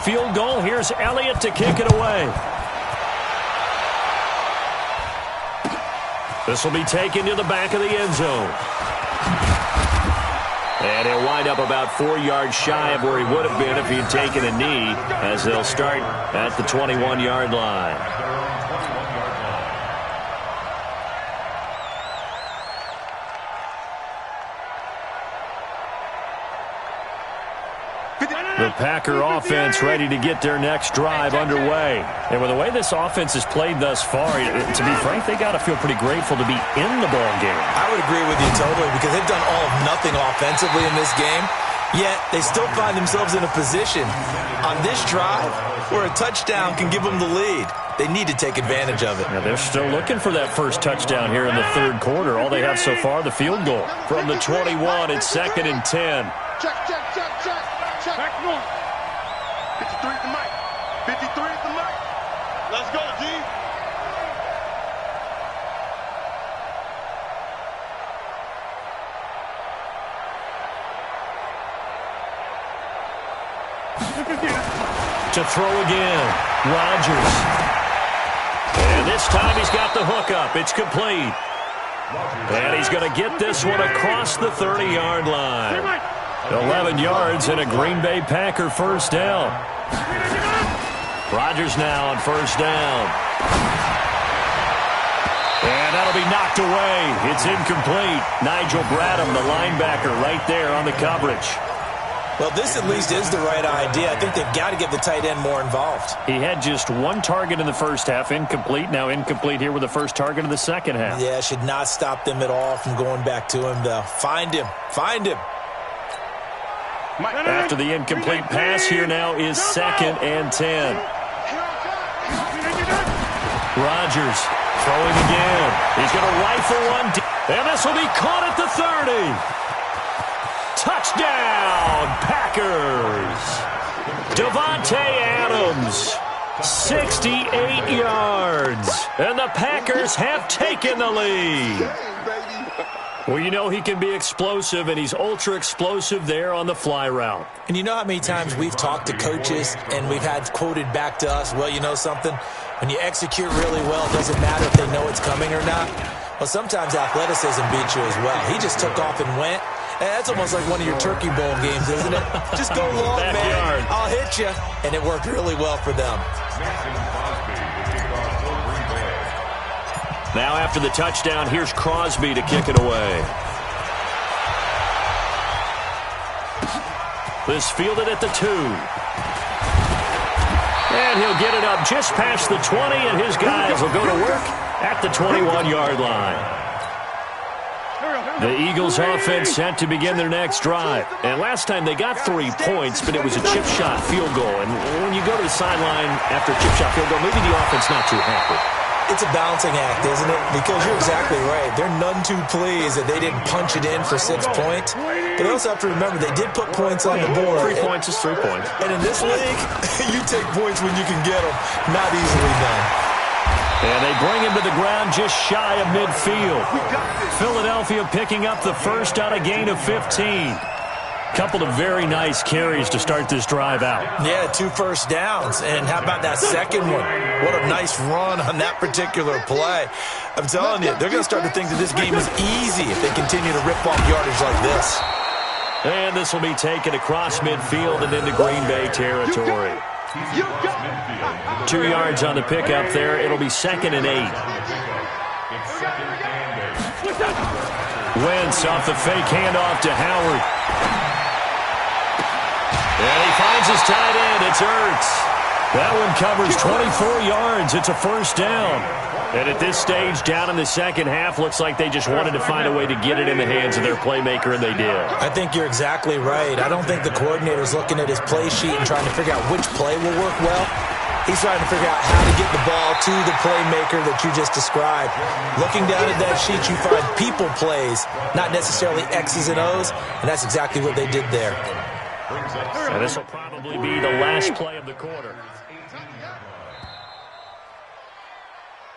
field goal. Here's Elliott to kick it away. This will be taken to the back of the end zone. And he'll wind up about 4 yards shy of where he would have been if he'd taken a knee, as they'll start at the 21-yard line. The Packer offense ready to get their next drive underway. And with the way this offense has played thus far, to be frank, they got to feel pretty grateful to be in the ball game. I would agree with you totally, because they've done all of nothing offensively in this game, yet they still find themselves in a position on this drive where a touchdown can give them the lead. They need to take advantage of it. Now they're still looking for that first touchdown here in the third quarter. All they have so far, the field goal. From the 21, it's 2nd and 10. Check. Back north. 53 at the mic. 53 at the mic. Let's go, G. To throw again. Rodgers. And this time he's got the hook up. It's complete. And he's going to get this one across the 30-yard line. 11 yards and a Green Bay Packer first down. Rodgers now on first down. And that'll be knocked away. It's incomplete. Nigel Bradham, the linebacker, right there on the coverage. Well, this at least is the right idea. I think they've got to get the tight end more involved. He had just one target in the first half, incomplete. Now incomplete here with the first target of the second half. Yeah, should not stop them at all from going back to him, though. Find him. After the incomplete pass, here now is 2nd and 10. Rodgers throwing again. He's going to rifle one. And this will be caught at the 30. Touchdown, Packers. Devontae Adams, 68 yards. And the Packers have taken the lead. Well, you know he can be explosive, and he's ultra-explosive there on the fly route. And you know how many times we've talked to coaches and we've had quoted back to us, well, you know something? When you execute really well, it doesn't matter if they know it's coming or not. Well, sometimes athleticism beats you as well. He just took off and went. And that's almost like one of your Turkey Bowl games, isn't it? Just go long, man. I'll hit you. And it worked really well for them. Now after the touchdown, here's Crosby to kick it away. This fielded at the 2. And he'll get it up just past the 20, and his guys will go to work at the 21-yard line. The Eagles offense set to begin their next drive. And last time they got 3 points, but it was a chip shot field goal. And when you go to the sideline after a chip shot field goal, maybe the offense not too happy. It's a balancing act, isn't it? Because you're exactly right. They're none too pleased that they didn't punch it in for 6 points. But they also have to remember they did put points on the board. 3 points is 3 points. And in this league, you take points when you can get them. Not easily done. And they bring him to the ground just shy of midfield. Philadelphia picking up the first on a gain of 15. Couple of very nice carries to start this drive out. Yeah, 2 first downs. And how about that second one? What a nice run on that particular play. I'm telling you, they're going to start to think that this game is easy if they continue to rip off yardage like this. And this will be taken across midfield and into Green Bay territory. 2 yards on the pickup there. It'll be 2nd and 8. Wentz off the fake handoff to Howard. And he finds his tight end. It's Ertz. That one covers 24 yards. It's a first down. And at this stage, down in the second half, looks like they just wanted to find a way to get it in the hands of their playmaker, and they did. I think you're exactly right. I don't think the coordinator's looking at his play sheet and trying to figure out which play will work well. He's trying to figure out how to get the ball to the playmaker that you just described. Looking down at that sheet, you find people plays, not necessarily X's and O's, and that's exactly what they did there. And this will probably be the last play of the quarter.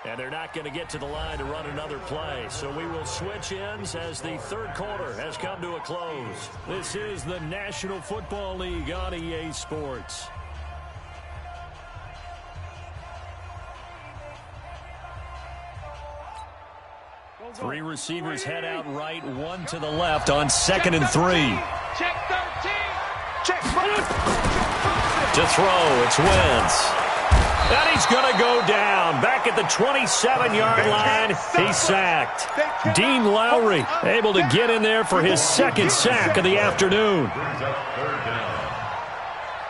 And they're not going to get to the line to run another play. So we will switch ends as the third quarter has come to a close. This is the National Football League on EA Sports. Three receivers head out right, one to the left on 2nd and 3. Check 13. Check. To throw, it's Wentz. And he's going to go down. Back at the 27-yard line, he's sacked. Dean Lowry able to get in there for his 2nd sack of the afternoon.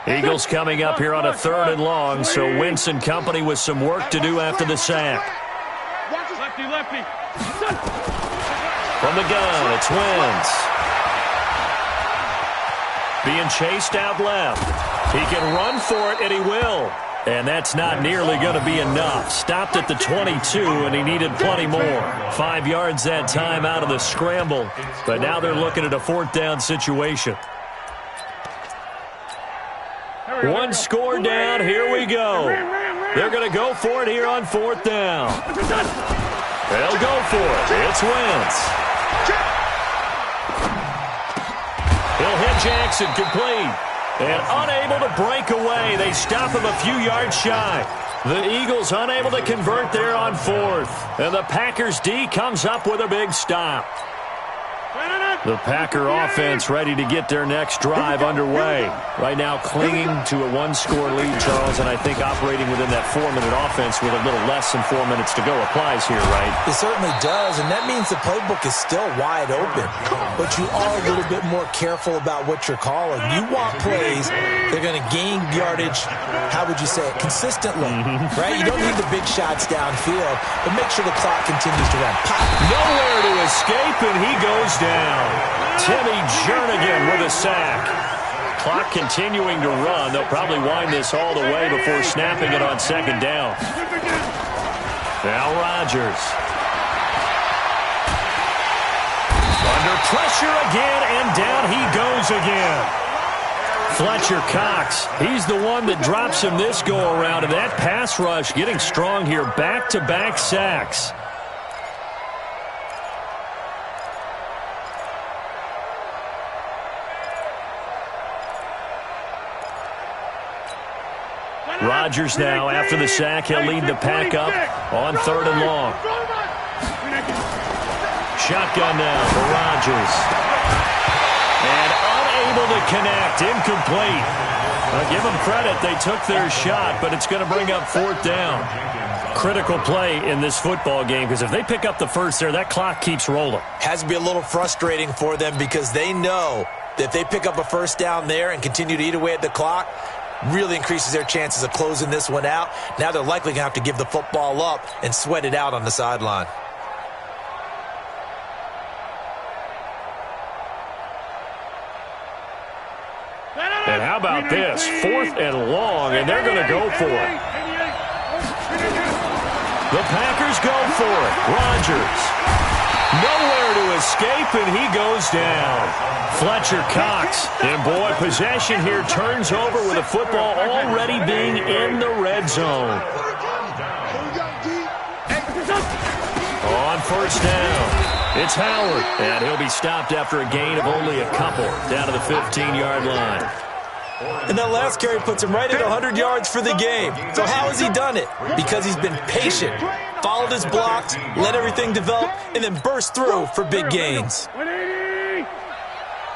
Eagles coming up here on a 3rd and long, so Wentz and company with some work to do after the sack. Lefty. From the gun, it's Wentz. Being chased out left. He can run for it, and he will. And that's not nearly going to be enough. Stopped at the 22, and he needed plenty more. 5 yards that time out of the scramble. But now they're looking at a 4th down situation. One score down. Here we go. They're going to go for it here on 4th down. They'll go for it. It's Wentz. He'll hit Jackson complete. And unable to break away. They stop him a few yards shy. The Eagles unable to convert there on 4th. And the Packers D comes up with a big stop. The Packer offense ready to get their next drive underway. Right now clinging to a 1-score lead, Charles, and I think operating within that 4-minute offense with a little less than 4 minutes to go applies here, right? It certainly does, and that means the playbook is still wide open. But you are a little bit more careful about what you're calling. You want plays, they're going to gain yardage, how would you say it, consistently, right? You don't need the big shots downfield, but make sure the clock continues to run. Pop. Nowhere to escape, and he goes down. Timmy Jernigan with a sack. Clock continuing to run. They'll probably wind this all the way before snapping it on 2nd down. Now Rodgers. Under pressure again, and down he goes again. Fletcher Cox, he's the one that drops him this go-around, and that pass rush getting strong here. Back-to-back sacks. Rodgers now, after the sack, he'll lead the pack up on 3rd and long. Shotgun now for Rodgers. And unable to connect, incomplete. I'll give them credit, they took their shot, but it's going to bring up 4th down. Critical play in this football game, because if they pick up the first there, that clock keeps rolling. Has to be a little frustrating for them because they know that if they pick up a 1st down there and continue to eat away at the clock, really increases their chances of closing this one out. Now they're likely going to have to give the football up and sweat it out on the sideline. And how about this? 4th and long, and they're going to go for it. The Packers go for it. Rodgers. Nowhere to escape, and he goes down. Fletcher Cox. And, boy, possession here turns over with the football already being in the red zone. On 1st down, it's Howard. And he'll be stopped after a gain of only a couple down to the 15-yard line. And that last carry puts him right at 100 yards for the game. So how has he done it? Because he's been patient, followed his blocks, let everything develop, and then burst through for big gains.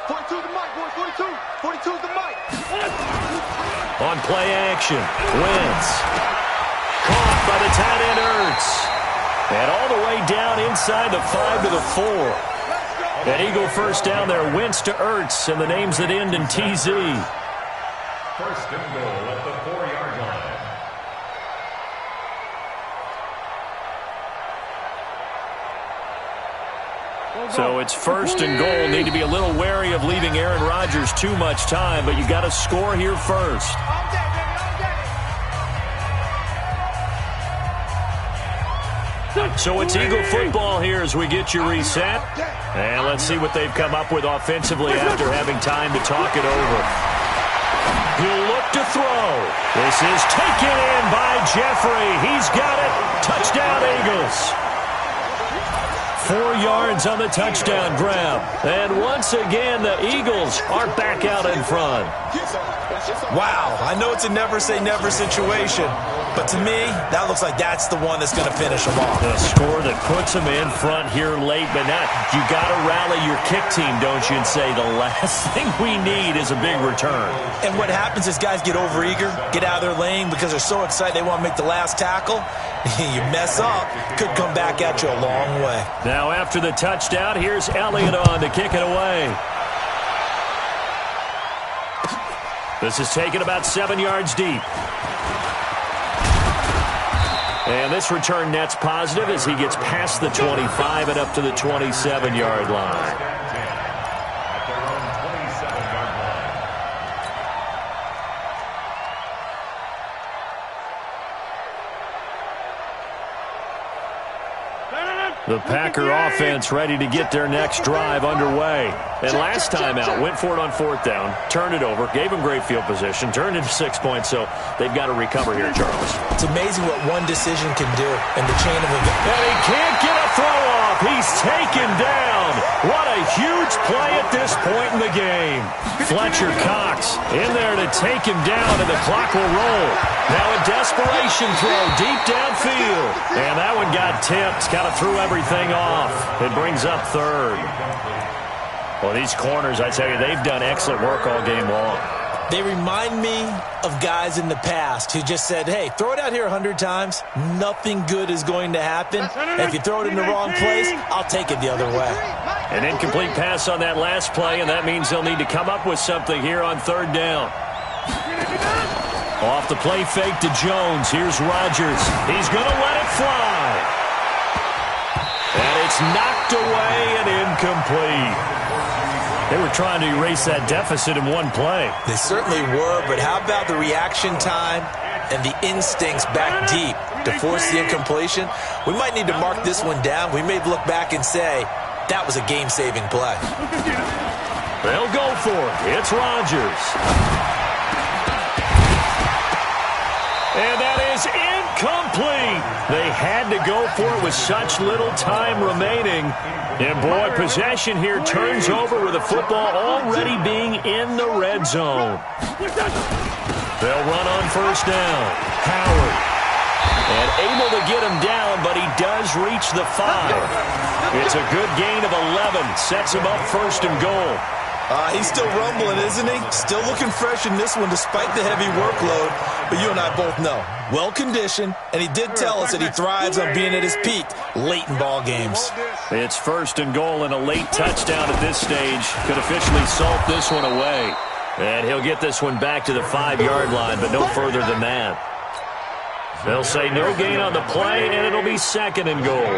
42 the mic, boy. 42 the mic. On play action, Wentz. Caught by the tight end Ertz. And all the way down inside the 5 to the 4. An Eagle 1st down there, Wentz to Ertz, and the names that end in TZ. 1st and goal at the 4-yard line. So it's 1st and goal. Need to be a little wary of leaving Aaron Rodgers too much time, but you got to score here first. So it's Eagle football here as we get you reset. And let's see what they've come up with offensively after having time to talk it over. He'll look to throw. This is taken in by Jeffrey. He's got it. Touchdown, Eagles. 4 yards on the touchdown grab. And once again, the Eagles are back out in front. Wow, I know it's a never-say-never situation, but to me, that looks like that's the one that's going to finish them off. The score that puts them in front here late, but now you got to rally your kick team, don't you, and say the last thing we need is a big return. And what happens is guys get overeager, get out of their lane because they're so excited they want to make the last tackle. You mess up, could come back at you a long way. Now after the touchdown, here's Elliott on to kick it away. This is taken about 7 yards deep. And this return net's positive as he gets past the 25 and up to the 27-yard line. The Packer offense ready to get their next drive underway. And last time out, went for it on 4th down, turned it over, gave them great field position, turned into 6 points, so they've got to recover here, Charles. It's amazing what one decision can do in the chain of events. And he can't get a throw off. He's taken down. What a huge play at this point in the game. Fletcher Cox in there to take him down, and the clock will roll. Now a desperation throw deep downfield. And that one got tipped, kind of threw everything off. It brings up 3rd. Well, these corners, I tell you, they've done excellent work all game long. They remind me of guys in the past who just said, hey, throw it out here 100 times. Nothing good is going to happen. And if you throw it in the wrong place, I'll take it the other way. An incomplete pass on that last play, and that means they'll need to come up with something here on 3rd down. Off the play fake to Jones. Here's Rodgers. He's going to let it fly. And it's knocked away and incomplete. They were trying to erase that deficit in one play. They certainly were, but how about the reaction time and the instincts back deep to force the incompletion? We might need to mark this one down. We may look back and say, that was a game-saving play. They'll go for it. It's Rodgers. And that is incomplete. They had to go for it with such little time remaining. And, boy, possession here turns over with the football already being in the red zone. They'll run on 1st down. Howard. And able to get him down, but he does reach the 5. It's a good gain of 11. Sets him up 1st and goal. He's still rumbling, isn't he? Still looking fresh in this one despite the heavy workload. But you and I both know, well-conditioned, and he did tell us that he thrives on being at his peak late in ball games. It's 1st and goal, and a late touchdown at this stage could officially salt this one away. And he'll get this one back to the 5-yard line, but no further than that. They'll say no gain on the play, and it'll be 2nd and goal.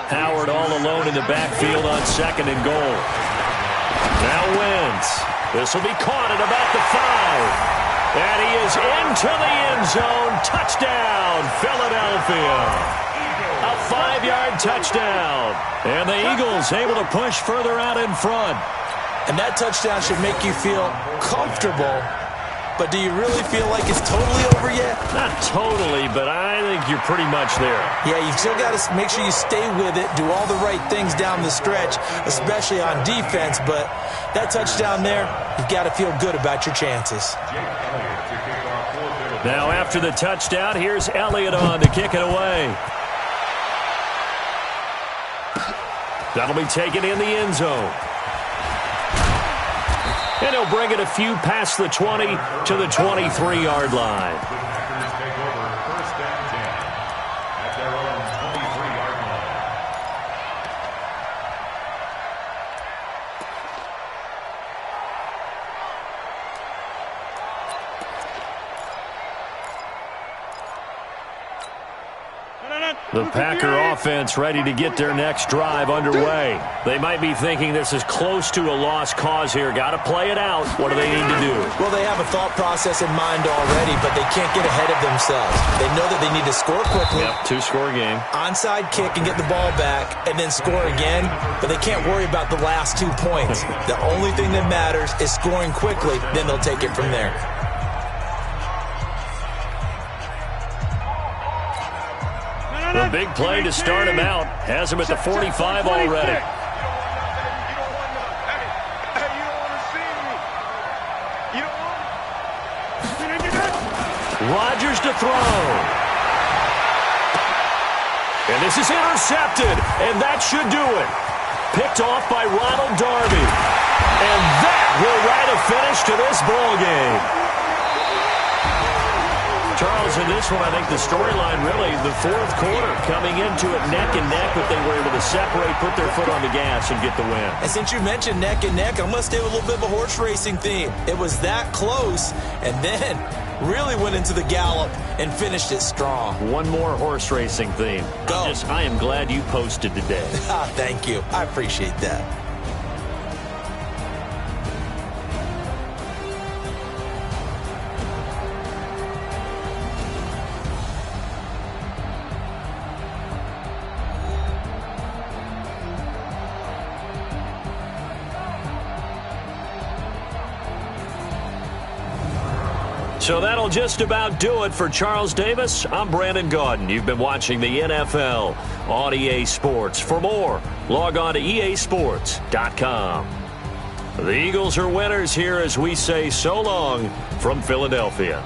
Howard all alone in the backfield on 2nd and goal. Now wins. This will be caught at about the 5. And he is into the end zone. Touchdown, Philadelphia. A 5-yard touchdown. And the Eagles able to push further out in front. And that touchdown should make you feel comfortable. But do you really feel like it's totally over yet? Not totally, but I think you're pretty much there. Yeah, you've still got to make sure you stay with it, do all the right things down the stretch, especially on defense. But that touchdown there, you've got to feel good about your chances. Now after the touchdown, here's Elliott on to kick it away. That'll be taken in the end zone. And he'll bring it a few past the 20 to the 23-yard line. Take over 1st and 10 at their own 23-yard line. The Packer offense ready to get their next drive underway. They might be thinking this is close to a lost cause here. Got to play it out. What do they need to do? Well, they have a thought process in mind already, but they can't get ahead of themselves. They know that they need to score quickly. Yep, 2-score game. Onside kick and get the ball back and then score again, but they can't worry about the last 2 points. The only thing that matters is scoring quickly, then they'll take it from there. The big play to start him out. Has him at the 45 already. Rodgers to throw. And this is intercepted, and that should do it. Picked off by Ronald Darby. And that will write a finish to this ball game. Charles, in this one, I think the storyline really, the fourth quarter, coming into it neck and neck, but they were able to separate, put their foot on the gas, and get the win. And since you mentioned neck and neck, I'm going to stay with a little bit of a horse racing theme. It was that close, and then really went into the gallop and finished it strong. One more horse racing theme. Go. I am glad you posted today. Thank you. I appreciate that. So that'll just about do it for Charles Davis. I'm Brandon Gaudin. You've been watching the NFL on EA Sports. For more, log on to easports.com. The Eagles are winners here as we say so long from Philadelphia.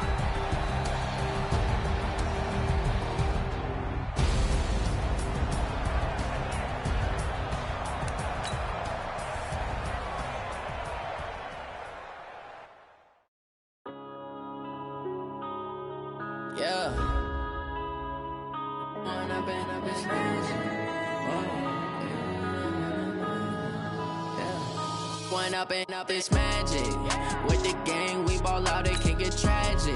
Yeah. One up and up is magic. With the gang, we ball out, it can get tragic.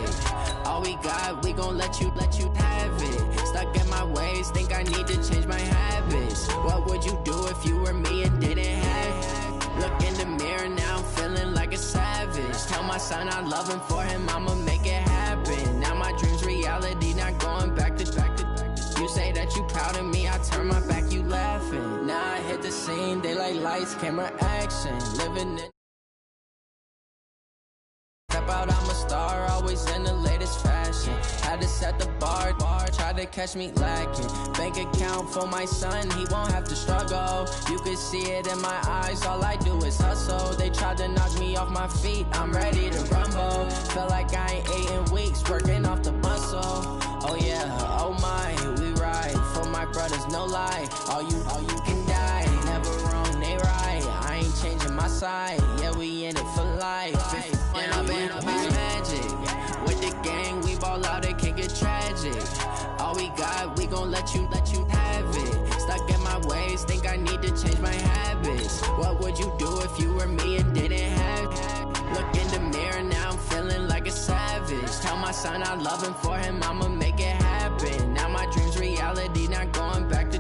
All we got, we gon' let you have it. Stuck in my ways, think I need to change my habits. What would you do if you were me and didn't have it? Look in the mirror, now I'm feeling like a savage. Tell my son I love him, for him I'ma make it happen. Now my dream's reality, not going back to. You say that you proud of me, I turn my back, you laughing. Now I hit the scene, they like lights, camera, action. Living in. Step out, I'm a star, always in the latest fashion. Had to set the bar, tried to catch me lacking. Bank account for my son, he won't have to struggle. You can see it in my eyes, all I do is hustle. They tried to knock me off my feet, I'm ready to rumble. Feel like I ain't ate in weeks, working off the muscle. Oh yeah, oh my, we ride for my brothers, no lie. All you can die, never wrong, they right. I ain't changing my side, yeah, we in it for life. And I've been magic. With the gang, we ball out, it can get tragic. All we got, we gon' let you have it. Stuck in my ways, think I need to change my habits. What would you do if you were me and didn't have it? Look in the mirror, now I'm feeling like a savage. Tell my son I love him, for him I'ma make it happen. Now my dream's reality, not going back to.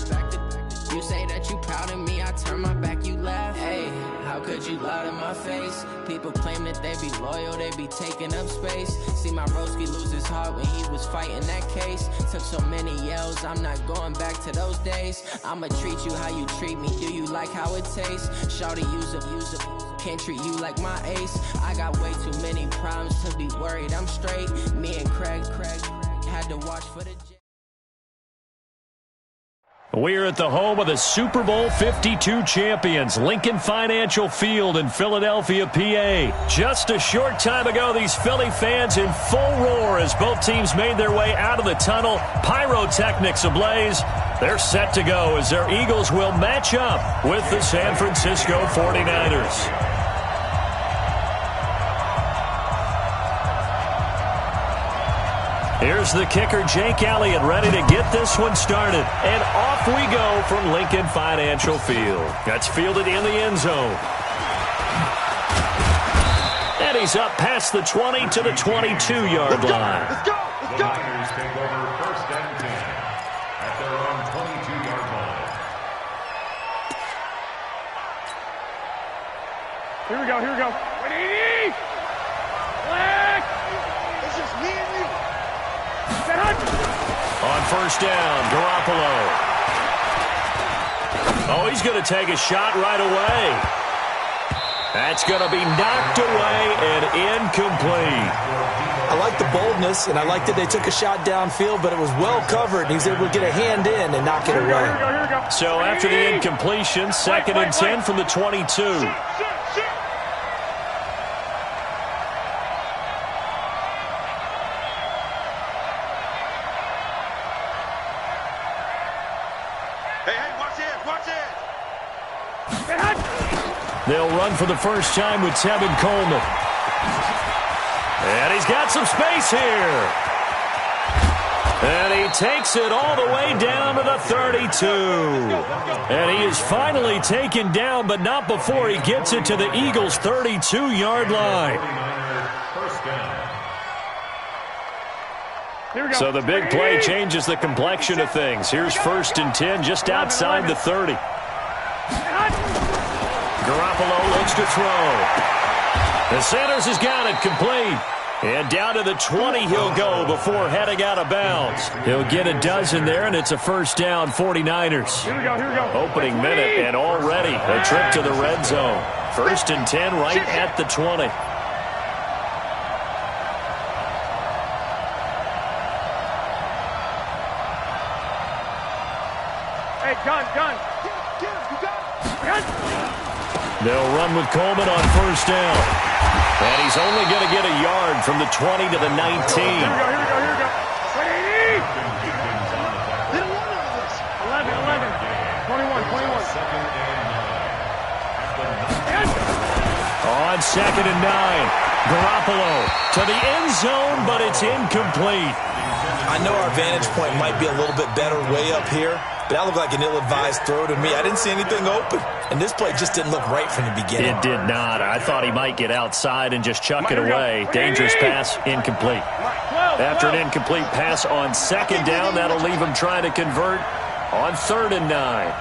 You say that you proud of me, I turn my back, you laugh. Hey, how could you lie to my face? People claim that they be loyal, they be taking up space. See my broski lose his heart when he was fighting that case. Took so many yells, I'm not going back to those days. I'ma treat you how you treat me, do you like how it tastes? Shawty, use up, can't treat you like my ace. I got way too many problems to be worried, I'm straight. Me and Craig had to watch for the... We're at the home of the Super Bowl 52 champions, Lincoln Financial Field in Philadelphia, PA. Just a short time ago, these Philly fans in full roar as both teams made their way out of the tunnel. Pyrotechnics ablaze. They're set to go as their Eagles will match up with the San Francisco 49ers. Here's the kicker, Jake Elliott, ready to get this one started. And off we go from Lincoln Financial Field. That's fielded in the end zone. And he's up past the 20 to the 22-yard line. Let's go! The Niners take over first and 10 at their own 22-yard line. Here we go. Black! It's just me and you. On first down, Garoppolo. Oh, he's going to take a shot right away. That's going to be knocked away and incomplete. I like the boldness, and I like that they took a shot downfield, but it was well covered. He was able to get a hand in and knock it away. Here we go. So after the incompletion, second and 10 from the 22. They'll run for the first time with Tevin Coleman. And he's got some space here. And he takes it all the way down to the 32. And he is finally taken down, but not before he gets it to the Eagles' 32-yard line. So the big play changes the complexion of things. Here's 1st and 10 just outside the 30. Garoppolo looks to throw. The Sanders has got it complete. And down to the 20 he'll go before heading out of bounds. He'll get a dozen there, and it's a first down, 49ers. Here we go. Opening minute, and already a trip to the red zone. 1st and 10 right at the 20. Hey, gun. They'll run with Coleman on first down. And he's only going to get a yard from the 20 to the 19. Here we go. 11. 21. On 2nd and 9. Garoppolo to the end zone, but it's incomplete. I know our vantage point might be a little bit better way up here, but that looked like an ill-advised throw to me. I didn't see anything open, and this play just didn't look right from the beginning. It did not. I thought he might get outside and just chuck it away. Dangerous pass, incomplete. After an incomplete pass on 2nd down, that'll leave him trying to convert on 3rd and 9.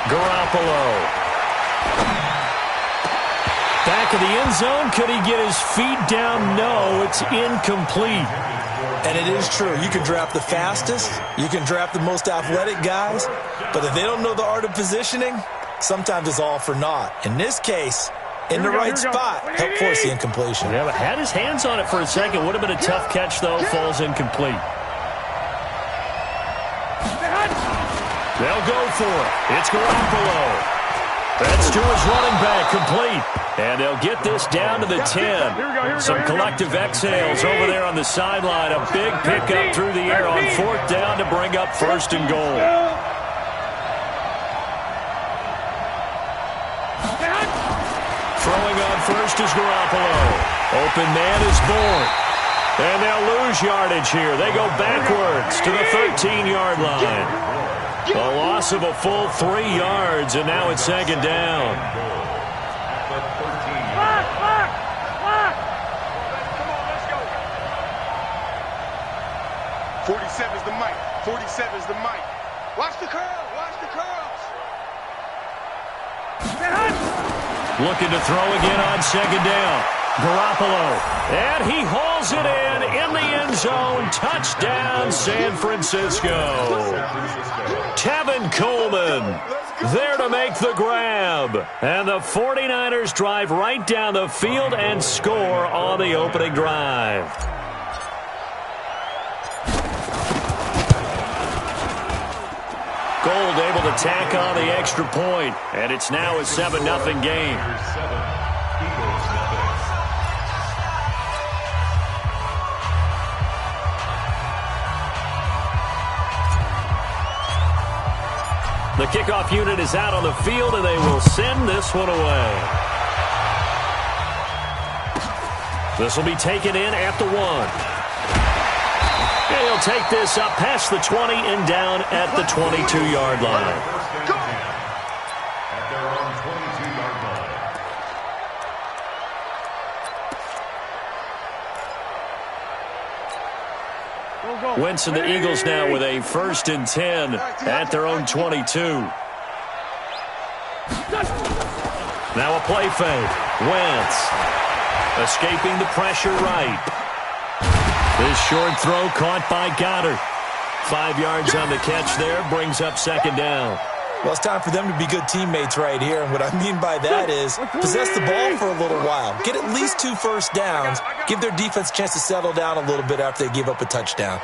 Garoppolo. Back of the end zone. Could he get his feet down? No, it's incomplete. And it is true. You can draft the fastest. You can draft the most athletic guys. But if they don't know the art of positioning, sometimes it's all for naught. In this case, in the right spot, helped force the incompletion. Yeah, but had his hands on it for a second. Would have been a tough catch, though. Falls incomplete. They'll go for it. It's Garoppolo. That's to his running back, complete. And they'll get this down to the 10. Some collective exhales over there on the sideline. A big pickup through the air on 4th down to bring up 1st and goal. Throwing on first is Garoppolo. Open man is born. And they'll lose yardage here. They go backwards to the 13-yard line. A loss of a full 3 yards, and now it's 2nd down. 47's the mic. 47's the mic. Watch the curls. Watch the curls. Looking to throw again on 2nd down. Garoppolo. And he hauls it in the end zone. Touchdown, San Francisco. Tevin Coleman there to make the grab. And the 49ers drive right down the field and score on the opening drive. Gold able to tack on the extra point, and it's now a 7-0 game. The kickoff unit is out on the field, and they will send this one away. This will be taken in at the 1. And he'll take this up past the 20 and down at the 22-yard line. At their own 22-yard line. Wentz and the Eagles now with a 1st and 10 at their own 22. Now a play fake. Wentz escaping the pressure right. This short throw caught by Goddard. 5 yards on the catch there, brings up 2nd down. Well, it's time for them to be good teammates right here. And what I mean by that is possess the ball for a little while. Get at least 2 first downs. Give their defense a chance to settle down a little bit after they give up a touchdown.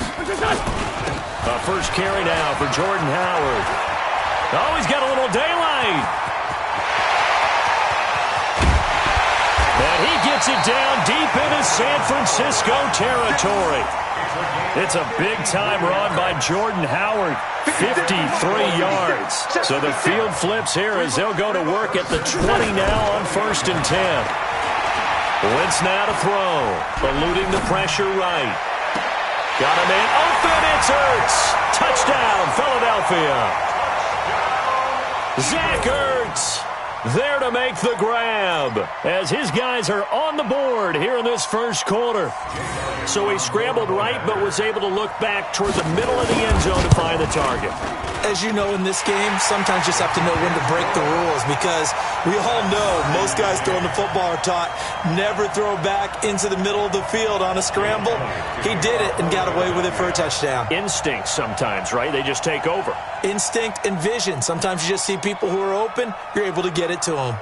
A first carry now for Jordan Howard. Oh, he's got a little daylight. And he gets it down deep into San Francisco territory. It's a big-time run by Jordan Howard, 53 yards. So the field flips here as they'll go to work at the 20 now on 1st and 10. Wentz now to throw, eluding the pressure right. Got a man open, it's Ertz. Touchdown, Philadelphia. Zach Ertz there to make the grab as his guys are on the board here in this first quarter. So he scrambled right but was able to look back toward the middle of the end zone to find the target. As you know, in this game, sometimes you just have to know when to break the rules because we all know most guys throwing the football are taught never throw back into the middle of the field on a scramble. He did it and got away with it for a touchdown. Instinct sometimes, right? They just take over. Instinct and vision. Sometimes you just see people who are open, you're able to get it to them.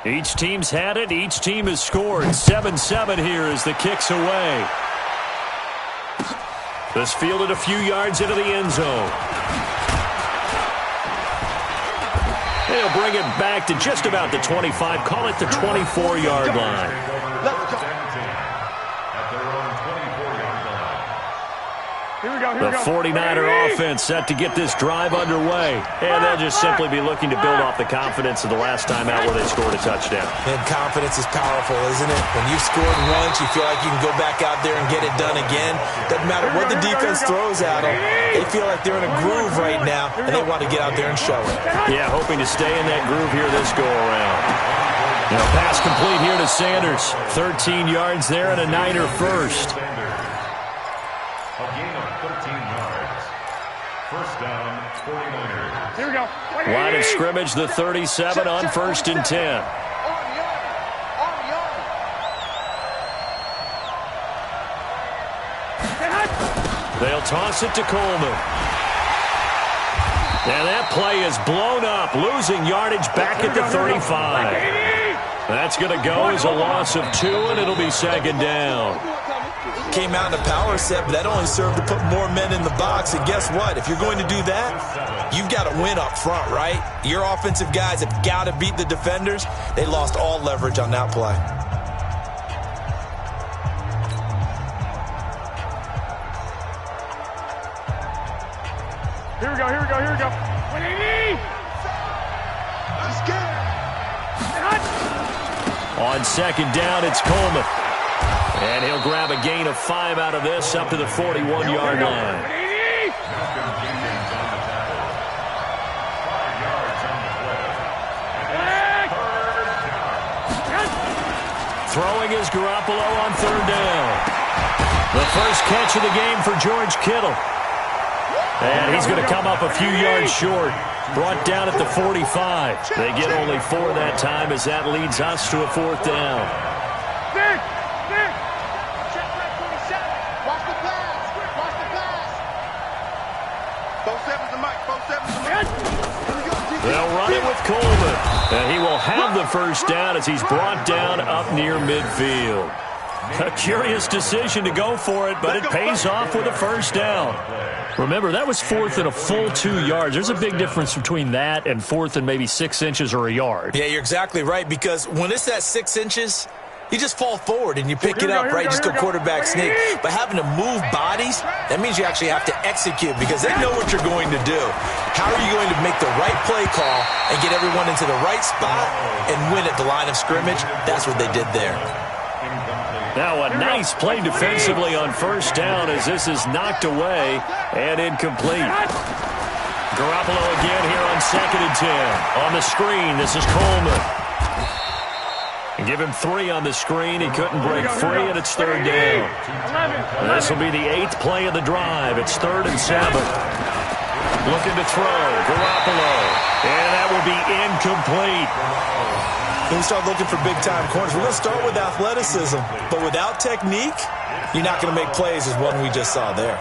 Each team's had it. Each team has scored. 7-7 here as the kick's away. This fielded a few yards into the end zone. They'll bring it back to just about the 25. Call it the 24-yard line. The 49er offense set to get this drive underway. And they'll just simply be looking to build off the confidence of the last time out where they scored a touchdown. And confidence is powerful, isn't it? When you've scored once, you feel like you can go back out there and get it done again. Doesn't matter what the defense throws at them. They feel like they're in a groove right now, and they want to get out there and show it. Yeah, hoping to stay in that groove here this go-around. Pass complete here to Sanders. 13 yards there and a Niner first. A gain of 13 yards. First down, 49ers. Here we go. Line of scrimmage, the 37 on 1st and 10. They'll toss it to Coleman. And that play is blown up, losing yardage back at the 35. That's going to go as a loss of 2, and it'll be 2nd down. Came out in a power set, but that only served to put more men in the box. And guess what? If you're going to do that, you've got to win up front, right? Your offensive guys have got to beat the defenders. They lost all leverage on that play. Here we go, here we go, here we go. 180! Let's get it. On 2nd down, it's Coleman. And he'll grab a gain of 5 out of this up to the 41-yard line. Throwing is Garoppolo on 3rd down. The first catch of the game for George Kittle. And he's going to come up a few yards short. Brought down at the 45. They get only 4 that time as that leads us to a 4th down. They'll run it with Coleman. And he will have the first down as he's brought down up near midfield. A curious decision to go for it, but it pays off with a first down. Remember, that was 4th and a full 2 yards. There's a big difference between that and 4th and maybe 6 inches or a yard. Yeah, you're exactly right, because when it's that 6 inches, you just fall forward and you pick it up, right? Just go quarterback sneak. But having to move bodies, that means you actually have to execute because they know what you're going to do. How are you going to make the right play call and get everyone into the right spot and win at the line of scrimmage? That's what they did there. Now a nice play defensively on first down as this is knocked away and incomplete. Garoppolo again here on 2nd and 10. On the screen, this is Coleman. Give him 3 on the screen. He couldn't break free, and it's 3rd down. This will be the 8th play of the drive. It's 3rd and 7. Looking to throw. Garoppolo. And that will be incomplete. When we start looking for big-time corners, we're going to start with athleticism. But without technique, you're not going to make plays as one we just saw there.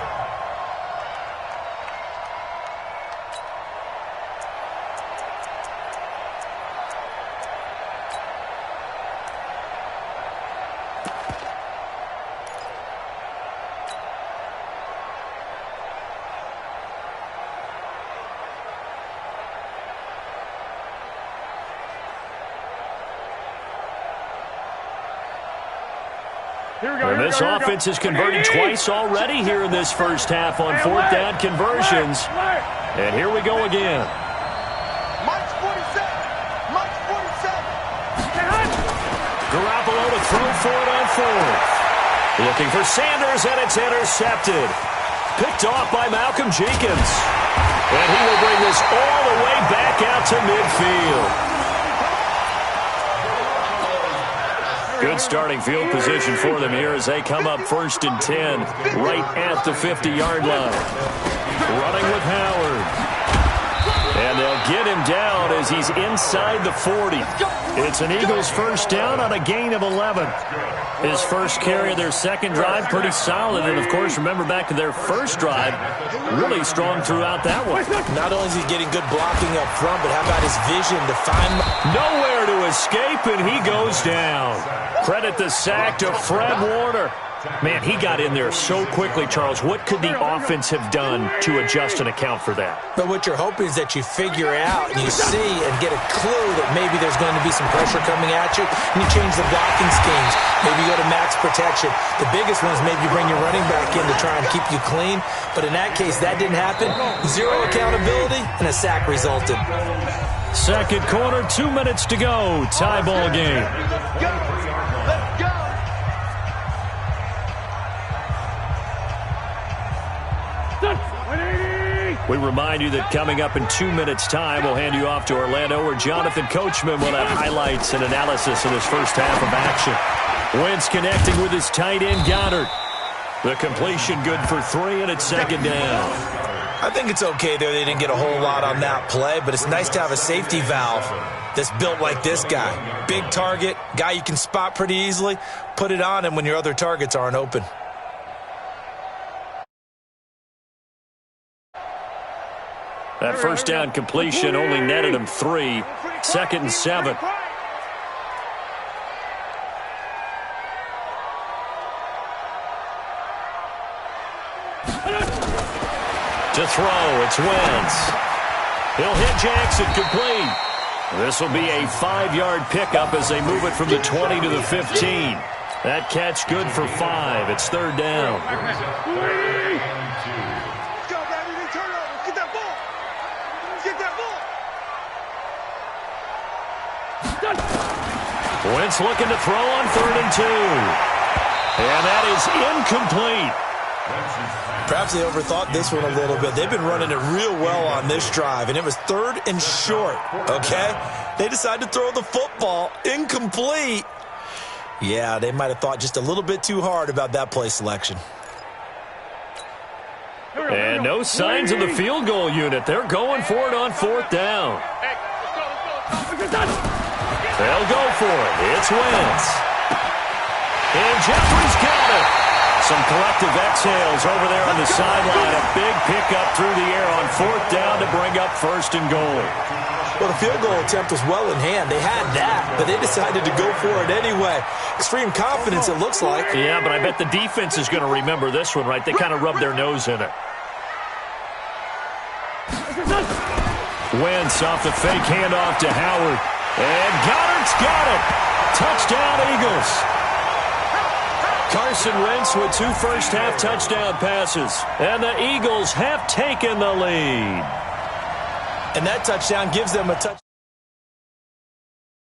And this offense has converted twice already here in this first half on fourth down conversions. And here we go again. Mike's 47. Mike's 47. Garoppolo to throw for it on fourth. Looking for Sanders, and it's intercepted. Picked off by Malcolm Jenkins. And he will bring this all the way back out to midfield. Good starting field position for them here as they come up 1st and 10, right at the 50-yard line. Running with Howard. And they'll get him down as he's inside the 40. It's an Eagles first down on a gain of 11. His first carry of their second drive, pretty solid. And, of course, remember back to their first drive, really strong throughout that one. Not only is he getting good blocking up front, but how about his vision to find... Nowhere to escape, and he goes down. Credit the sack to Fred Warner. Man, he got in there so quickly, Charles. What could the offense have done to adjust and account for that? But what you're hoping is that you figure out and you see and get a clue that maybe there's going to be some pressure coming at you, and you change the blocking schemes. Maybe you go to max protection. The biggest one is maybe you bring your running back in to try and keep you clean. But in that case, that didn't happen. Zero accountability, and a sack resulted. Second quarter, 2 minutes to go. Tie ball game. Let's go. We remind you that coming up in 2 minutes' time, we'll hand you off to Orlando, where Jonathan Coachman will have highlights and analysis of this first half of action. Wentz connecting with his tight end, Goddard. The completion good for 3, and it's second down. I think it's okay there. They didn't get a whole lot on that play, but it's nice to have a safety valve that's built like this guy. Big target, guy you can spot pretty easily. Put it on him when your other targets aren't open. That first down completion only netted him 3. 2nd and 7. To throw, it's Wentz. He'll hit Jackson, complete. This will be a 5-yard pickup as they move it from the 20 to the 15. That catch good for 5. It's third down. Wentz looking to throw on 3rd and 2. And that is incomplete. Perhaps they overthought this one a little bit. They've been running it real well on this drive, and it was 3rd and short, okay? They decided to throw the football incomplete. Yeah, they might have thought just a little bit too hard about that play selection. And no signs of the field goal unit. They're going for it on 4th down. They'll go for it. It's Wentz. And Jeffrey's got it. Some collective exhales over there on the sideline. A big pickup through the air on 4th down to bring up 1st and goal. Well, the field goal attempt was well in hand. They had that, but they decided to go for it anyway. Extreme confidence, it looks like. Yeah, but I bet the defense is going to remember this one, right? They kind of rubbed their nose in it. Wentz off the fake handoff to Howard. And Goddard's got it. Touchdown, Eagles. Carson Wentz with 2 first-half touchdown passes. And the Eagles have taken the lead. And that touchdown gives them a touchdown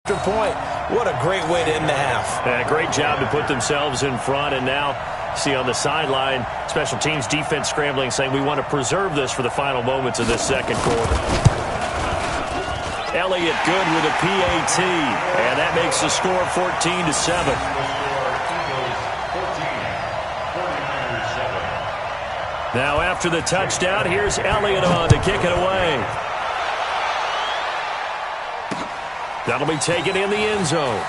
point. What a great way to end the half. And a great job to put themselves in front. And now, see on the sideline, special teams defense scrambling, saying we want to preserve this for the final moments of this second quarter. Elliott good with a PAT, and that makes the score 14-7. Now after the touchdown, here's Elliott on to kick it away. That'll be taken in the end zone.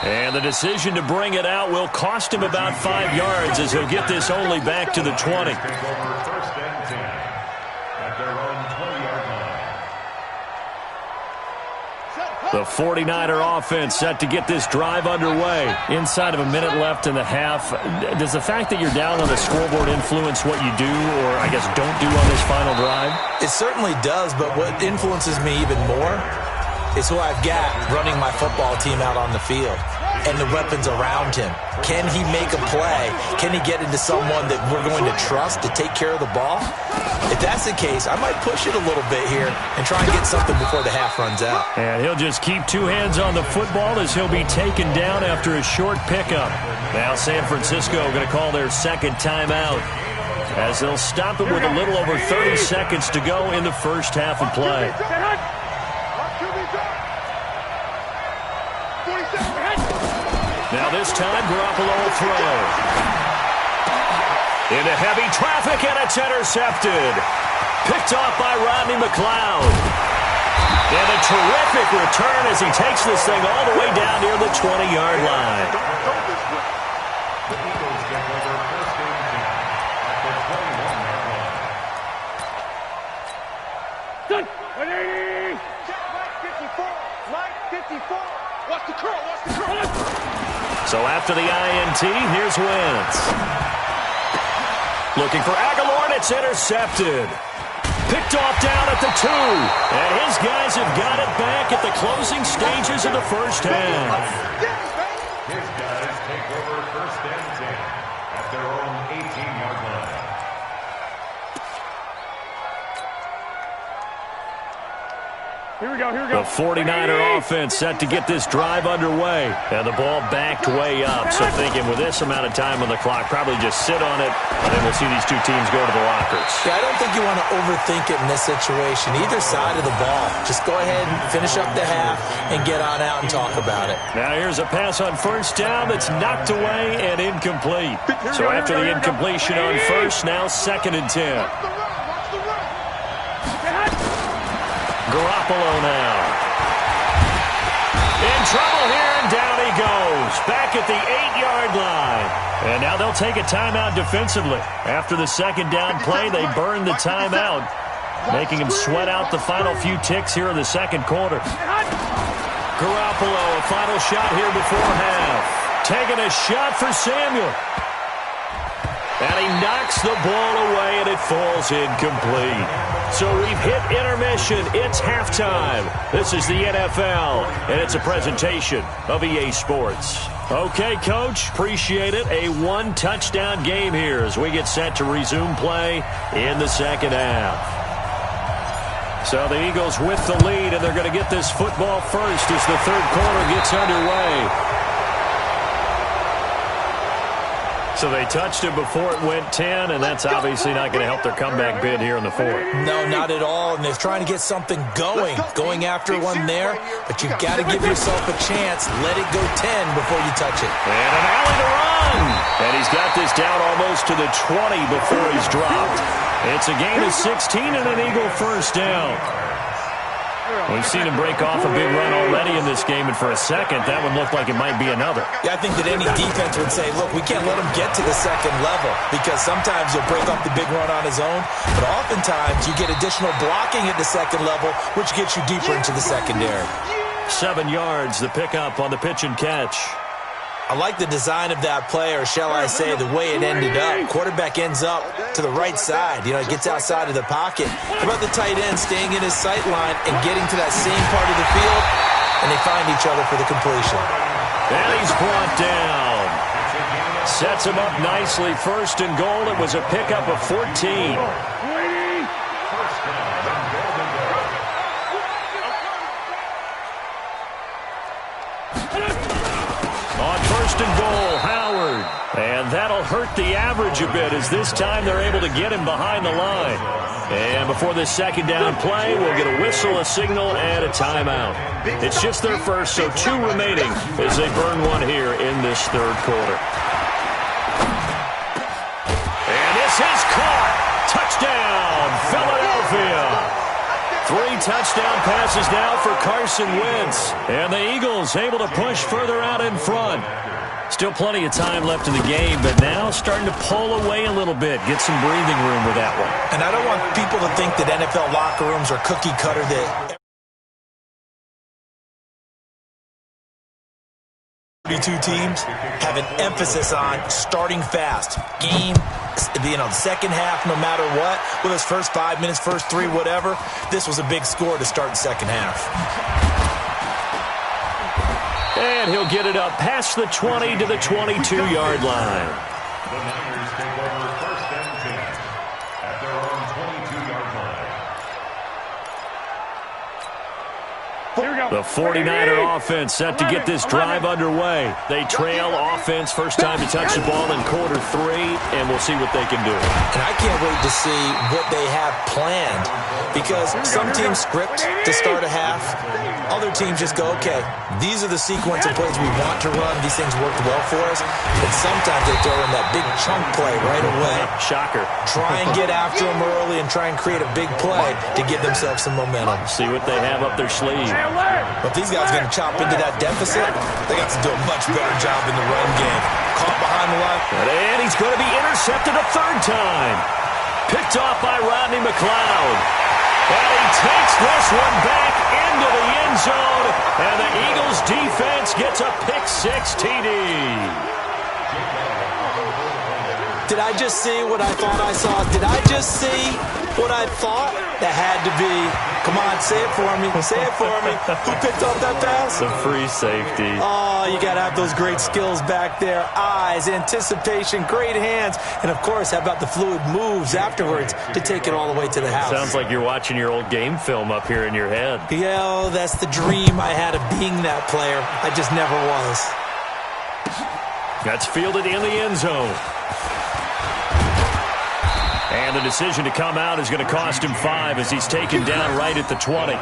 And the decision to bring it out will cost him about 5 yards as he'll get this only back to the 20. The 49er offense set to get this drive underway. Inside of a minute left in the half, does the fact that you're down on the scoreboard influence what you do or, I guess, don't do on this final drive? It certainly does, but what influences me even more is who I've got running my football team out on the field and the weapons around him. Can he make a play? Can he get into someone that we're going to trust to take care of the ball? If that's the case, I might push it a little bit here and try and get something before the half runs out. And he'll just keep two hands on the football as he'll be taken down after a short pickup. Now San Francisco going to call their second timeout as they'll stop it with a little over 30 seconds to go in the first half of play. Now this time, Garoppolo will throw. Into heavy traffic, and it's intercepted. Picked off by Rodney McLeod. And a terrific return as he takes this thing all the way down near the 20-yard line. The Eagles get over first and 10 at the 21-yard line. Done. 180. Mike 54. Watch the curl. Watch the curl. So after the INT, here's Wentz. Looking for Aguilar, and it's intercepted. Picked off down at the 2. And his guys have got it back at the closing stages of the first half. His guys take over first and 10 at their own 18-yard line. Here we go. Here we go. The 49er offense set to get this drive underway. And the ball backed way up. So thinking with this amount of time on the clock, probably just sit on it, and then we'll see these two teams go to the lockers. Yeah, I don't think you want to overthink it in this situation. Either side of the ball. Just go ahead and finish up the half and get on out and talk about it. Now here's a pass on first down that's knocked away and incomplete. So after the incompletion on first, now 2nd and 10. Garoppolo now. In trouble here, and down he goes. Back at the 8-yard line. And now they'll take a timeout defensively. After the second down play, they burn the timeout, making him sweat out the final few ticks here in the second quarter. Garoppolo, a final shot here before half. Taking a shot for Samuel. And he knocks the ball away, and it falls incomplete. So we've hit intermission. It's halftime. This is the NFL, and it's a presentation of EA Sports. Okay, Coach, appreciate it. A one-touchdown game here as we get set to resume play in the second half. So the Eagles with the lead, and they're going to get this football first as the third quarter gets underway. So they touched it before it went 10, and that's obviously not going to help their comeback bid here in the fourth. No, not at all, and they're trying to get something going after one there, but you've got to give yourself a chance. Let it go 10 before you touch it. And an alley to run, and he's got this down almost to the 20 before he's dropped. It's a gain of 16 and an Eagle first down. We've seen him break off a big run already in this game, and for a second, that would look like it might be another. Yeah, I think that any defense would say, look, we can't let him get to the second level, because sometimes he'll break off the big run on his own, but oftentimes you get additional blocking at the second level, which gets you deeper into the secondary. 7 yards, the pickup on the pitch and catch. I like the design of that play, or shall I say the way it ended up. Quarterback ends up to the right side. You know, it gets outside of the pocket. How about the tight end staying in his sight line and getting to that same part of the field, and they find each other for the completion. And he's brought down. Sets him up nicely. First and goal. It was a pickup of 14. First and goal, Howard. And that'll hurt the average a bit as this time they're able to get him behind the line. And before this second down play, we'll get a whistle, a signal, and a timeout. It's just their first, so 2 remaining as they burn one here in this third quarter. And this is caught. Touchdown, Philadelphia. 3 touchdown passes now for Carson Wentz. And the Eagles able to push further out in front. Still plenty of time left in the game, but now starting to pull away a little bit. Get some breathing room with that one. And I don't want people to think that NFL locker rooms are cookie cutter, that 32 teams have an emphasis on starting fast. Game, second half, no matter what. With his first 5 minutes, first 3, whatever. This was a big score to start the second half. And he'll get it up past the 20 to the 22-yard line. The Niners take over 1st and 10 at their own 22-yard line. The 49er offense set to get this drive underway. They trail offense first time to touch the ball in quarter 3, and we'll see what they can do. And I can't wait to see what they have planned, because some teams script to start a half. Other teams just go, okay, these are the sequence of plays we want to run. These things worked well for us. But sometimes they throw in that big chunk play right away. Shocker. Try and get after them early and try and create a big play to give themselves some momentum. See what they have up their sleeve. But if these guys are going to chop into that deficit, they got to do a much better job in the run game. Caught behind the line. And he's going to be intercepted a 3rd time. Picked off by Rodney McLeod. And he takes this one back into the end zone. And the Eagles defense gets a pick-6 TD. Did I just see what I thought I saw? Did I just see what I thought? That had to be. Come on, say it for me. Say it for me. Who picked up that pass? The free safety. Oh, you got to have those great skills back there. Eyes, anticipation, great hands. And, of course, how about the fluid moves afterwards to take it all the way to the house? Sounds like you're watching your old game film up here in your head. Yeah, oh, that's the dream I had of being that player. I just never was. That's fielded in the end zone. And the decision to come out is going to cost him 5 as he's taken down right at the 20.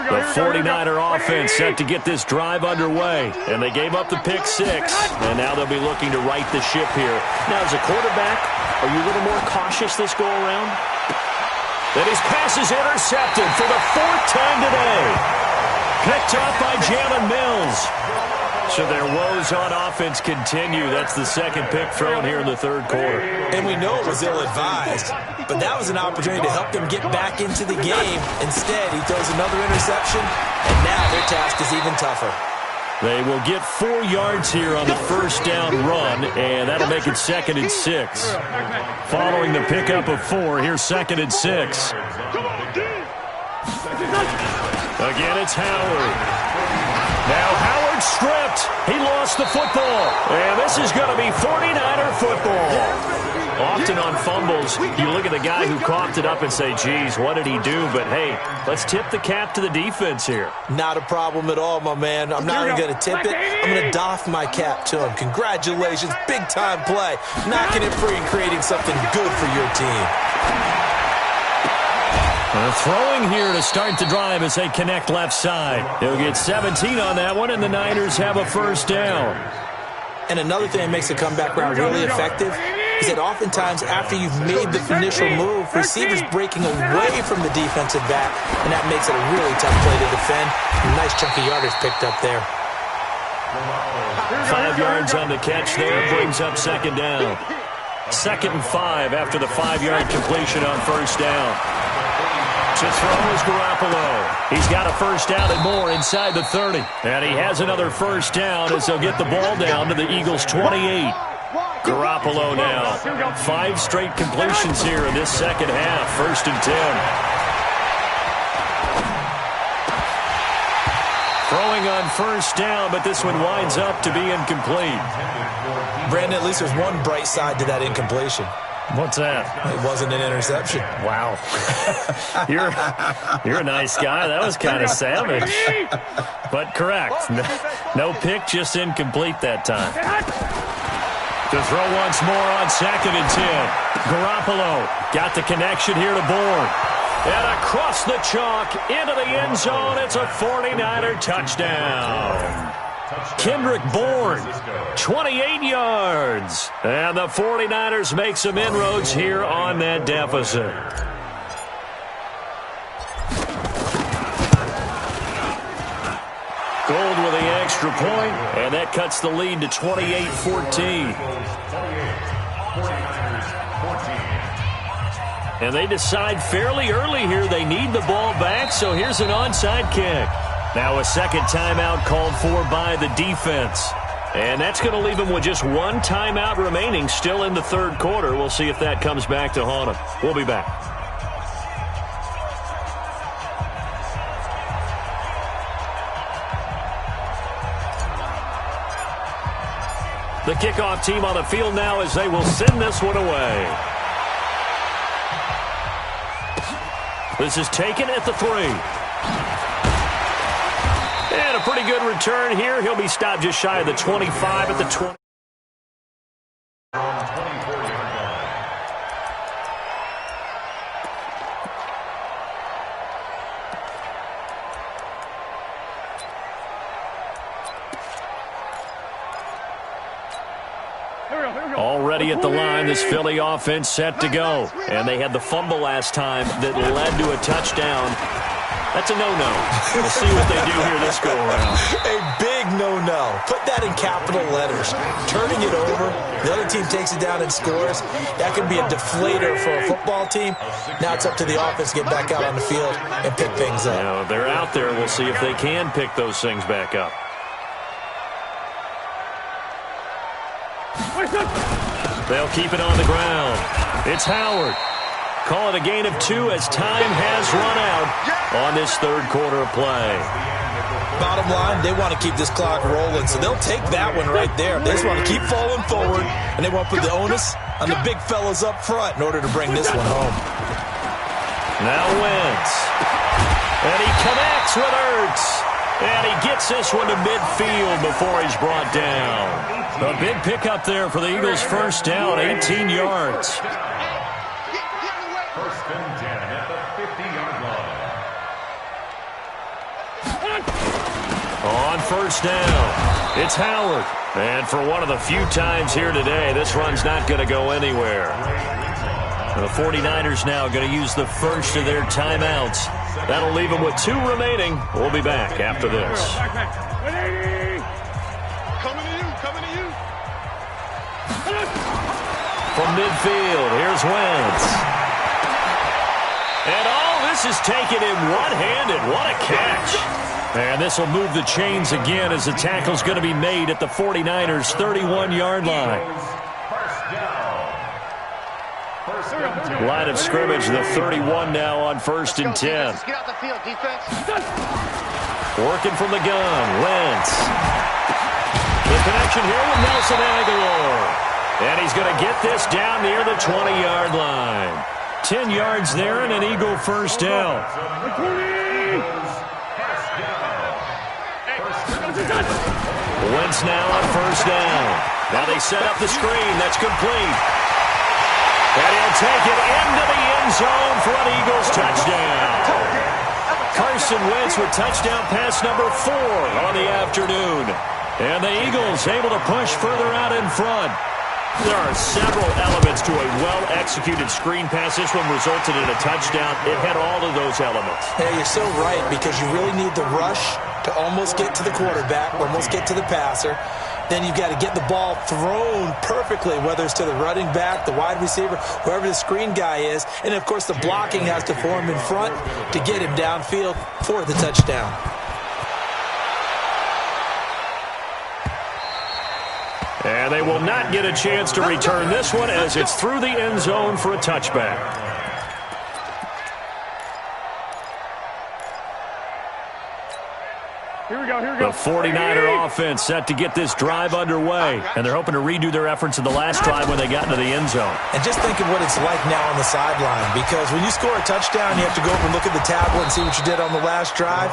The 49er offense set to get this drive underway. And they gave up the pick-6. And now they'll be looking to right the ship here. Now, as a quarterback, are you a little more cautious this go-around? And his pass is intercepted for the 4th time today. Picked up by Jalen Mills. So their woes on offense continue. That's the 2nd pick thrown here in the 3rd quarter. And we know it was ill-advised, but that was an opportunity to help them get back into the game. Instead, he throws another interception, and now their task is even tougher. They will get 4 yards here on the 1st down run, and that'll make it 2nd and 6. Following the pickup of 4, here's 2nd and 6. Again, it's Howard. Now Howard stripped. He lost the football. And this is going to be 49er football. Often on fumbles, you look at the guy who coughed it up and say, geez, what did he do? But, hey, let's tip the cap to the defense here. Not a problem at all, my man. I'm not even going to tip it. I'm going to doff my cap to him. Congratulations. Big-time play. Knocking it free and creating something good for your team. Throwing here to start the drive as they connect left side. He'll get 17 on that one, and the Niners have a 1st down. And another thing that makes a comeback route really effective is that oftentimes after you've made the initial move, receivers breaking away from the defensive back, and that makes it a really tough play to defend. A nice chunk of yardage picked up there. 5 yards on the catch there, brings up 2nd down. 2nd and 5 after the 5-yard completion on 1st down. To throw is Garoppolo. He's got a 1st down and more inside the 30. And he has another 1st down as they'll get the ball down to the Eagles' 28. Garoppolo now. 5 straight completions here in this 2nd half. 1st and 10. Throwing on 1st down, but this one winds up to be incomplete. Brandon, at least there's one bright side to that incompletion. What's that? It wasn't an interception. Wow. You're a nice guy. That was kind of savage. But correct. No pick, just incomplete that time. To throw once more on 2nd and 10. Garoppolo got the connection here to Bourne. And across the chalk into the end zone. It's a 49er touchdown. Kendrick Bourne, 28 yards. And the 49ers make some inroads here on that deficit. Gold with the extra point, and that cuts the lead to 28-14. And they decide fairly early here they need the ball back, so here's an onside kick. Now a 2nd timeout called for by the defense. And that's going to leave them with just 1 timeout remaining still. in the 3rd quarter. We'll see if that comes back to haunt them. We'll be back. The kickoff team on the field now as they will send this one away. This is taken at the 3. And a pretty good return here. He'll be stopped just shy of the 25 at the 20. Already at the line, this Philly offense set to go. And they had the fumble last time that led to a touchdown. That's a no-no. We'll see what they do here this go-around. A big no-no. Put that in capital letters. Turning it over, the other team takes it down and scores. That could be a deflator for a football team. Now it's up to the offense to get back out on the field and pick things up. You know, they're out there. We'll see if they can pick those things back up. They'll keep it on the ground. It's Howard. Call it a gain of 2 as time has run out on this third quarter of play. Bottom line, they want to keep this clock rolling, so they'll take that one right there. They just want to keep falling forward, and they want to put the onus on the big fellas up front in order to bring this one home. Now Wentz. And he connects with Ertz. And he gets this one to midfield before he's brought down. A big pickup there for the Eagles' first down, 18 yards. First and 10 at the 50-yard line. On first down, it's Howard. And for one of the few times here today, this run's not going to go anywhere. The 49ers now going to use the first of their timeouts. That'll leave them with 2 remaining. We'll be back after this. Coming to you. From midfield, here's Wentz. And all this is taken in one-handed. What a catch. And this will move the chains again as the tackle's going to be made at the 49ers' 31-yard line. Line of scrimmage, the 31 now on first and 10. Get out the field, defense. Working from the gun, Wentz. The connection here with Nelson Aguilar. And he's going to get this down near the 20-yard line. 10 yards there and an Eagle first down. Wentz now on first down. Now they set up the screen. That's complete. And he'll take it into the end zone for an Eagles touchdown. Carson Wentz with touchdown pass number 4 on the afternoon. And the Eagles able to push further out in front. There are several elements to a well-executed screen pass. This one resulted in a touchdown. It had all of those elements. Hey, you're so right, because you really need the rush to almost get to the quarterback, almost get to the passer. Then you've got to get the ball thrown perfectly, whether it's to the running back, the wide receiver, whoever the screen guy is. And, of course, the blocking has to form in front to get him downfield for the touchdown. And they will not get a chance to return this one as it's through the end zone for a touchback. Here we go. The 49er offense set to get this drive underway. And they're hoping to redo their efforts in the last drive when they got into the end zone. And just think of what it's like now on the sideline, because when you score a touchdown, you have to go over and look at the tablet and see what you did on the last drive.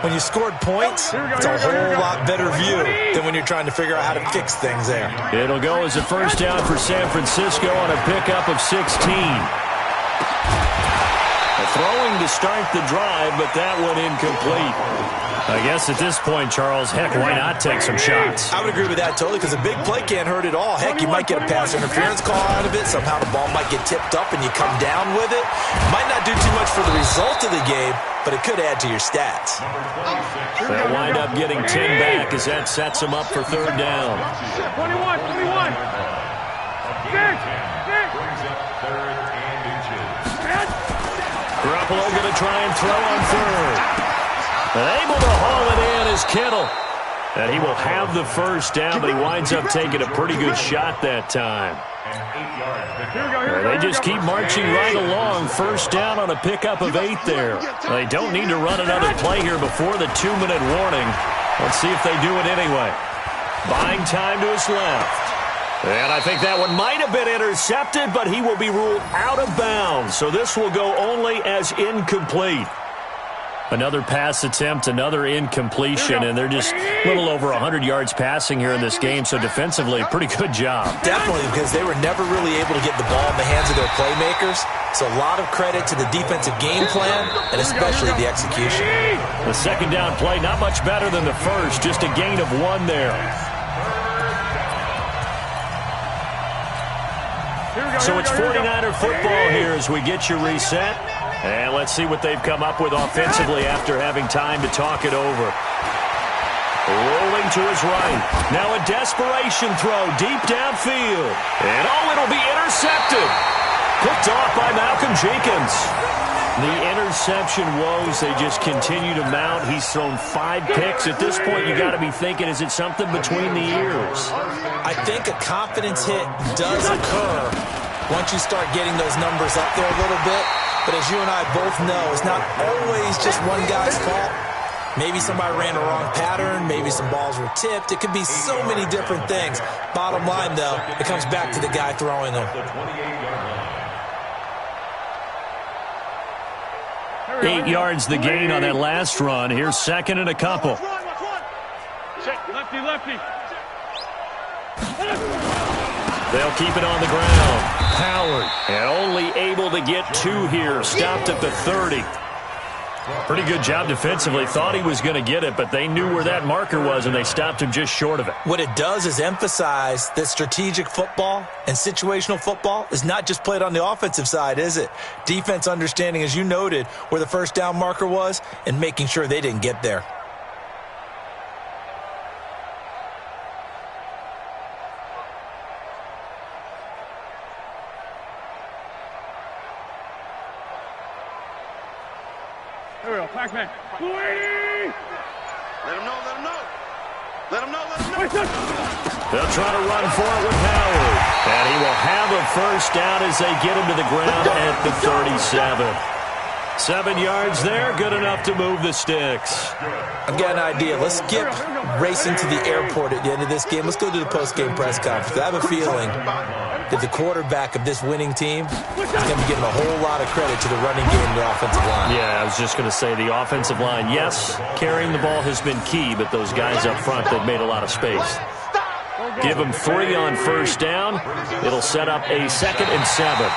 When you scored points, it's a whole lot better view than when you're trying to figure out how to fix things there. It'll go as a first down for San Francisco on a pickup of 16. Throwing to start the drive, but that one incomplete. I guess at this point, Charles, heck, why not take some shots? I would agree with that totally, because a big play can't hurt at all. Heck, you might get a pass interference call out of it. Somehow the ball might get tipped up and you come down with it. Might not do too much for the result of the game, but it could add to your stats. They'll wind up getting 10 back as that sets them up for third down. 21. Garoppolo going to try and throw on third. Able to haul it in is Kittle. And he will have the first down, but he winds up taking a pretty good shot that time. They just keep marching right along. First down on a pickup of 8 there. They don't need to run another play here before the 2-minute warning. Let's see if they do it anyway. Buying time to his left. And I think that one might have been intercepted, but he will be ruled out of bounds. So this will go only as incomplete. Another pass attempt, another incompletion, and they're just a little over 100 yards passing here in this game. So defensively, pretty good job. Definitely, because they were never really able to get the ball in the hands of their playmakers. So a lot of credit to the defensive game plan and especially the execution. The second down play, not much better than the first, just a gain of 1 there. So it's 49er football here as we get you reset. And let's see what they've come up with offensively after having time to talk it over. Rolling to his right. Now a desperation throw deep downfield. And it'll be intercepted. Picked off by Malcolm Jenkins. The interception woes, they just continue to mount. He's thrown 5 picks. At this point, you got to be thinking, is it something between the ears? I think a confidence hit does occur once you start getting those numbers up there a little bit. But as you and I both know, it's not always just one guy's fault. Maybe somebody ran the wrong pattern. Maybe some balls were tipped. It could be so many different things. Bottom line, though, it comes back to the guy throwing them. 8 yards the gain on that last run. Here's second and a couple. Lefty, lefty. They'll keep it on the ground. Howard, and only able to get 2 here. Stopped at the 30. Pretty good job defensively. Thought he was going to get it, but they knew where that marker was, and they stopped him just short of it. What it does is emphasize that strategic football and situational football is not just played on the offensive side, is it? Defense understanding, as you noted, where the first down marker was and making sure they didn't get there. Pac-Man. 280! Let him know, let him know. Let him know, let him know. They'll try to run for it with Howard. And he will have a first down as they get him to the ground at the 37. 7 yards there, good enough to move the sticks. I've got an idea. Let's skip racing to the airport at the end of this game. Let's go to the post-game press conference. I have a feeling that the quarterback of this winning team is going to be giving a whole lot of credit to the running game and the offensive line. Yeah, I was just going to say the offensive line, yes, carrying the ball has been key, but those guys up front, they've made a lot of space. Give them 3 on first down. It'll set up a 2nd and 7.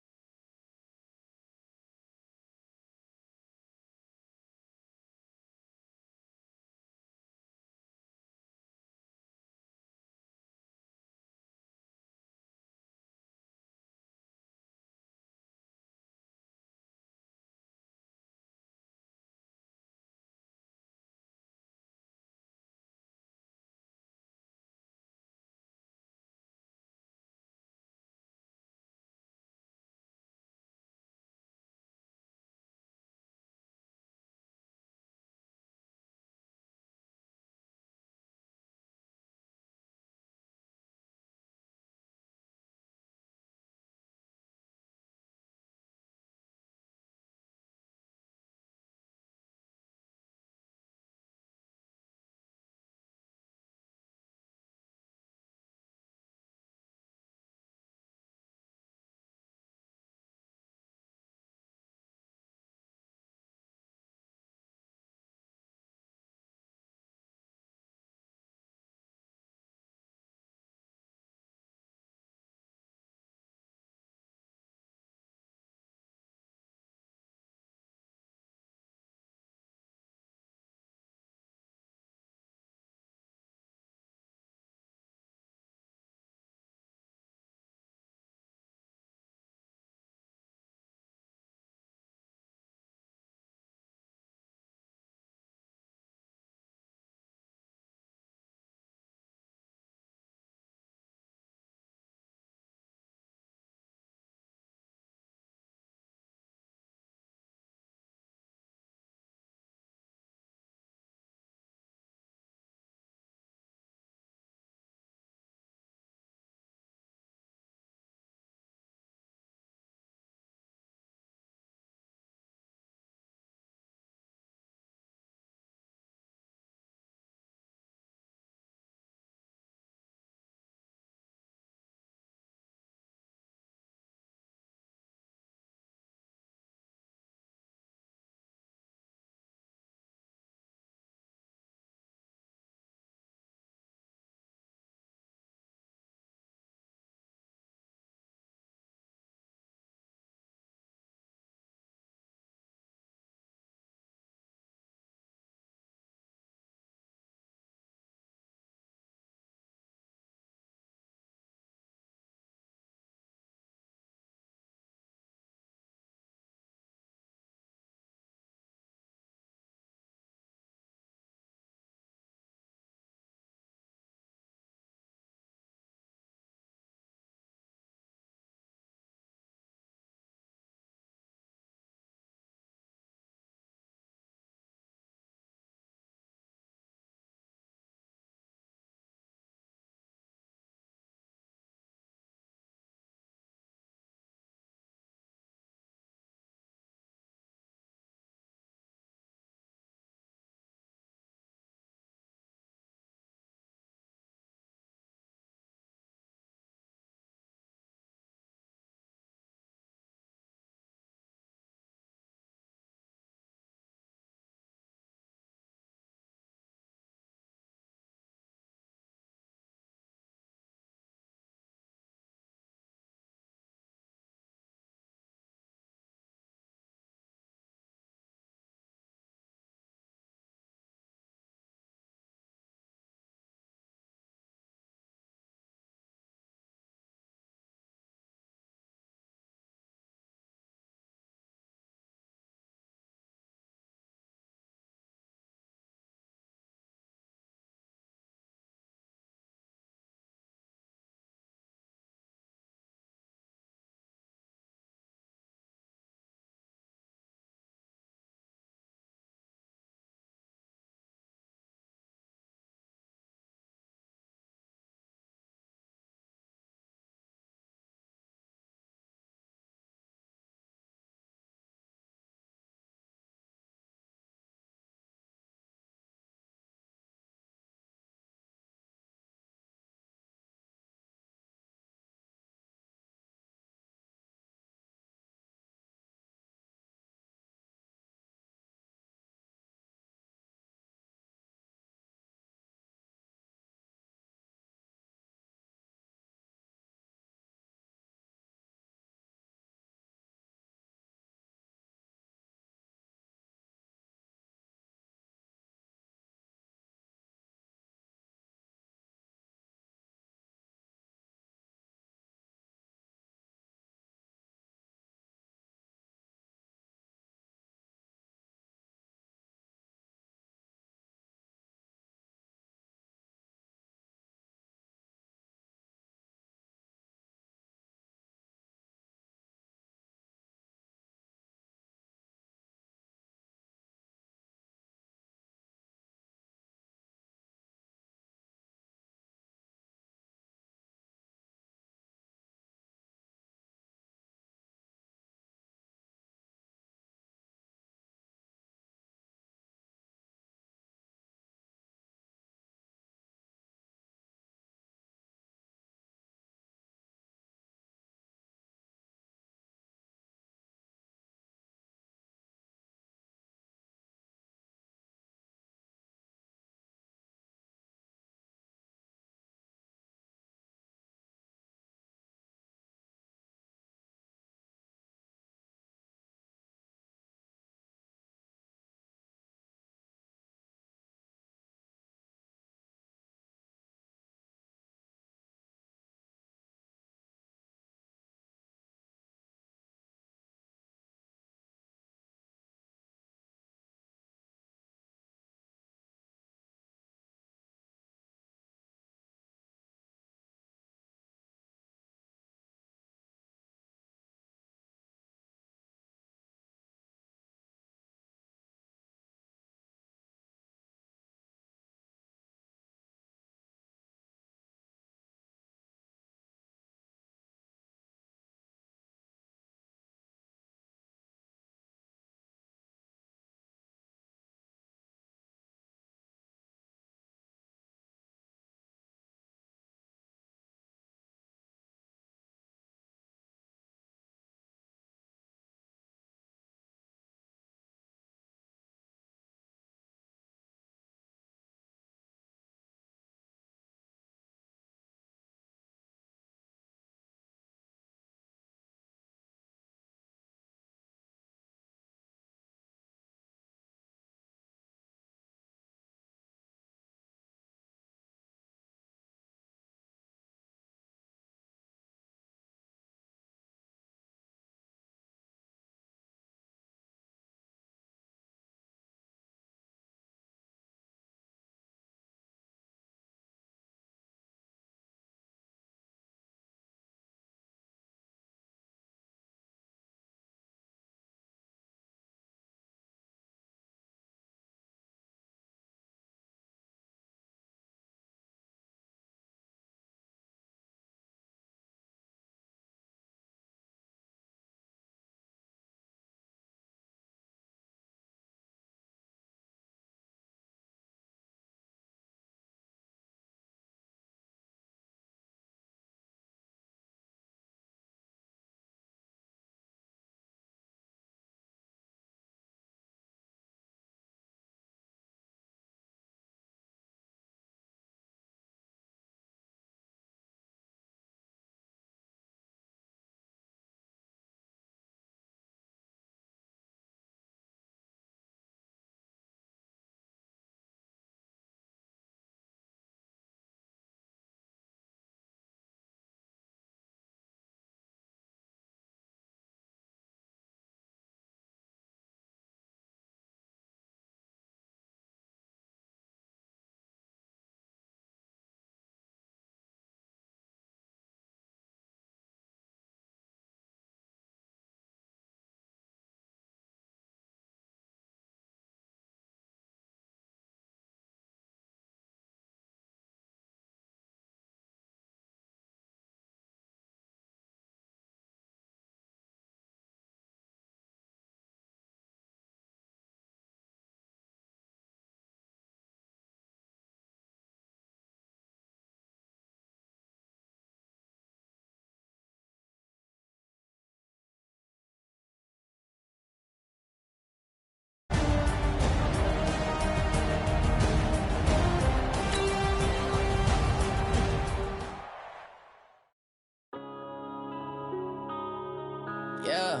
Yeah.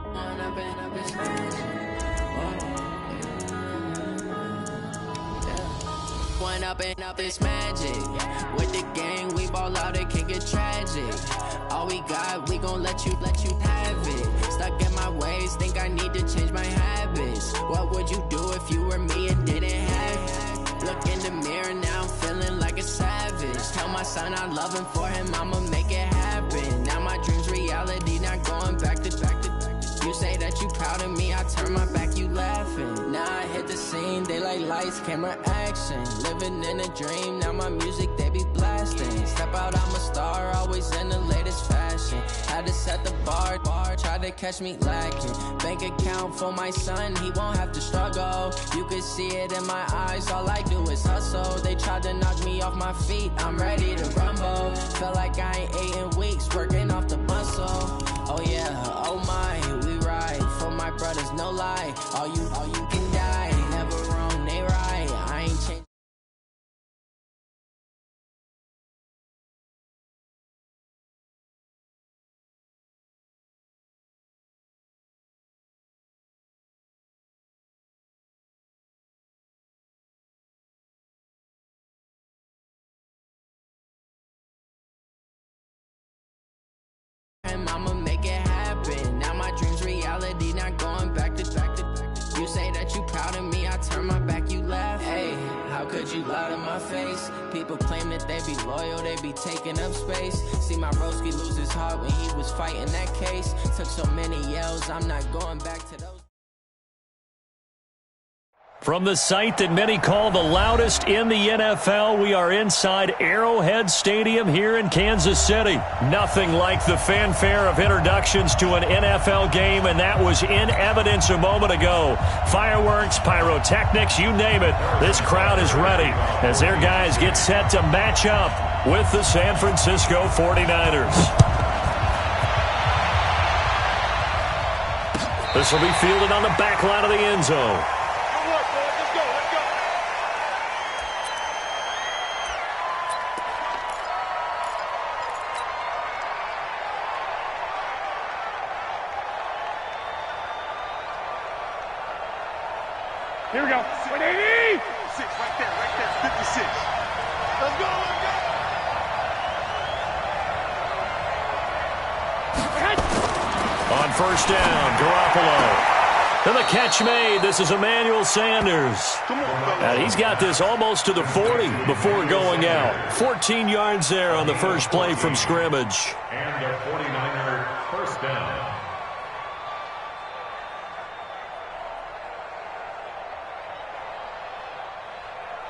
One up and up is magic. With the gang, we ball out, it can get tragic. All we got, we gon' let you have it. Stuck in my ways, think I need to change my habits. What would you do if you were me and didn't have it? Look in the mirror, now I'm feeling like a savage. Tell my son I love him, for him I'ma make it happen. Now my dream's reality, not going back to. You say that you proud of me, I turn my back, you laughing. Now I hit the scene, they like lights, camera, action. Living in a dream, now my music, they be blasting. Step out, I'm a star, always in the latest fashion. Had to set the bar, tried to catch me lacking. Bank account for my son, he won't have to struggle. You could see it in my eyes, all I do is hustle. They tried to knock me off my feet, I'm ready to rumble. Felt like I ain't ate in weeks, working off the muscle. Oh yeah, oh my, we ride for my brothers, no lie. All you can die, never wrong, they right. I ain't changed. I'ma make it happen. Now my dream's reality, not going back to. You say that you proud of me, I turn my back, you laugh. Hey, how could you lie to my face? People claim that they be loyal, they be taking up space. See my broski lose his heart when he was fighting that case. Took so many yells, I'm not going back to those. From the site that many call the loudest in the NFL, we are inside Arrowhead Stadium here in Kansas City. Nothing like the fanfare of introductions to an NFL game, and that was in evidence a moment ago. Fireworks, pyrotechnics, you name it. This crowd is ready as their guys get set to match up with the San Francisco 49ers. This will be fielded on the back line of the end zone. Here we go. 180! 6, right there, 56. Let's go. On first down, Garoppolo. And the catch made. This is Emmanuel Sanders. And he's got this almost to the 40 before going out. 14 yards there on the first play from scrimmage. And the 49er first down.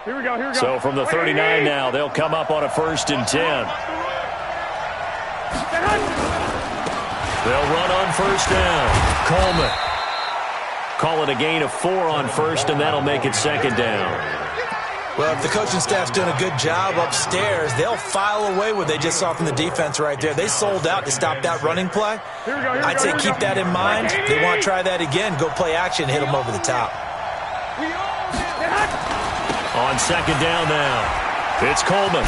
Here we go. So from the 39 now, they'll come up on a 1st and 10. They'll run on first down. Coleman. Call it a gain of 4 on first, and that'll make it 2nd down. Well, if the coaching staff's doing a good job upstairs, they'll file away what they just saw from the defense right there. They sold out to stop that running play. I'd say keep that in mind. If they want to try that again, go play action and hit them over the top. On 2nd down now, it's Coleman.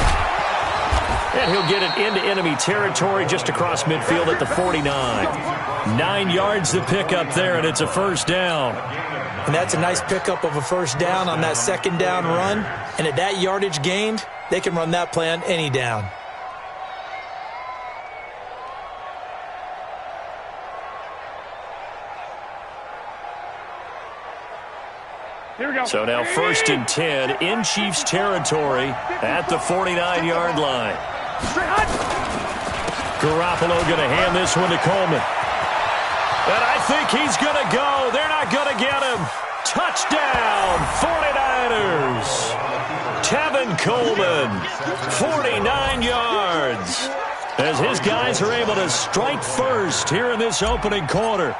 And he'll get it into enemy territory just across midfield at the 49. 9 yards to pick up there, and it's a 1st down. And that's a nice pickup of a 1st down on that 2nd down run. And at that yardage gained, they can run that play on any down. So now 1st and 10 in Chiefs territory at the 49-yard line. Garoppolo going to hand this one to Coleman. And I think he's going to go. They're not going to get him. Touchdown, 49ers. Tevin Coleman, 49 yards. As his guys are able to strike first here in this opening quarter.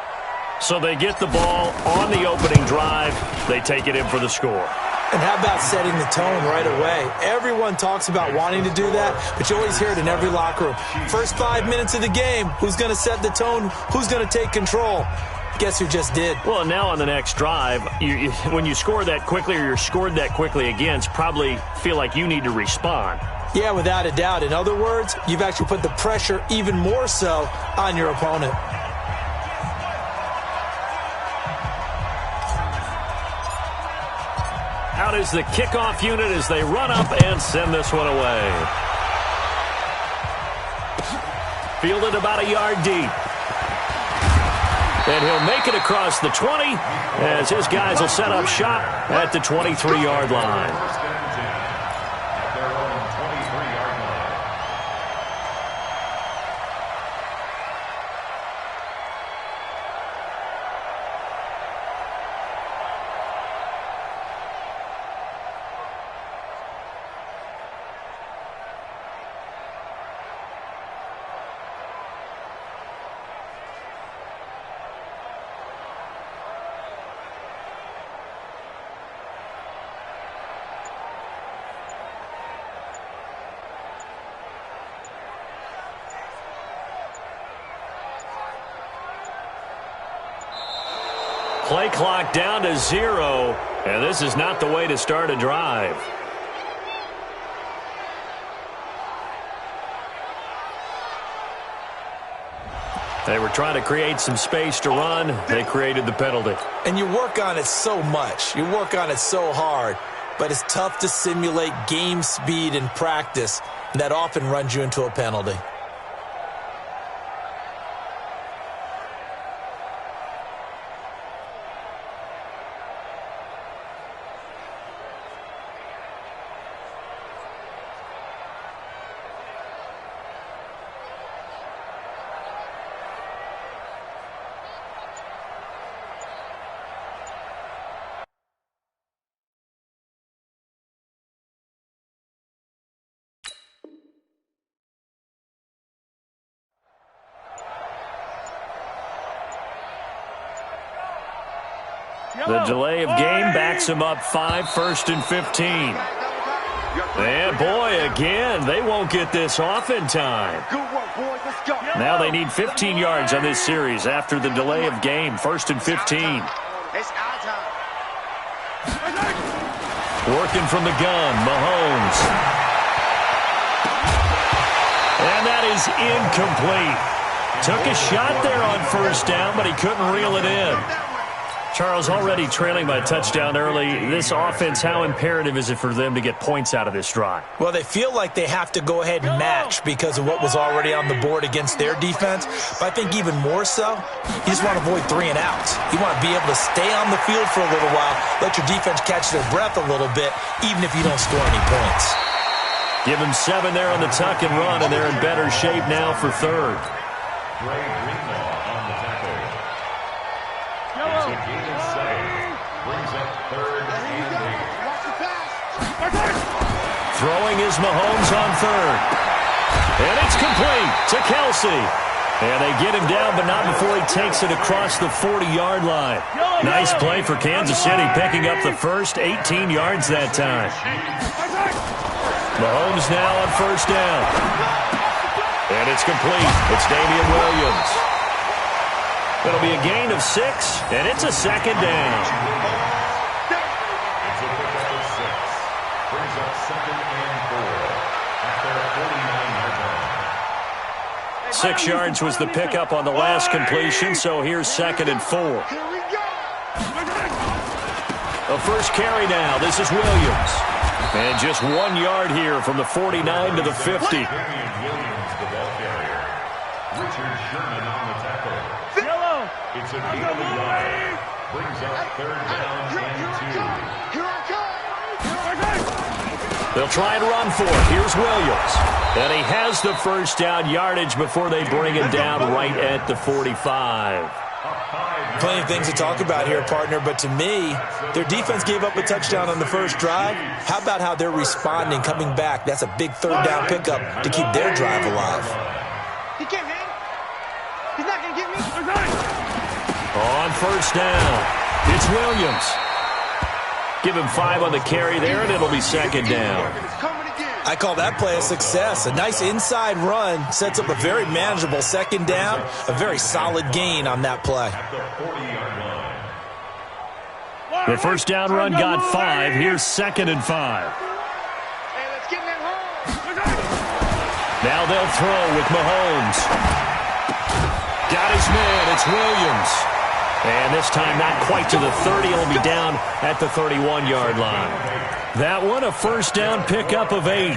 So they get the ball on the opening drive. They take it in for the score. And how about setting the tone right away? Everyone talks about wanting to do that, but you always hear it in every locker room. First 5 minutes of the game, who's going to set the tone? Who's going to take control? Guess who just did? Well, now on the next drive, when you score that quickly or you're scored that quickly against, probably feel like you need to respond. Yeah, without a doubt. In other words, you've actually put the pressure even more so on your opponent. Out is the kickoff unit as they run up and send this one away. Fielded about a yard deep. And he'll make it across the 20 as his guys will set up shop at the 23-yard line. Play clock down to 0, and this is not the way to start a drive. They were trying to create some space to run. They created the penalty. And you work on it so much. You work on it so hard. But it's tough to simulate game speed in practice. And that often runs you into a penalty. The delay of game backs him up 5, 1st and 15. And boy, again, they won't get this off in time. Now they need 15 yards on this series after the delay of game, 1st and 15. Working from the gun, Mahomes. And that is incomplete. Took a shot there on 1st down, but he couldn't reel it in. Charles, already trailing by a touchdown early. This offense, how imperative is it for them to get points out of this drive? Well, they feel like they have to go ahead and match because of what was already on the board against their defense. But I think even more so, you just want to avoid 3 and outs. You want to be able to stay on the field for a little while, let your defense catch their breath a little bit, even if you don't score any points. Give them 7 there on the tuck and run, and they're in better shape now for 3rd. Throwing is Mahomes on 3rd. And it's complete to Kelsey. And they get him down, but not before he takes it across the 40-yard line. Nice play for Kansas City, picking up the first 18 yards that time. Mahomes now on 1st down. And it's complete. It's Damian Williams. It'll be a gain of 6, and it's a 2nd down. 6 yards was the pickup on the last completion, so here's 2nd and 4. The first carry now. This is Williams. And just 1 yard here from the 49 to the 50. Williams, the ball carrier. Richard Sherman on the tackle. It's a gain of 1. Brings up 3rd down and 2. Here I come. They'll try and run for it. Here's Williams. And he has the 1st down yardage before they bring him down right at the 45. Plenty of things to talk about here, partner, but to me, their defense gave up a touchdown on the first drive. How about how they're responding, coming back? That's a big 3rd down pickup to keep their drive alive. He can't hang. He's not going to get me. On 1st down, it's Williams. Give him 5 on the carry there, and it'll be 2nd down. I I call that play a success. A nice inside run sets up a very manageable second down, a very solid gain on that play. The first down run got 5. Here's 2nd and 5. Hey, let's get in that hole. Now they'll throw with Mahomes. Got his man. It's Williams. And this time not quite to the 30. He'll be down at the 31-yard line. That one, a first down pickup of 8.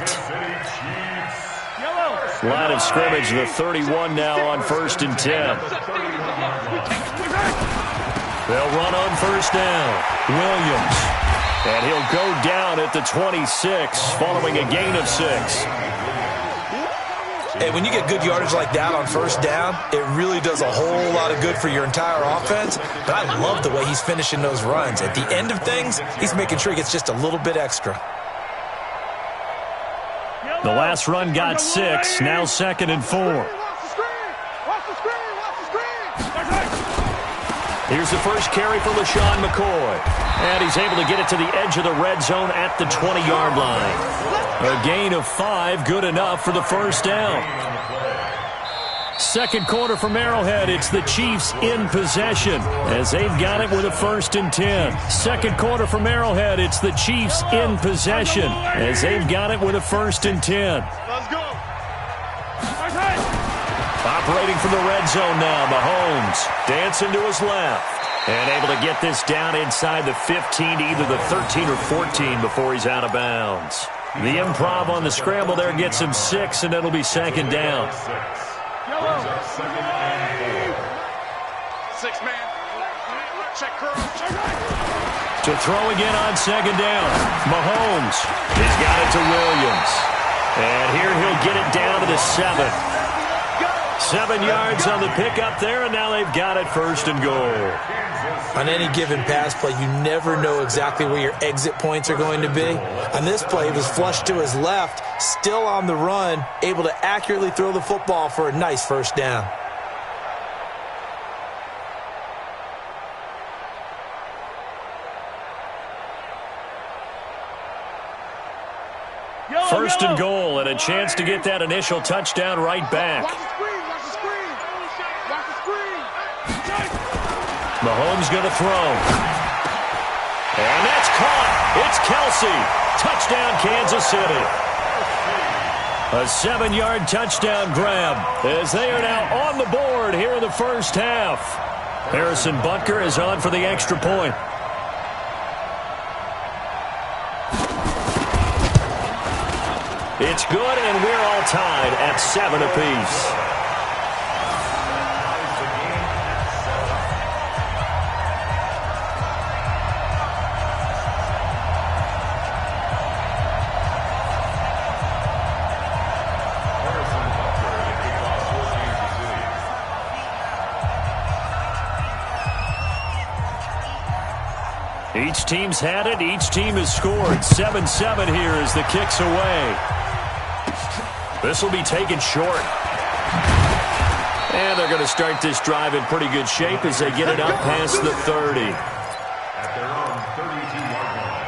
Line of scrimmage, the 31 now on 1st and 10. They'll run on first down. Williams. And he'll go down at the 26 following a gain of 6. Hey, when you get good yardage like that on first down, it really does a whole lot of good for your entire offense. But I love the way he's finishing those runs. At the end of things, he's making sure he gets just a little bit extra. The last run got 6. Now 2nd and 4. Here's the first carry for LaShawn McCoy. And he's able to get it to the edge of the red zone at the 20-yard line. A gain of 5, good enough for the first down. Second quarter from Arrowhead, it's the Chiefs in possession as they've got it with a 1st and 10. Second quarter from Arrowhead, it's the Chiefs in possession as they've got it with a 1st and 10. Let's go. Operating from the red zone now, Mahomes dancing to his left. And able to get this down inside the 15 to either the 13 or 14 before he's out of bounds. The improv on the scramble there gets him 6, and it'll be 2nd down. 6 man. Check curl. To throw again on 2nd down. Mahomes has got it to Williams. And here he'll get it down to the 7. 7 yards on the pickup there, and now they've got it 1st and goal. On any given pass play, you never know exactly where your exit points are going to be. On this play, he was flushed to his left, still on the run, able to accurately throw the football for a nice first down. First and goal, and a chance to get that initial touchdown right back. Mahomes going to throw. And that's caught. It's Kelsey. Touchdown, Kansas City. A 7-yard touchdown grab as they are now on the board here in the first half. Harrison Butker is on for the extra point. It's good, and we're all tied at 7 apiece. Each team's had it. Each team has scored. 7-7 here as the kick's away. This will be taken short. And they're going to start this drive in pretty good shape as they get it up past the 30. At their own 32-yard line.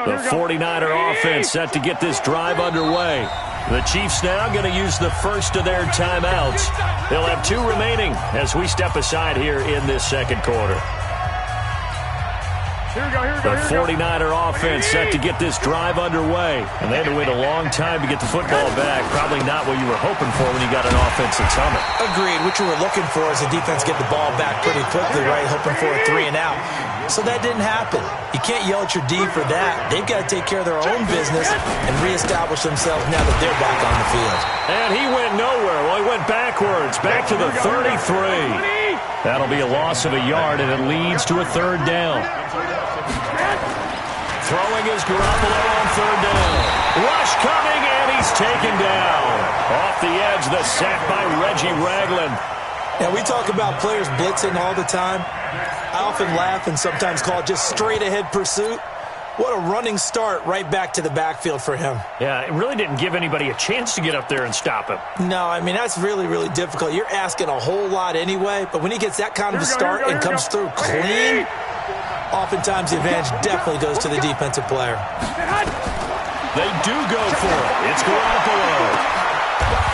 The 49er offense set to get this drive underway. The Chiefs now going to use the first of their timeouts. They'll have 2 remaining as we step aside here in this second quarter. The 49er offense set to get this drive underway. And they had to wait a long time to get the football back. Probably not what you were hoping for when you got an offense that's humming. Agreed. What you were looking for is the defense get the ball back pretty quickly, right? Hoping for a 3 and out. So that didn't happen. You can't yell at your D for that. They've got to take care of their own business and reestablish themselves now that they're back on the field. And he went nowhere. Well, he went backwards, back to the 33. That'll be a loss of a yard, and it leads to a 3rd down. Throwing is Garoppolo on 3rd down. Rush coming, and he's taken down. Off the edge, the sack by Reggie Ragland. Now, we talk about players blitzing all the time. I often laugh and sometimes call it just straight-ahead pursuit. What a running start right back to the backfield for him. Yeah, it really didn't give anybody a chance to get up there and stop him. No, I mean, that's really, really difficult. You're asking a whole lot anyway, but when he gets that kind of a start and comes through clean, oftentimes the advantage definitely goes to the defensive player. They do go for it. It's Garoppolo.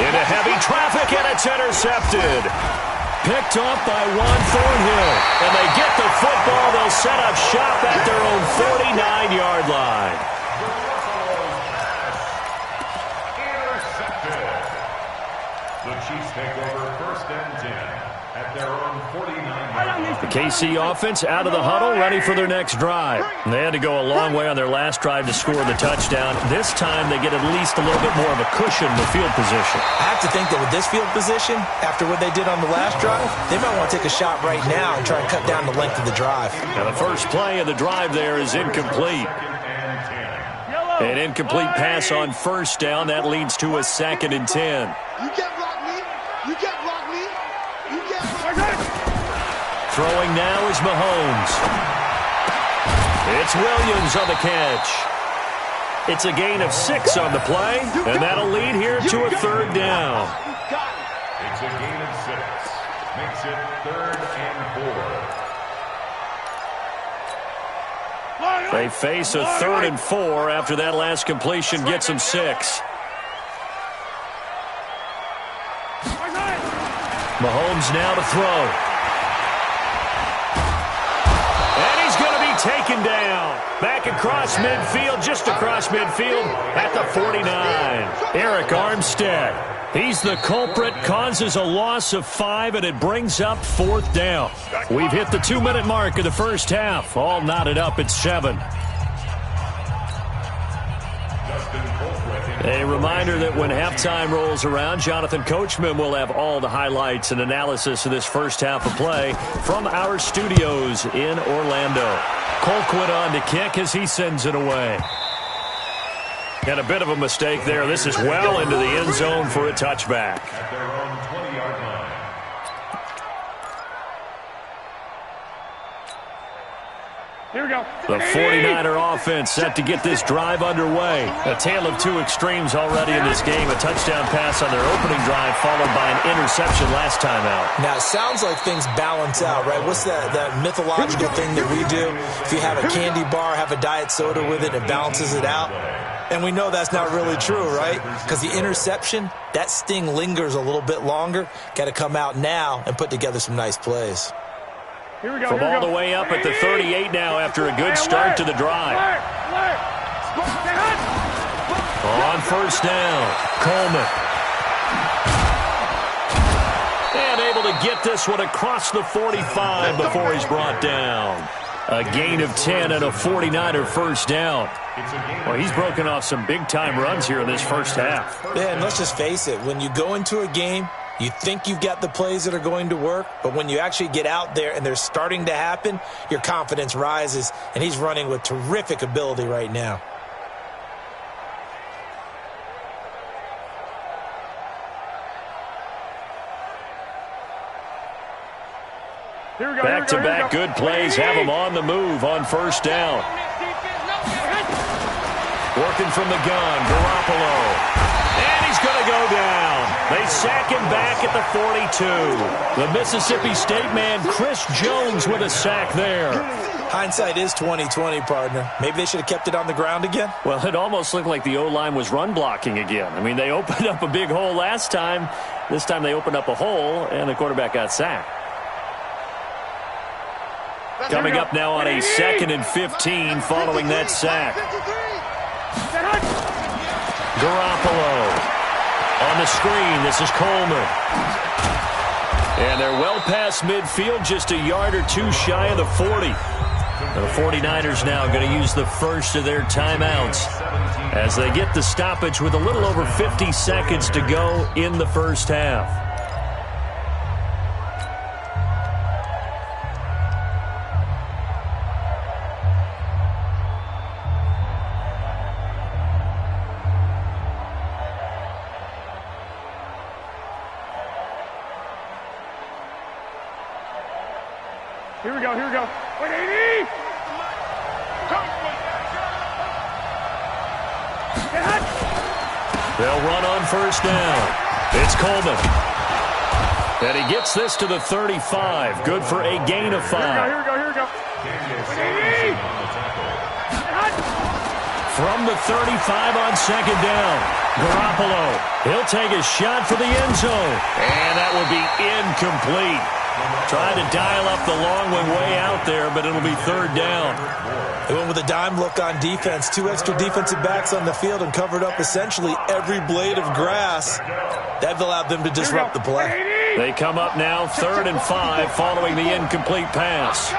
Into heavy traffic, and it's intercepted. Picked off by Juan Thornhill. And they get the football. They'll set up shop at their own 49-yard line. Intercepted. The Chiefs take over 1st and 10 at their own 49-yard line. The KC offense out of the huddle, ready for their next drive. And they had to go a long way on their last drive to score the touchdown. This time they get at least a little bit more of a cushion in the field position. I have to think that with this field position, after what they did on the last drive, they might want to take a shot right now and try and cut down the length of the drive. Now the first play of the drive there is incomplete. An incomplete pass on 1st down. That leads to a 2nd and 10. You can't block me. You can't block me. You can't block me. Throwing now is Mahomes. It's Williams on the catch. It's a gain of 6 on the play, and that'll lead here to a 3rd down. It's a gain of 6. Makes it 3rd and 4. They face a 3rd and 4 after that last completion gets them 6. Mahomes now to throw. Taken down. Back across midfield, just across midfield at the 49. Eric Armstead. He's the culprit, causes a loss of 5, and it brings up 4th down. We've hit the 2-minute mark of the first half. All knotted up at 7. A reminder that when halftime rolls around, Jonathan Coachman will have all the highlights and analysis of this first half of play from our studios in Orlando. Colquitt on to kick as he sends it away. And a bit of a mistake there. This is well into the end zone for a touchback. At their own 20-yard line. Here we go. The 49er offense set to get this drive underway. A tale of 2 extremes already in this game. A touchdown pass on their opening drive followed by an interception last time out. Now, it sounds like things balance out, right? What's that mythological thing that we do? If you have a candy bar, have a diet soda with it, it balances it out. And we know that's not really true, right? Because the interception, that sting lingers a little bit longer. Got to come out now and put together some nice plays. Here we go. From all the way up at the 38 now after a good start to the drive. On 1st down, Coleman. And able to get this one across the 45 before he's brought down. A gain of 10 and a 49er 1st down. Well, he's broken off some big-time runs here in this first half. Yeah, and let's just face it. When you go into a game, you think you've got the plays that are going to work, but when you actually get out there and they're starting to happen, your confidence rises, and he's running with terrific ability right now. Back-to-back good plays have him on the move on 1st down. Working from the gun, Garoppolo. And he's going to go down. They sack him back at the 42. The Mississippi State man, Chris Jones, with a sack there. Hindsight is 20/20, partner. Maybe they should have kept it on the ground again. Well, it almost looked like the O-line was run blocking again. I mean, they opened up a big hole last time. This time they opened up a hole, and the quarterback got sacked. Coming up now on a 2nd and 15 following that sack. Garoppolo on the screen. This is Coleman. And they're well past midfield, just a yard or 2 shy of the 40. The 49ers now going to use the first of their timeouts as they get the stoppage with a little over 50 seconds to go in the first half. Here we go. 180. They'll run on first down. It's Coleman. And he gets this to the 35. Good for a gain of 5. Here we go. From the 35 on second down, Garoppolo. He'll take a shot for the end zone. And that would be incomplete. Trying to dial up the long one way out there, but it'll be third down. They went with a dime look on defense. 2 extra defensive backs on the field and covered up essentially every blade of grass. That allowed them to disrupt the play. They come up now 3rd and 5 following the incomplete pass.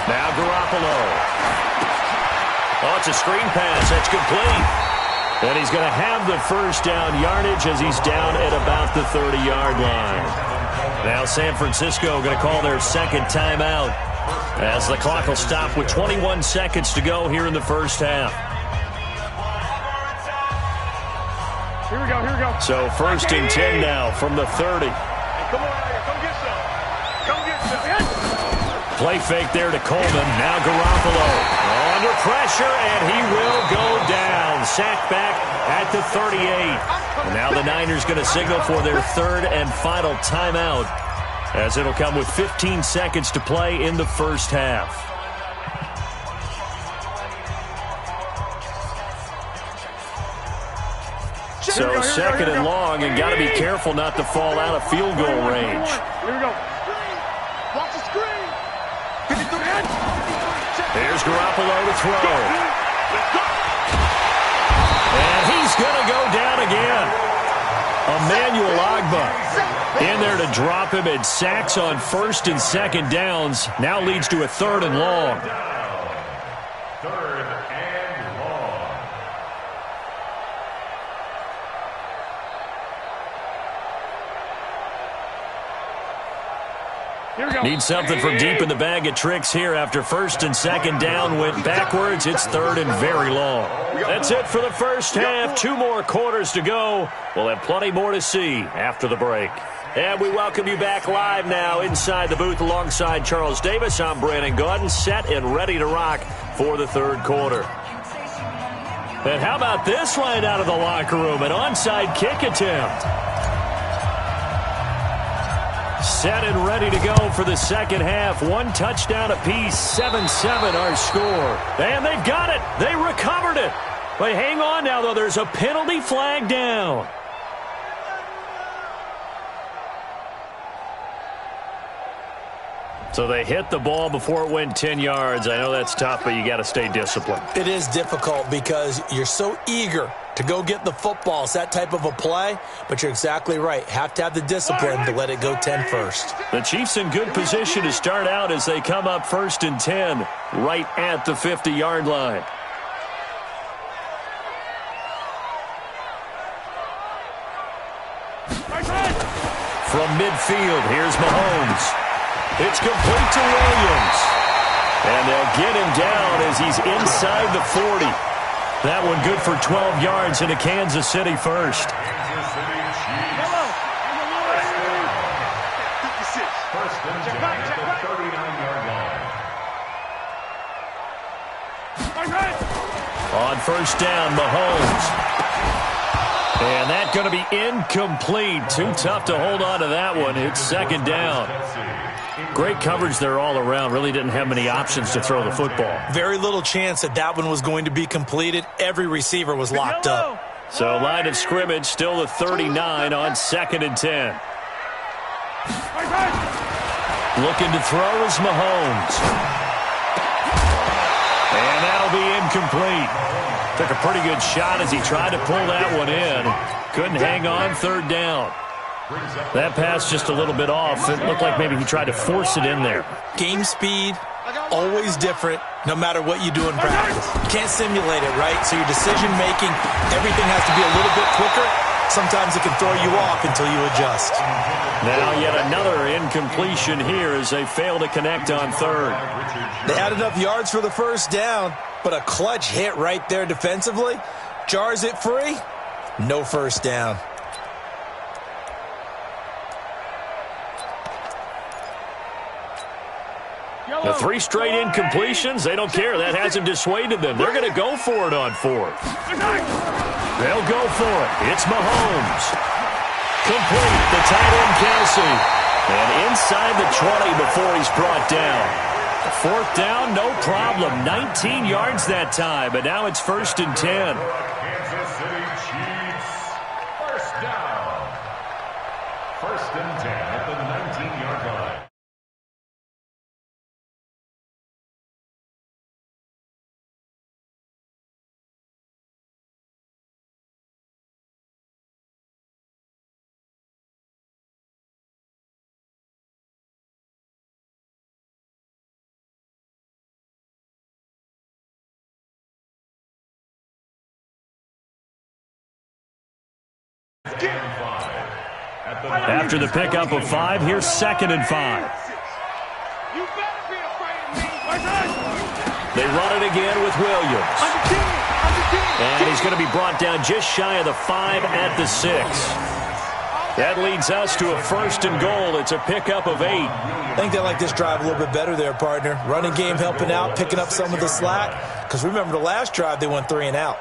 Now Garoppolo. Oh, it's a screen pass. That's complete. And he's going to have the first down yardage as he's down at about the 30-yard line. Now San Francisco going to call their second timeout as the clock will stop with 21 seconds to go here in the first half. Here we go. So 1st and 10 now from the 30. Come on, come get some. Play fake there to Coleman. Now Garoppolo under pressure, and he will go down. Sacked back at the 38. And now the Niners going to signal for their 3rd and final timeout, as it'll come with 15 seconds to play in the first half. So 2nd and long, and got to be careful not to fall out of field goal range. Here we go. Watch the screen. Here's Garoppolo to throw. And he's going to go down again. Emmanuel Ogbah in there to drop him, and sacks on 1st and 2nd downs. Now leads to a 3rd and long. 3rd and long. Here we go. Need something from deep in the bag of tricks here after 1st and 2nd down went backwards. It's 3rd and very long. That's it for the first half. 2 more quarters to go. We'll have plenty more to see after the break. And we welcome you back live now inside the booth alongside Charles Davis. I'm Brandon Gaudin, set and ready to rock for the 3rd quarter. And how about this right out of the locker room? An onside kick attempt. Set and ready to go for the second half. 1 touchdown apiece, 7-7 our score. And they've got it. They recovered it. But hang on now, though. There's a penalty flag down. So they hit the ball before it went 10 yards. I know that's tough, but you got to stay disciplined. It is difficult because you're so eager to go get the football. It's that type of a play, but you're exactly right. Have to have the discipline to let it go 10 first. The Chiefs in good position to start out as they come up 1st and 10 right at the 50-yard line. From midfield, here's Mahomes. It's complete to Williams. And they'll get him down as he's inside the 40. That one good for 12 yards into Kansas City first. Kansas City Chiefs. 1st and 10 at the 39-yard line. On first down, Mahomes. And that's going to be incomplete. Too tough to hold on to that one. It's 2nd down. Great coverage there all around. Really didn't have many options to throw the football. Very little chance that that one was going to be completed. Every receiver was locked up. So line of scrimmage still the 39 on 2nd and 10. Looking to throw is Mahomes. And that'll be incomplete. Took a pretty good shot as he tried to pull that one in. Couldn't hang on 3rd down. That pass just a little bit off. It looked like maybe he tried to force it in there. Game speed, always different, no matter what you do in practice. You can't simulate it, right? So your decision-making, everything has to be a little bit quicker. Sometimes it can throw you off until you adjust. Now yet another incompletion here as they fail to connect on 3rd. They had enough yards for the first down, but a clutch hit right there defensively jars it free. No first down. The 3 straight incompletions, they don't care. That hasn't dissuaded them. They're going to go for it on 4th. They'll go for it. It's Mahomes. Complete. The tight end, Kelsey. And inside the 20 before he's brought down. 4th down, no problem. 19 yards that time, but now it's 1st and 10. Kansas City Chiefs. 1st down. 1st and 10 at the 19-yard line. After the pickup of 5, here's 2nd and 5. They run it again with Williams. And he's going to be brought down just shy of the 5 at the 6. That leads us to a 1st and goal. It's a pickup of 8. I think they like this drive a little bit better there, partner. Running game helping out, picking up some of the slack. Because remember the last drive, they went 3 and out.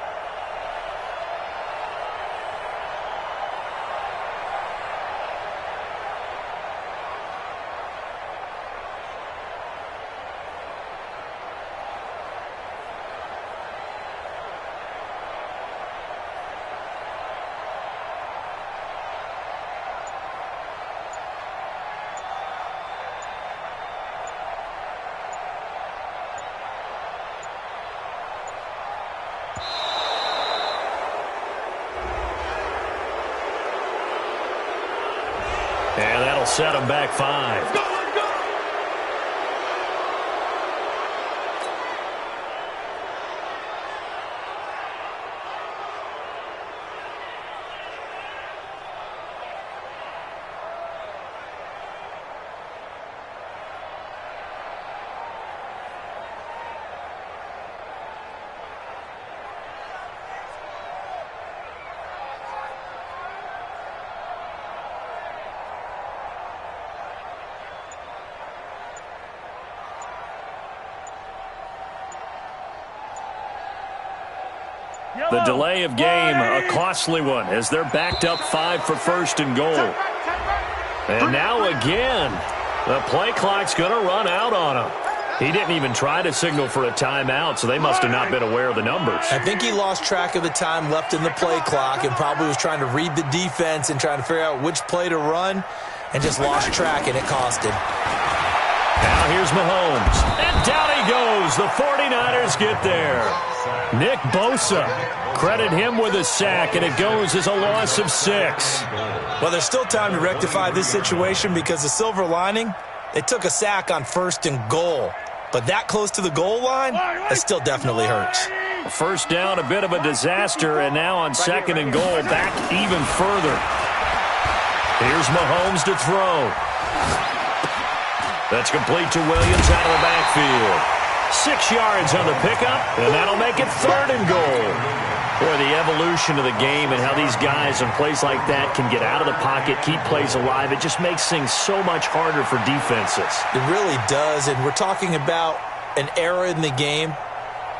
And that'll set them back 5. The delay of game, a costly one, as they're backed up 5 for 1st and goal. And now again, the play clock's going to run out on him. He didn't even try to signal for a timeout, so they must have not been aware of the numbers. I think he lost track of the time left in the play clock and probably was trying to read the defense and trying to figure out which play to run and just lost track, and it cost him. Now here's Mahomes. And down he goes. The 49ers get there. Nick Bosa. Credit him with a sack, and it goes as a loss of 6. Well, there's still time to rectify this situation because the silver lining, they took a sack on 1st and goal. But that close to the goal line, that still definitely hurts. 1st down, a bit of a disaster, and now on 2nd and goal, back even further. Here's Mahomes to throw. That's complete to Williams out of the backfield. 6 yards on the pickup, and that'll make it 3rd and goal. Boy, the evolution of the game and how these guys in plays like that can get out of the pocket, keep plays alive, it just makes things so much harder for defenses. It really does, and we're talking about an era in the game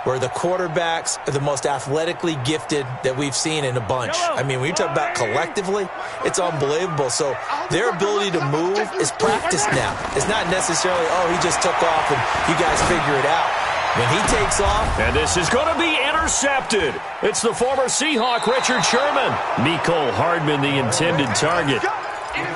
where the quarterbacks are the most athletically gifted that we've seen in a bunch. I mean, when you talk about collectively, it's unbelievable. So their ability to move is practiced now. It's not necessarily, oh, he just took off and you guys figure it out. When he takes off. And this is going to be intercepted. It's the former Seahawk, Richard Sherman. Mecole Hardman, the intended target.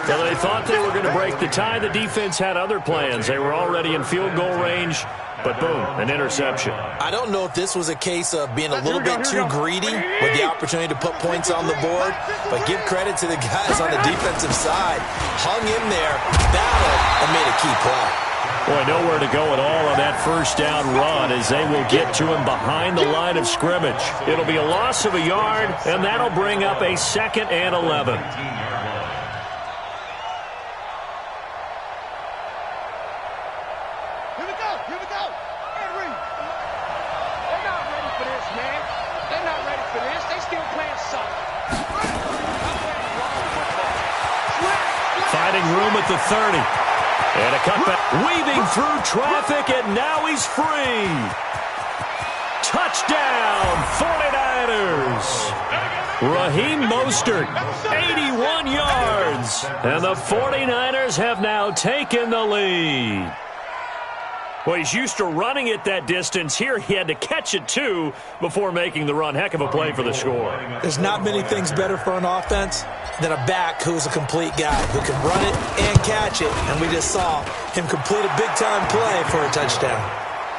So they thought they were going to break the tie. The defense had other plans. They were already in field goal range. But boom, an interception. I don't know if this was a case of being a little bit too greedy with the opportunity to put points on the board, but give credit to the guys on the defensive side. Hung in there, battled, and made a key play. Boy, nowhere to go at all on that 1st down run as they will get to him behind the line of scrimmage. It'll be a loss of a yard, and that'll bring up a 2nd and 11. Finding room at the 30. And a cutback. Weaving through traffic, and now he's free. Touchdown, 49ers. Raheem Mostert, 81 yards. And the 49ers have now taken the lead. Well, he's used to running it that distance. Here he had to catch it, too, before making the run. Heck of a play for the score. There's not many things better for an offense than a back who's a complete guy, who can run it and catch it. And we just saw him complete a big-time play for a touchdown.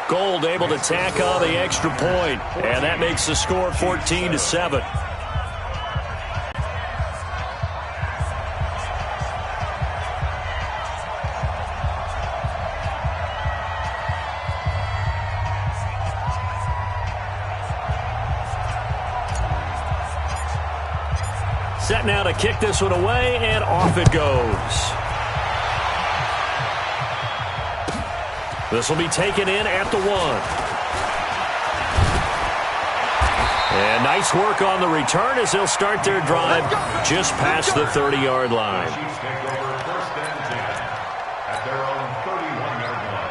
Gold able to tack on the extra point, and that makes the score 14-7. Set now to kick this one away, and off it goes. This will be taken in at the 1. And nice work on the return as they'll start their drive just past the 30-yard line. Chiefs take over 1st and 10 at their own 31-yard line.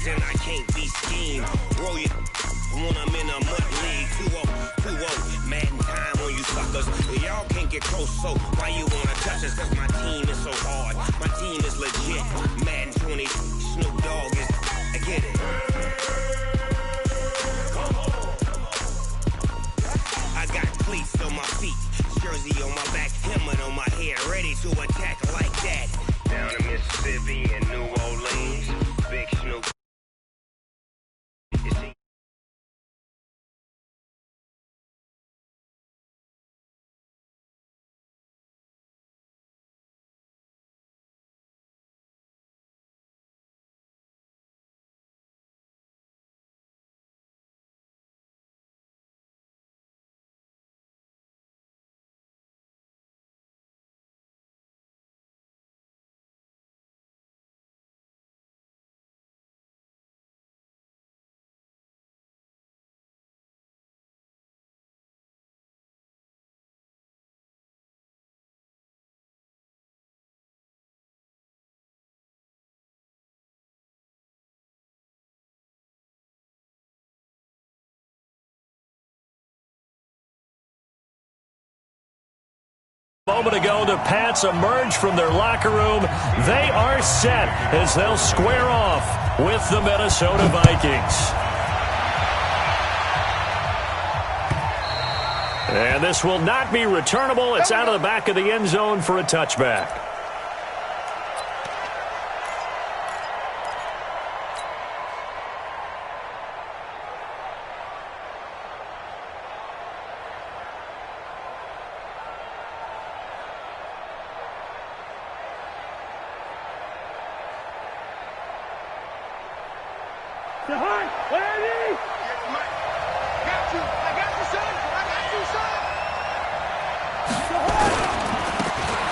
And I can't be schemed. Roll you when I'm in a mud league. 2-0, Madden time on you suckers. Y'all can't get close, so why you wanna touch us? Cause my team is so hard. My team is legit. Madden 20, Snoop Dogg is. I get it. I got cleats on my feet, jersey on my back, helmet on my head, ready to attack like that. Down in Mississippi and New Orleans, Big Snoop. A moment ago, the Pats emerged from their locker room. They are set as they'll square off with the Minnesota Vikings. And this will not be returnable. It's out of the back of the end zone for a touchback.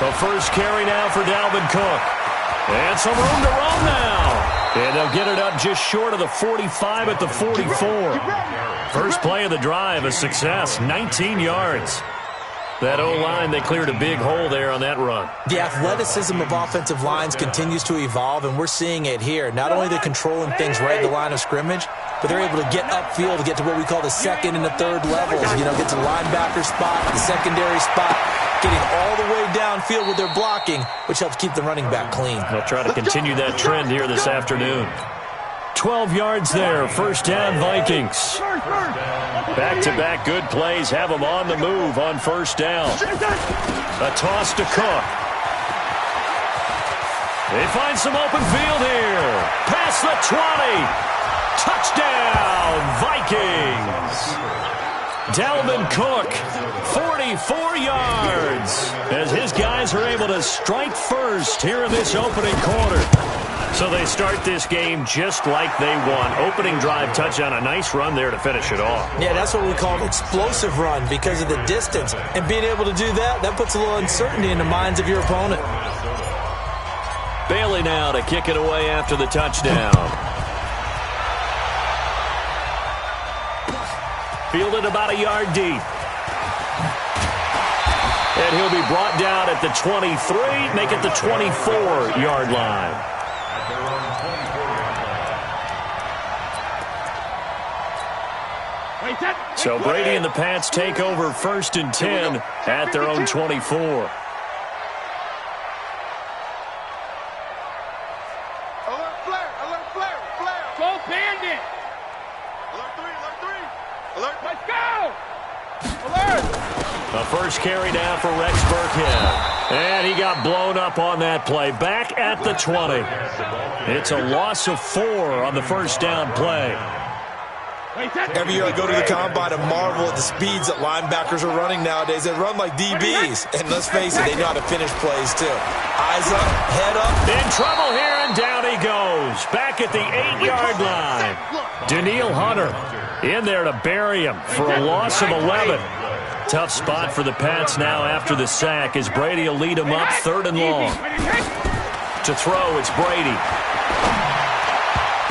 The first carry now for Dalvin Cook. And some room to run now. And they'll get it up just short of the 45 at the 44. First play of the drive, a success, 19 yards. That O-line, they cleared a big hole there on that run. The athleticism of offensive lines continues to evolve, and we're seeing it here. Not only are they controlling things right at the line of scrimmage, but they're able to get upfield to get to what we call the second and the third levels. You know, get to the linebacker spot, the secondary spot, getting all the way downfield with their blocking, which helps keep the running back clean. They'll try to continue that trend here this afternoon. 12 yards there, first down Vikings. Back-to-back good plays have them on the move on first down. A toss to Cook. They find some open field here. Past the 20. Touchdown, Vikings. Dalvin Cook, 44 yards, as his guys are able to strike first here in this opening quarter. So they start this game just like they won. Opening drive touchdown, a nice run there to finish it off. Yeah, that's what we call an explosive run because of the distance. And being able to do that, that puts a little uncertainty in the minds of your opponent. Bailey now to kick it away after the touchdown. Fielded about a yard deep. And he'll be brought down at the 23, make it the 24-yard line. So Brady and the Pats take over 1st and 10 at their own 24. Alert flare. Go Bandit. Alert. Let's go. Alert. The first carry down for Rex Burkhead. And he got blown up on that play. Back at the 20. It's a loss of 4 on the first down play. Every year I go to the combine and marvel at the speeds that linebackers are running nowadays. They run like DBs. And let's face it, they know how to finish plays too. Eyes up, head up. In trouble here, and down he goes. Back at the 8-yard line. Danielle Hunter in there to bury him for a loss of 11. Tough spot for the Pats now after the sack as Brady will lead him up 3rd and long. To throw, it's Brady.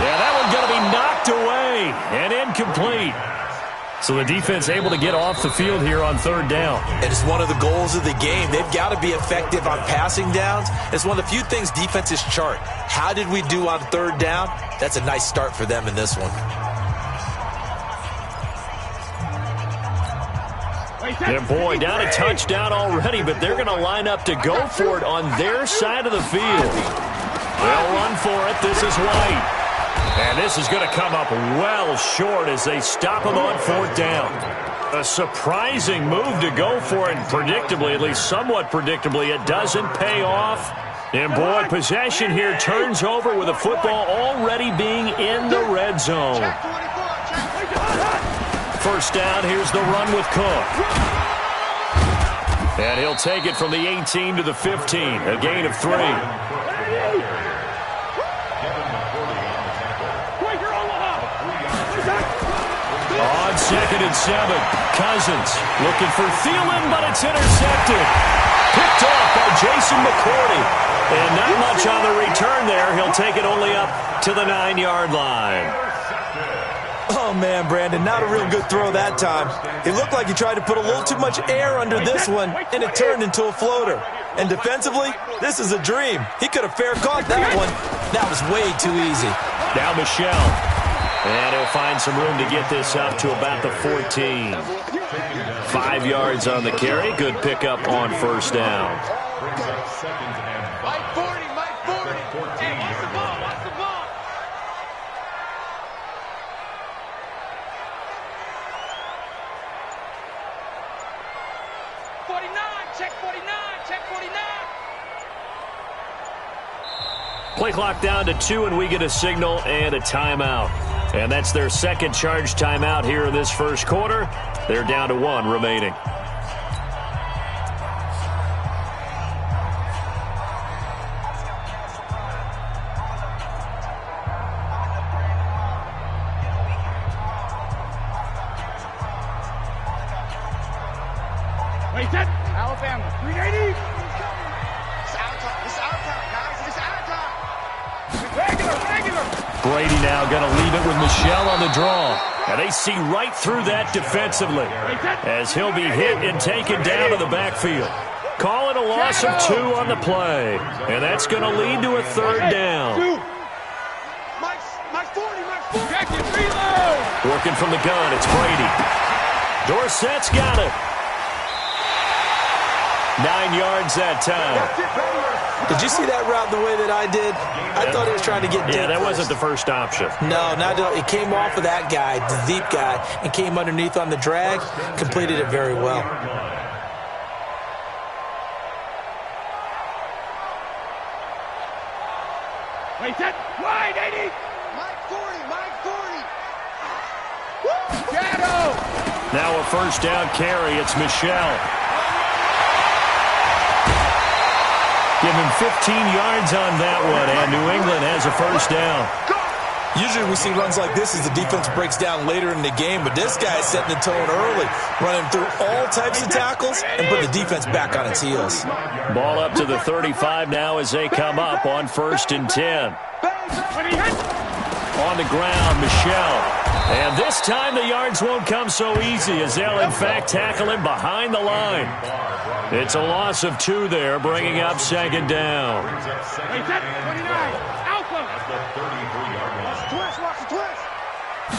Yeah, that one's going to be knocked away and incomplete. So the defense able to get off the field here on 3rd down. It is one of the goals of the game. They've got to be effective on passing downs. It's one of the few things defenses chart. How did we do on 3rd down? That's a nice start for them in this one. Yeah, boy, down a touchdown already, but they're going to line up to go for it on their side of the field. They'll run for it. This is White. And this is going to come up well short as they stop him on 4th down. A surprising move to go for it, and predictably, at least somewhat predictably, it doesn't pay off. And, boy, possession here turns over with the football already being in the red zone. First down, here's the run with Cook. And he'll take it from the 18 to the 15, a gain of 3. On 2nd and 7, Cousins looking for Thielen, but it's intercepted. Picked off by Jason McCourty. And not much on the return there. He'll take it only up to the 9-yard line. Oh, man, Brandon, not a real good throw that time. It looked like he tried to put a little too much air under this one, and it turned into a floater. And defensively, this is a dream. He could have fair caught that one. That was way too easy. Now Michelle. And he'll find some room to get this up to about the 14. 5 yards on the carry. Good pickup on first down. Mike 40. Hey, watch the ball. 49, check 49. Play clock down to 2, and we get a signal and a timeout. And that's their second charge timeout here in this first quarter. They're down to 1 remaining. Wait, set. Alabama, 380. Brady now going to leave it with Michel on the draw. And they see right through that defensively as he'll be hit and taken down to the backfield. Call it a loss of 2 on the play. And that's going to lead to a 3rd down. Working from the gun, it's Brady. Dorsett's got it. 9 yards that time. Did you see that route the way that I did? I thought he was trying to get deep. Yeah, that wasn't the first option. No, it came off of that guy, the deep guy, and came underneath on the drag. Completed it very well. Wait, that wide, 80. Mike 40. Shadow. Now a first down carry. It's Michel. Give him 15 yards on that one, and New England has a first down. Usually we see runs like this as the defense breaks down later in the game, but this guy is setting the tone early, running through all types of tackles and put the defense back on its heels. Ball up to the 35 now as they come up on 1st and 10. On the ground, Michel. And this time the yards won't come so easy as they'll, in fact, tackle him behind the line. It's a loss of 2 there, bringing up 2nd down. Wait, that 29. Alpha. Watch the twist.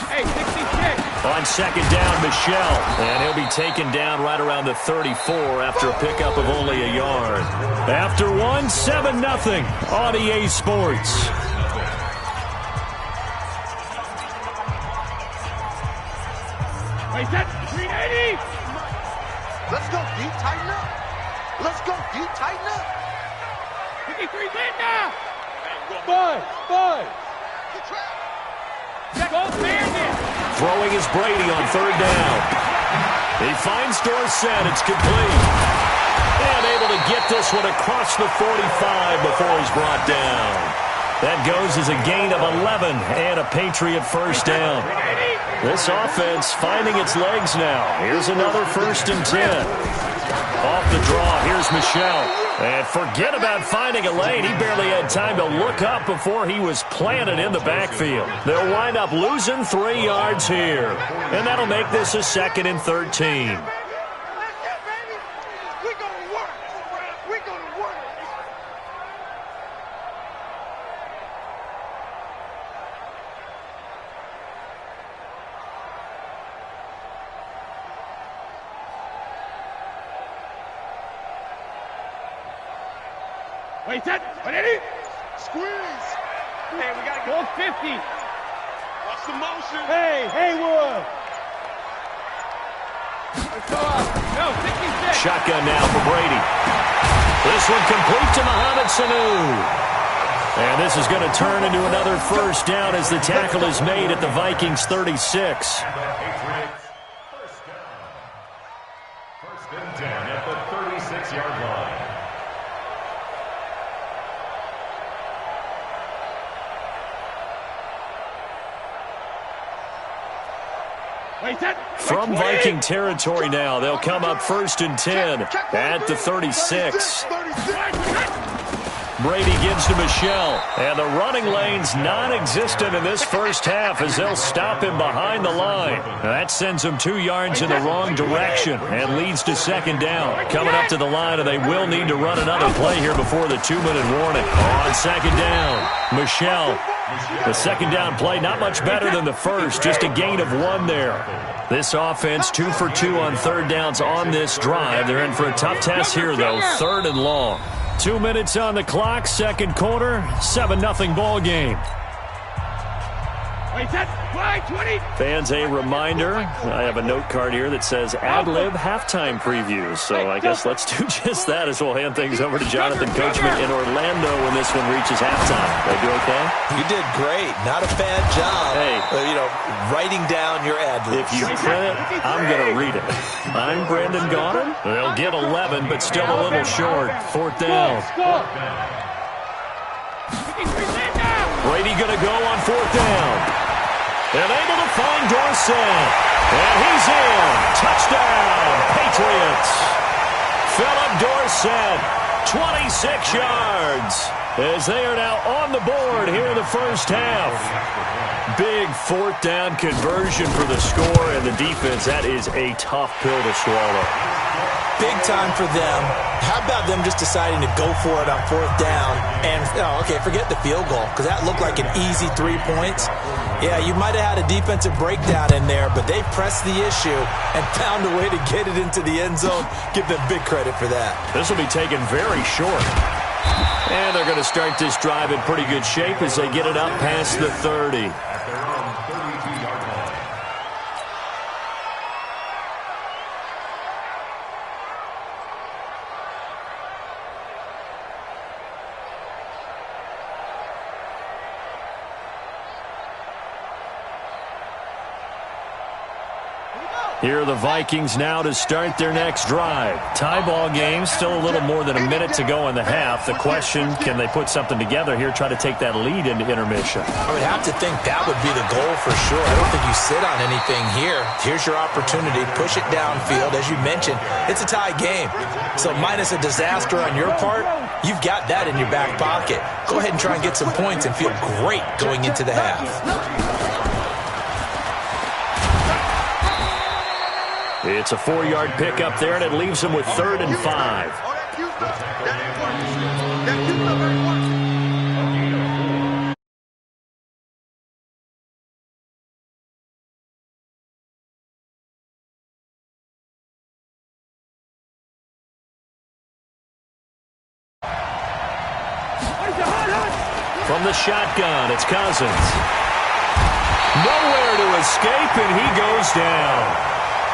Hey, 66. On 2nd down, Michel. And he'll be taken down right around the 34 after a pickup of only a yard. After one, 7-0 on EA Sports. Wait, that 380. Let's go, D. Tighten up. Let's go, D. Tighten up. 53's in now. Five. Go, Bandit. Throwing is Brady on 3rd down. He finds Dorsett. It's complete. And able to get this one across the 45 before he's brought down. That goes as a gain of 11 and a Patriot first down. This offense finding its legs now. Here's another 1st and 10. Off the draw, here's Michel. And forget about finding a lane. He barely had time to look up before he was planted in the backfield. They'll wind up losing 3 yards here. And that'll make this a 2nd and 13. Wait, that 180. Squeeze. Hey, we got to go 50. Watch the motion. Hey, Haywood. Let's go up. No, 66. Shotgun now for Brady. This one complete to Mohamed Sanu. And this is going to turn into another first down as the tackle is made at the Vikings 36. First and 10 at the 36-yard line. From Viking territory now, they'll come up 1st and 10 at the 36. Brady gives to Michel, and the running lane's non-existent in this first half as they'll stop him behind the line. That sends him 2 yards in the wrong direction and leads to 2nd down. Coming up to the line, and they will need to run another play here before the 2-minute warning. On 2nd down, Michel. The 2nd down play, not much better than the first, just a gain of 1 there. This offense 2 for 2 on 3rd downs on this drive. They're in for a tough test here, though, 3rd and long. 2 minutes on the clock, 2nd quarter, 7-0 ball game. Fans, a reminder, I have a note card here that says ad-lib halftime previews. So I guess let's do just that as we'll hand things over to Jonathan Coachman in Orlando when this one reaches halftime. Did I do okay? You did great. Not a bad job. Hey. Writing down your ad-libs. If you print it, I'm going to read it. I'm Brandon Gaudin. They'll get 11, but still a little short. 4th down. Brady going to go on 4th down. And able to find Dorsett. And he's in. Touchdown, Patriots. Philip Dorsett 26 yards as they are now on the board here in the first half. Big fourth down conversion for the score, and the defense, that is a tough pill to swallow. Big time for them. How about them just deciding to go for it on fourth down and, forget the field goal, because that looked like an easy 3 points. Yeah, you might have had a defensive breakdown in there, but they pressed the issue and found a way to get it into the end zone. Give them big credit for that. This will be taken very short. And they're going to start this drive in pretty good shape as they get it up past the 30. At their own 32-yard line. Here are the Vikings now to start their next drive. Tie ball game, still a little more than a minute to go in the half. The question, can they put something together here, try to take that lead into intermission? I would have to think that would be the goal for sure. I don't think you sit on anything here. Here's your opportunity. Push it downfield. As you mentioned, it's a tie game. So minus a disaster on your part, you've got that in your back pocket. Go ahead and try and get some points and feel great going into the half. It's a 4-yard pickup there, and it leaves them with 3rd and 5. From the shotgun, it's Cousins. Nowhere to escape, and he goes down.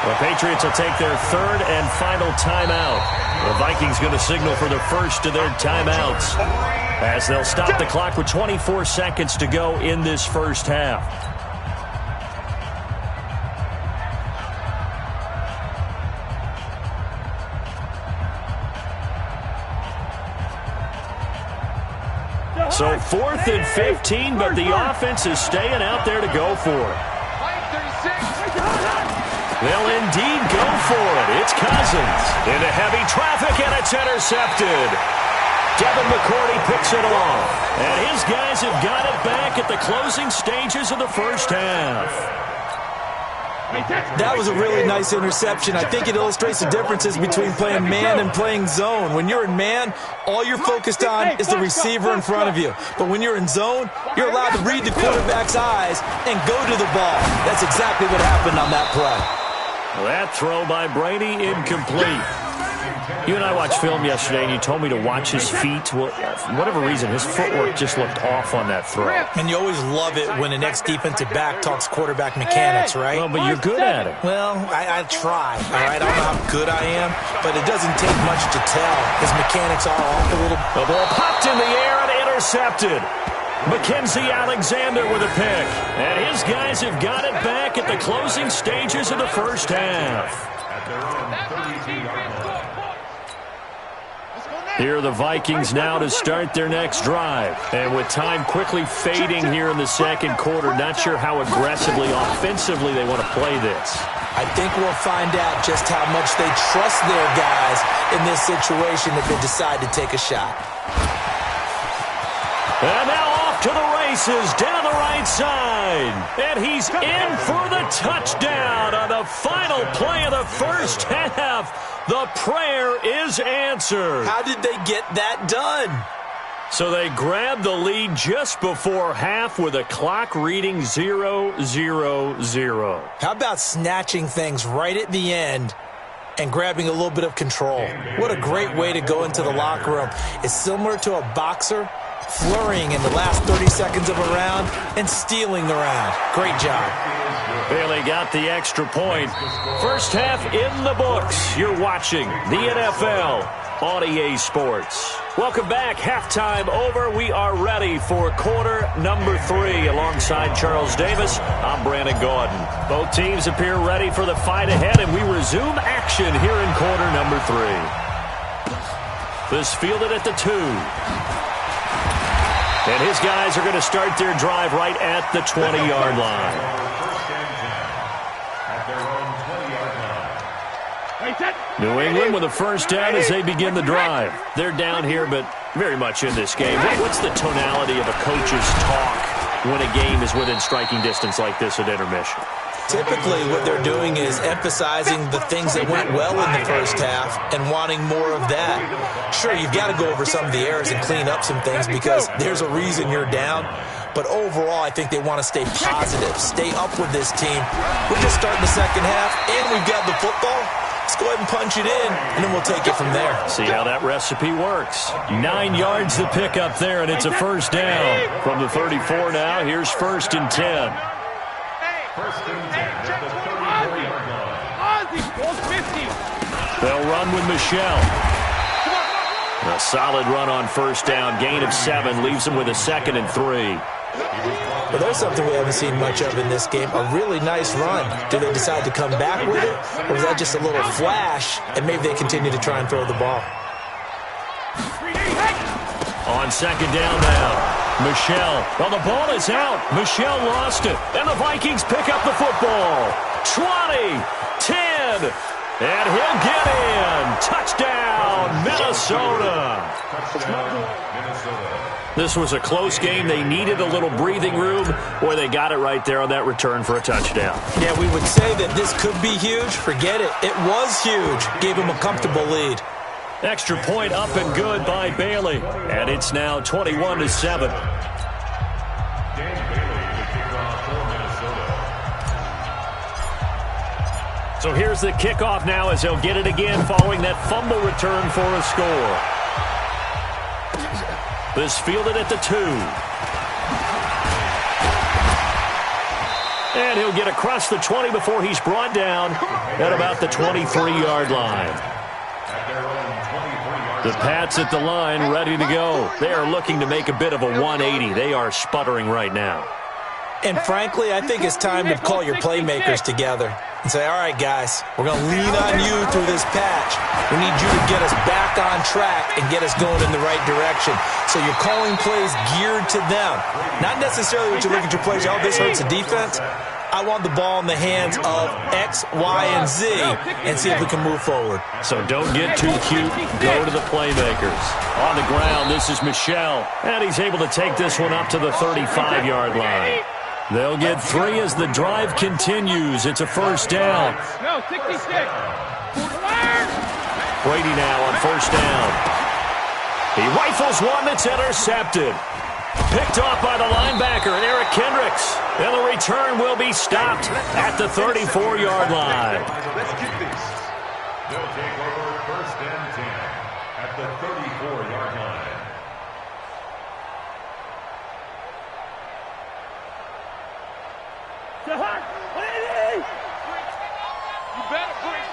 The Patriots will take their 3rd and final timeout. The Vikings going to signal for the first of their timeouts as they'll stop the clock with 24 seconds to go in this first half. So 4th and 15, but the offense is staying out there to go for it. They'll indeed go for it. It's Cousins into heavy traffic, and it's intercepted. Devin McCourty picks it off, and his guys have got it back at the closing stages of the first half. That was a really nice interception. I think it illustrates the differences between playing man and playing zone. When you're in man, all you're focused on is the receiver in front of you. But when you're in zone, you're allowed to read the quarterback's eyes and go to the ball. That's exactly what happened on that play. That throw by Brady, incomplete. You and I watched film yesterday, and you told me to watch his feet. Well, for whatever reason, his footwork just looked off on that throw. And you always love it when an ex-defensive back talks quarterback mechanics, right? Well, but you're good at it. Well, I try, all right? I don't know how good I am, but it doesn't take much to tell. His mechanics are off a little. The ball popped in the air and intercepted. Mackenzie Alexander with a pick. And his guys have got it back at the closing stages of the first half. At their own 32-yard line. Here are the Vikings now to start their next drive. And with time quickly fading here in the second quarter, not sure how aggressively, offensively they want to play this. I think we'll find out just how much they trust their guys in this situation if they decide to take a shot. And now off to the races, down the right side. And he's in for the touchdown on the final play of the first half. The prayer is answered. How did they get that done? So they grabbed the lead just before half with a clock reading 0-0-0. How about snatching things right at the end and grabbing a little bit of control? What a great way to go into the locker room. It's similar to a boxer flurrying in the last 30 seconds of a round and stealing the round. Great job. Bailey got the extra point. First half in the books. You're watching the NFL on EA Sports. Welcome back. Halftime over. We are ready for quarter number 3. Alongside Charles Davis, I'm Brandon Gaudin. Both teams appear ready for the fight ahead, and we resume action here in quarter number 3. This fielded at the 2. And his guys are going to start their drive right at the 20-yard line. New England with a first down as they begin the drive. They're down here, but very much in this game. What's the tonality of a coach's talk when a game is within striking distance like this at intermission? Typically, what they're doing is emphasizing the things that went well in the first half and wanting more of that. Sure, you've got to go over some of the errors and clean up some things because there's a reason you're down. But overall, I think they want to stay positive, stay up with this team. We're just starting the second half, and we've got the football. Let's go ahead and punch it in, and then we'll take it from there. See how that recipe works. 9 yards to pick up there, and it's a first down. From the 34 now, here's 1st and 10. First and 10 at the 34-yard line. They'll run with Michelle. A solid run on first down. Gain of 7 leaves them with a 2nd and 3. Well, there's something we haven't seen much of in this game. A really nice run. Do they decide to come back with it? Or was that just a little flash, and maybe they continue to try and throw the ball? On second down now. Michelle. Well, the ball is out. Michelle lost it. And the Vikings pick up the football. 20, 10, and he'll get in. Touchdown, Minnesota. This was a close game. They needed a little breathing room, or they got it right there on that return for a touchdown. Yeah, we would say that this could be huge. Forget it. It was huge. Gave him a comfortable lead. Extra point up and good by Bailey. And it's now 21-7. So here's the kickoff now as they'll get it again following that fumble return for a score. This fielded at the 2. And he'll get across the 20 before he's brought down at about the 23-yard line. The Pats at the line, ready to go. They are looking to make a bit of a 180. They are sputtering right now. And frankly, I think it's time to call your playmakers together and say, all right, guys, we're going to lean on you through this patch. We need you to get us back on track and get us going in the right direction. So you're calling plays geared to them. Not necessarily what you look at your plays, oh, this hurts the defense. I want the ball in the hands of X, Y, and Z and see if we can move forward. So don't get too cute. Go to the playmakers. On the ground, this is Michelle. And he's able to take this one up to the 35-yard line. They'll get 3 as the drive continues. It's a first down. No, 66. Brady now on first down. He rifles one that's intercepted. Picked off by the linebacker, Eric Kendricks. And the return will be stopped at the 34-yard line. Let's get this. They'll take over 1st and 10 at the 34-yard line. You better breathe.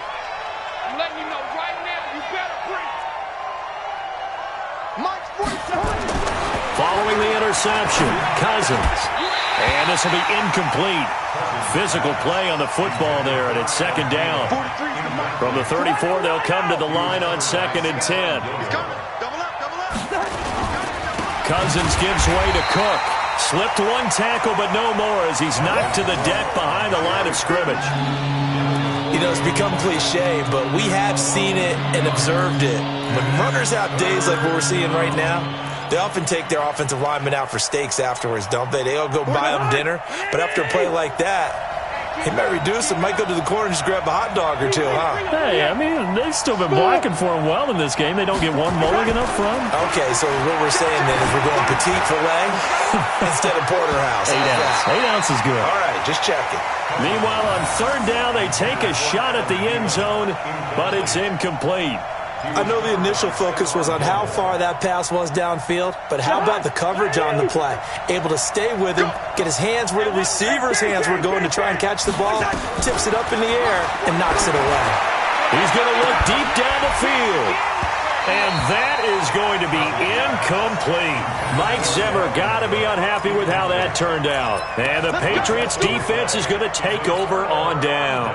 I'm letting you know right now, you better breathe. Mike's 47. Following the interception, Cousins. And this will be incomplete. Physical play on the football there, and it's second down. From the 34, they'll come to the line on 2nd and 10. He's coming. Double up, double up. Cousins gives way to Cook. Slipped one tackle, but no more as he's knocked to the deck behind the line of scrimmage. You know, it's become cliche, but we have seen it and observed it. When runners have days like what we're seeing right now, they often take their offensive linemen out for steaks afterwards, don't they? They all go buy them dinner. But after a play like that, he might reduce it, might go to the corner and just grab a hot dog or two, huh? Hey, I mean, they've still been blocking for him well in this game. They don't get one mulligan up front. Okay, so what we're saying then is we're going petite filet instead of porterhouse. 8 ounce. 8 ounce is good. All right, just checking. Meanwhile, on third down, they take a shot at the end zone, but it's incomplete. I know the initial focus was on how far that pass was downfield, but how about the coverage on the play? Able to stay with him, get his hands where the receiver's hands were going to try and catch the ball, tips it up in the air, and knocks it away. He's going to look deep down the field. And that is going to be incomplete. Mike Zimmer got to be unhappy with how that turned out. And the Patriots defense is going to take over on down.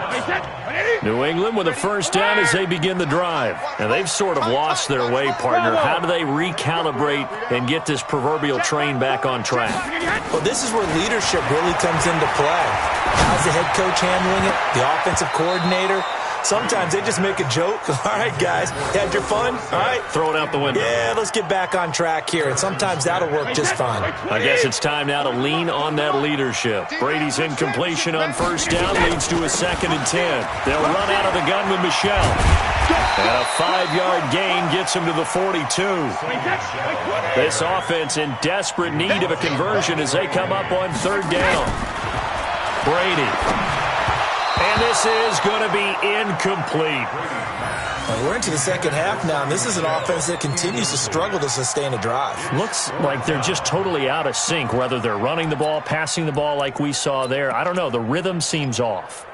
New England with a first down as they begin the drive. And they've sort of lost their way, partner. How do they recalibrate and get this proverbial train back on track? Well, this is where leadership really comes into play. How's the head coach handling it? The offensive coordinator? Sometimes they just make a joke. All right, guys, had your fun? All right. Throw it out the window. Yeah, let's get back on track here, and sometimes that'll work just fine. I guess it's time now to lean on that leadership. Brady's incompletion on first down leads to a 2nd and 10. They'll run out of the gun with Michelle. And a 5-yard gain gets him to the 42. This offense in desperate need of a conversion as they come up on 3rd down. Brady. And this is going to be incomplete. Well, we're into the second half now, and this is an offense that continues to struggle to sustain a drive. Looks like they're just totally out of sync, whether they're running the ball, passing the ball like we saw there. I don't know. The rhythm seems off.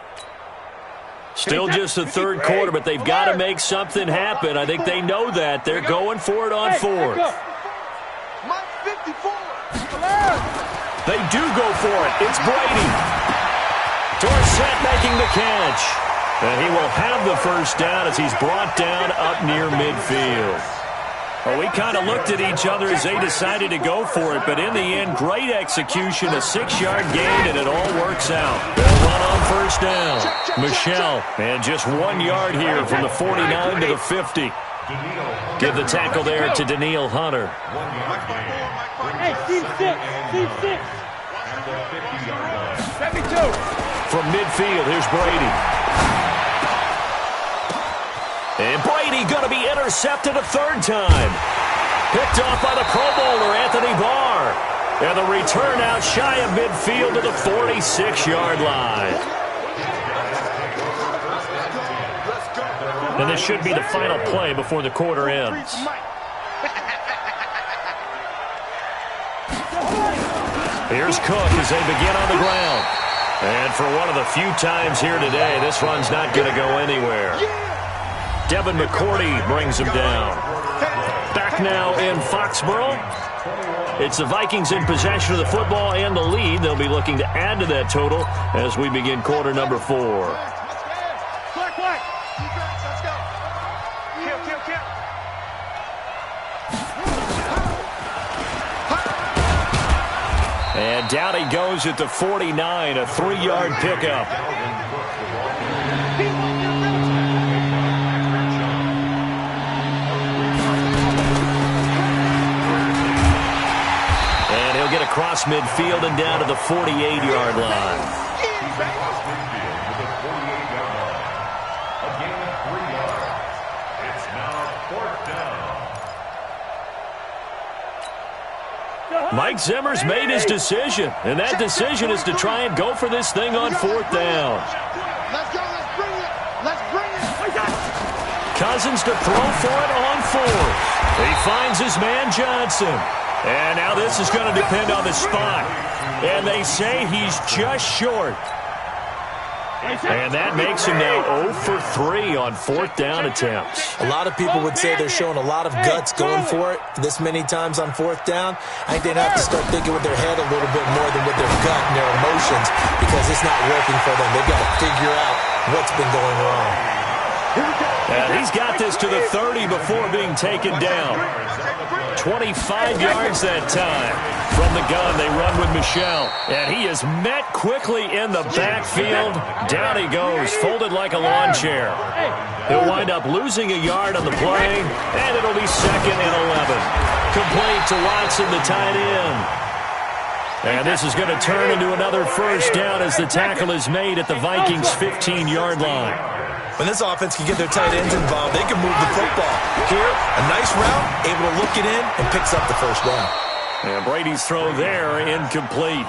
Still just the 3rd quarter, but they've got to make something happen. I think they know that. They're going for it on 4th. They do go for it. It's Brady. Dorsett making the catch. And he will have the first down as he's brought down up near midfield. Well, we kind of looked at each other as they decided to go for it, but in the end, great execution, a 6-yard gain, and it all works out. They'll run on first down. Michelle, and just 1 yard here from the 49 to the 50. Give the tackle there to Daniil Hunter. Hey, team 6. 72. From midfield, here's Brady. And Brady going to be intercepted a 3rd time. Picked off by the Pro Bowler, Anthony Barr. And the return out shy of midfield to the 46-yard line. And this should be the final play before the quarter ends. Here's Cook as they begin on the ground. And for one of the few times here today, this run's not going to go anywhere. Devin McCourty brings him down. Back now in Foxborough. It's the Vikings in possession of the football and the lead. They'll be looking to add to that total as we begin quarter number 4. And down he goes at the 49, a 3-yard pickup. And he'll get across midfield and down to the 48-yard line. Mike Zimmer's made his decision, and that decision is to try and go for this thing on 4th down. Let's go, let's bring it. Let's bring it. Cousins to throw for it on 4th. He finds his man Johnson. And now this is going to depend on the spot. And they say he's just short. And that makes him now 0 for 3 on 4th down attempts. A lot of people would say they're showing a lot of guts going for it this many times on 4th down. I think they'd have to start thinking with their head a little bit more than with their gut and their emotions because it's not working for them. They've got to figure out what's been going wrong. And he's got this to the 30 before being taken down. 25 yards that time. From the gun, they run with Michelle. And he is met quickly in the backfield. Down he goes, folded like a lawn chair. He'll wind up losing a yard on the play, and it'll be 2nd and 11. Complete to Watson, the tight end. And this is going to turn into another first down as the tackle is made at the Vikings' 15-yard line. When this offense can get their tight ends involved, they can move the football. Here, a nice route, able to look it in, and picks up the first down. And Brady's throw there, incomplete.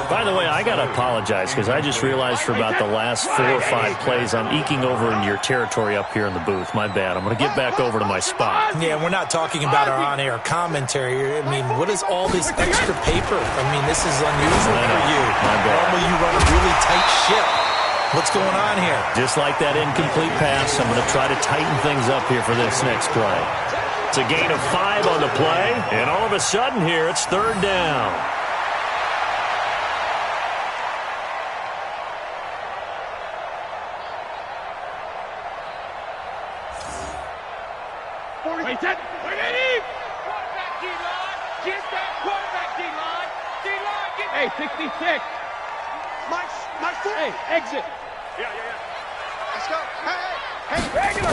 By the way, I got to apologize because I just realized for about the last 4 or 5 plays, I'm eking over into your territory up here in the booth. My bad. I'm going to get back over to my spot. Yeah, we're not talking about our on-air commentary here. I mean, what is all this extra paper? I mean, this is unusual for you. My bad. Normally you run a really tight ship. What's going on here? Just like that incomplete pass, I'm going to try to tighten things up here for this next play. It's a gain of 5 on the play, and all of a sudden here, it's 3rd down. Wait, set. Wait, quarterback D-line. Get that quarterback D-line. D-line, get that. Hey, 66. My foot. Hey, exit. Yeah. Let's go. Hey, regular.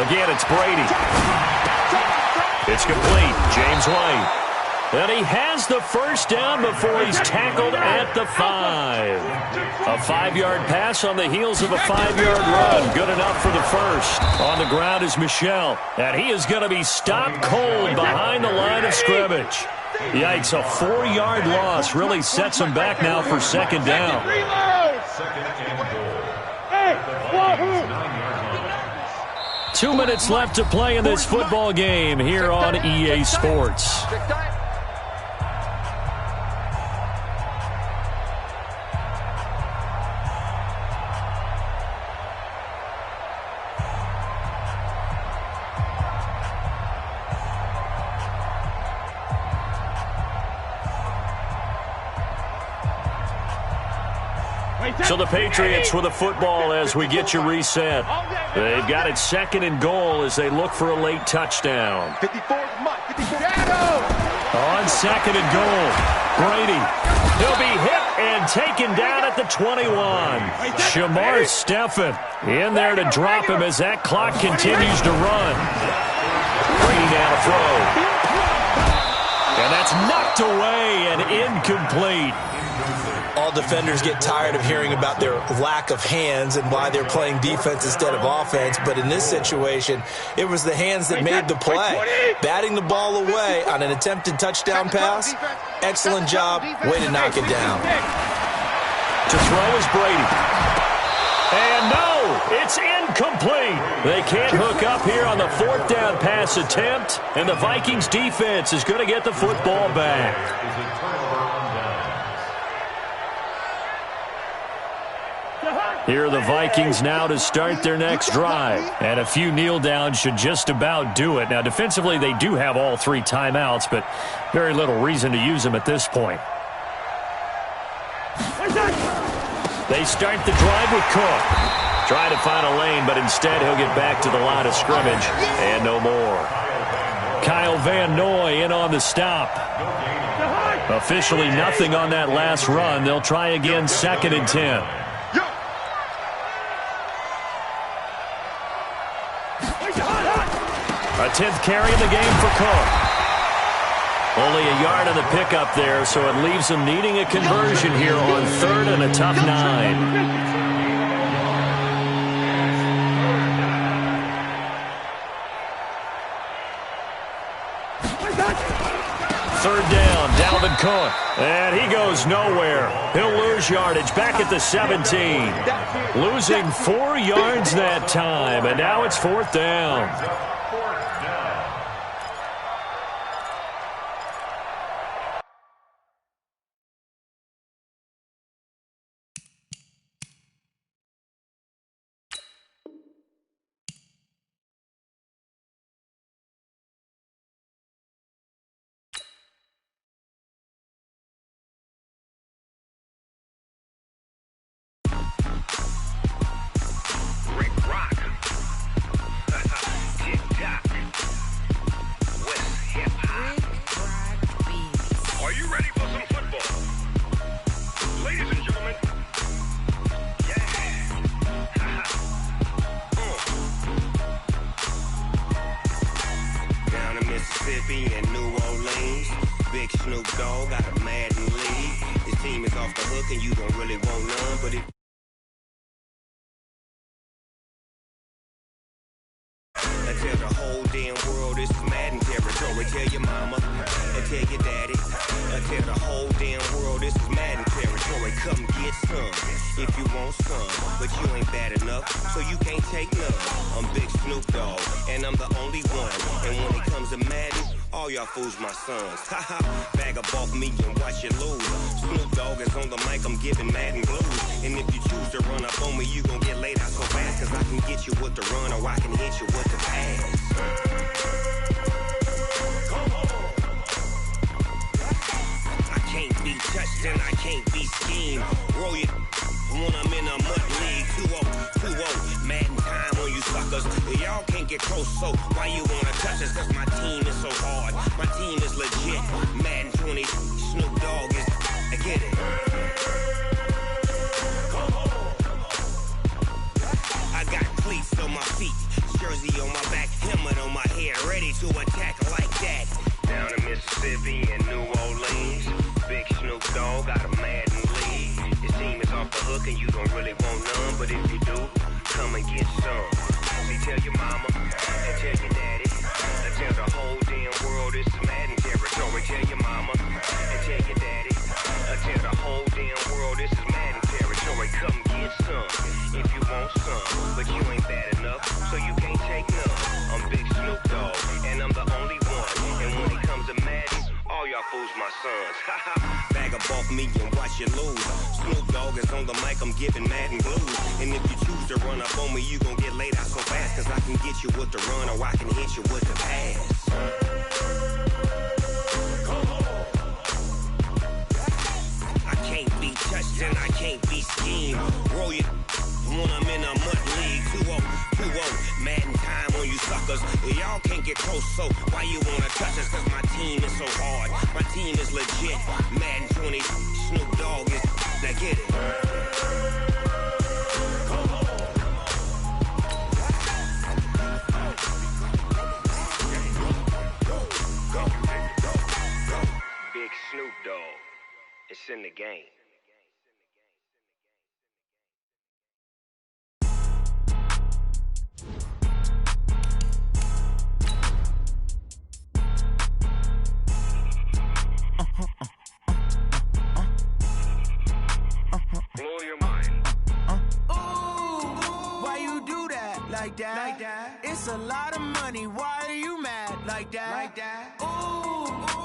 Again, it's Brady. It's complete. James White. And he has the first down before he's tackled at the 5. A 5-yard pass on the heels of a 5-yard run. Good enough for the first. On the ground is Michel. And he is going to be stopped cold behind the line of scrimmage. Yikes, a 4-yard loss really sets him back now for second down. Second and goal. Hey, 2 minutes left to play in this football game here on EA Sports. So the Patriots with the football as we get you reset. They've got it second and goal as they look for a late touchdown. 54, On second and goal, Brady. He'll be hit and taken down at the 21. Shamar Stephen in there to drop him as that clock continues to run. Brady down a throw. And that's knocked away and incomplete. All defenders get tired of hearing about their lack of hands and why they're playing defense instead of offense. But in this situation, it was the hands that made the play. Batting the ball away on an attempted touchdown pass. Excellent job. Way to knock it down. To throw is Brady. And no, it's incomplete. They can't hook up here on the 4th down pass attempt. And the Vikings defense is going to get the football back. Here are the Vikings now to start their next drive. And a few kneel downs should just about do it. Now, defensively, they do have all 3 timeouts, but very little reason to use them at this point. They start the drive with Cook. Trying to find a lane, but instead he'll get back to the line of scrimmage. And no more. Kyle Van Noy in on the stop. Officially nothing on that last run. They'll try again 2nd and 10. A 10th carry in the game for Cook. Only a yard on the pickup there, so it leaves them needing a conversion here on 3rd and a tough 9. Third down, Dalvin Cook. And he goes nowhere. He'll lose yardage back at the 17. Losing 4 yards that time, and now it's 4th down. And New Orleans, big Snoop Dogg got a Madden league. His team is off the hook and you don't really want none, but it I tell the whole damn world this is Madden territory. Tell your mama and tell your daddy. I tell the whole damn world this is Madden territory. Come get some if you want some, but you ain't bad enough, so you can't take none. I'm Big Snoop Dogg, and I'm the only one. And when it comes to Madden, all y'all fools my sons. Haha, bag up off me and watch you lose. Snoop Dogg is on the mic, I'm giving Madden blues. And if you choose to run up on me, you gon' get laid out so fast. Cause I can get you with the run or I can hit you with the pass. I can't be touched and I can't be schemed. Roll you when I'm in a mud league. 2-0, Madden time on you suckers. Y'all can't get close, so why you wanna touch us? Cause my team is so hard. My team is legit. Madden 20, Snoop Dogg is, I get it. I got cleats on my feet, jersey on my back, helmet on my head, ready to attack like that. Down in Mississippi and New Orleans, Big Snoop Dogg got a Madden league. Your team is off the hook and you don't really want none, but if you do, come and get some. See, tell your mama and tell your daddy, and tell the whole damn world this is Madden territory. Tell your mama and tell your daddy, and tell the whole damn world this is Madden territory. Come get some if you want some, but you ain't bad enough, so you can't take none. I'm Big Snoop Dogg, and I'm the only one. And when it comes to Madden, all y'all fools my sons. Bag up off me and watch you lose. Snoop Dogg is on the mic, I'm giving Madden blues. And if you choose to run up on me, you gon' get laid out so fast. Cause I can get you with the run or I can hit you with the pass. I can't be touched and I can't be schemed. Roll you when I'm in a mud league. 2-0, Madden time on you suckers. Y'all can't get close, so why you wanna touch us? Cause my team is so hard, my team is legit. Madden 20, Snoop Dogg is, now get it. Big Snoop Dogg, it's in the game. Blow your mind. Why you do that? Like that? It's a lot of money. Why are you mad? Like that? Ooh,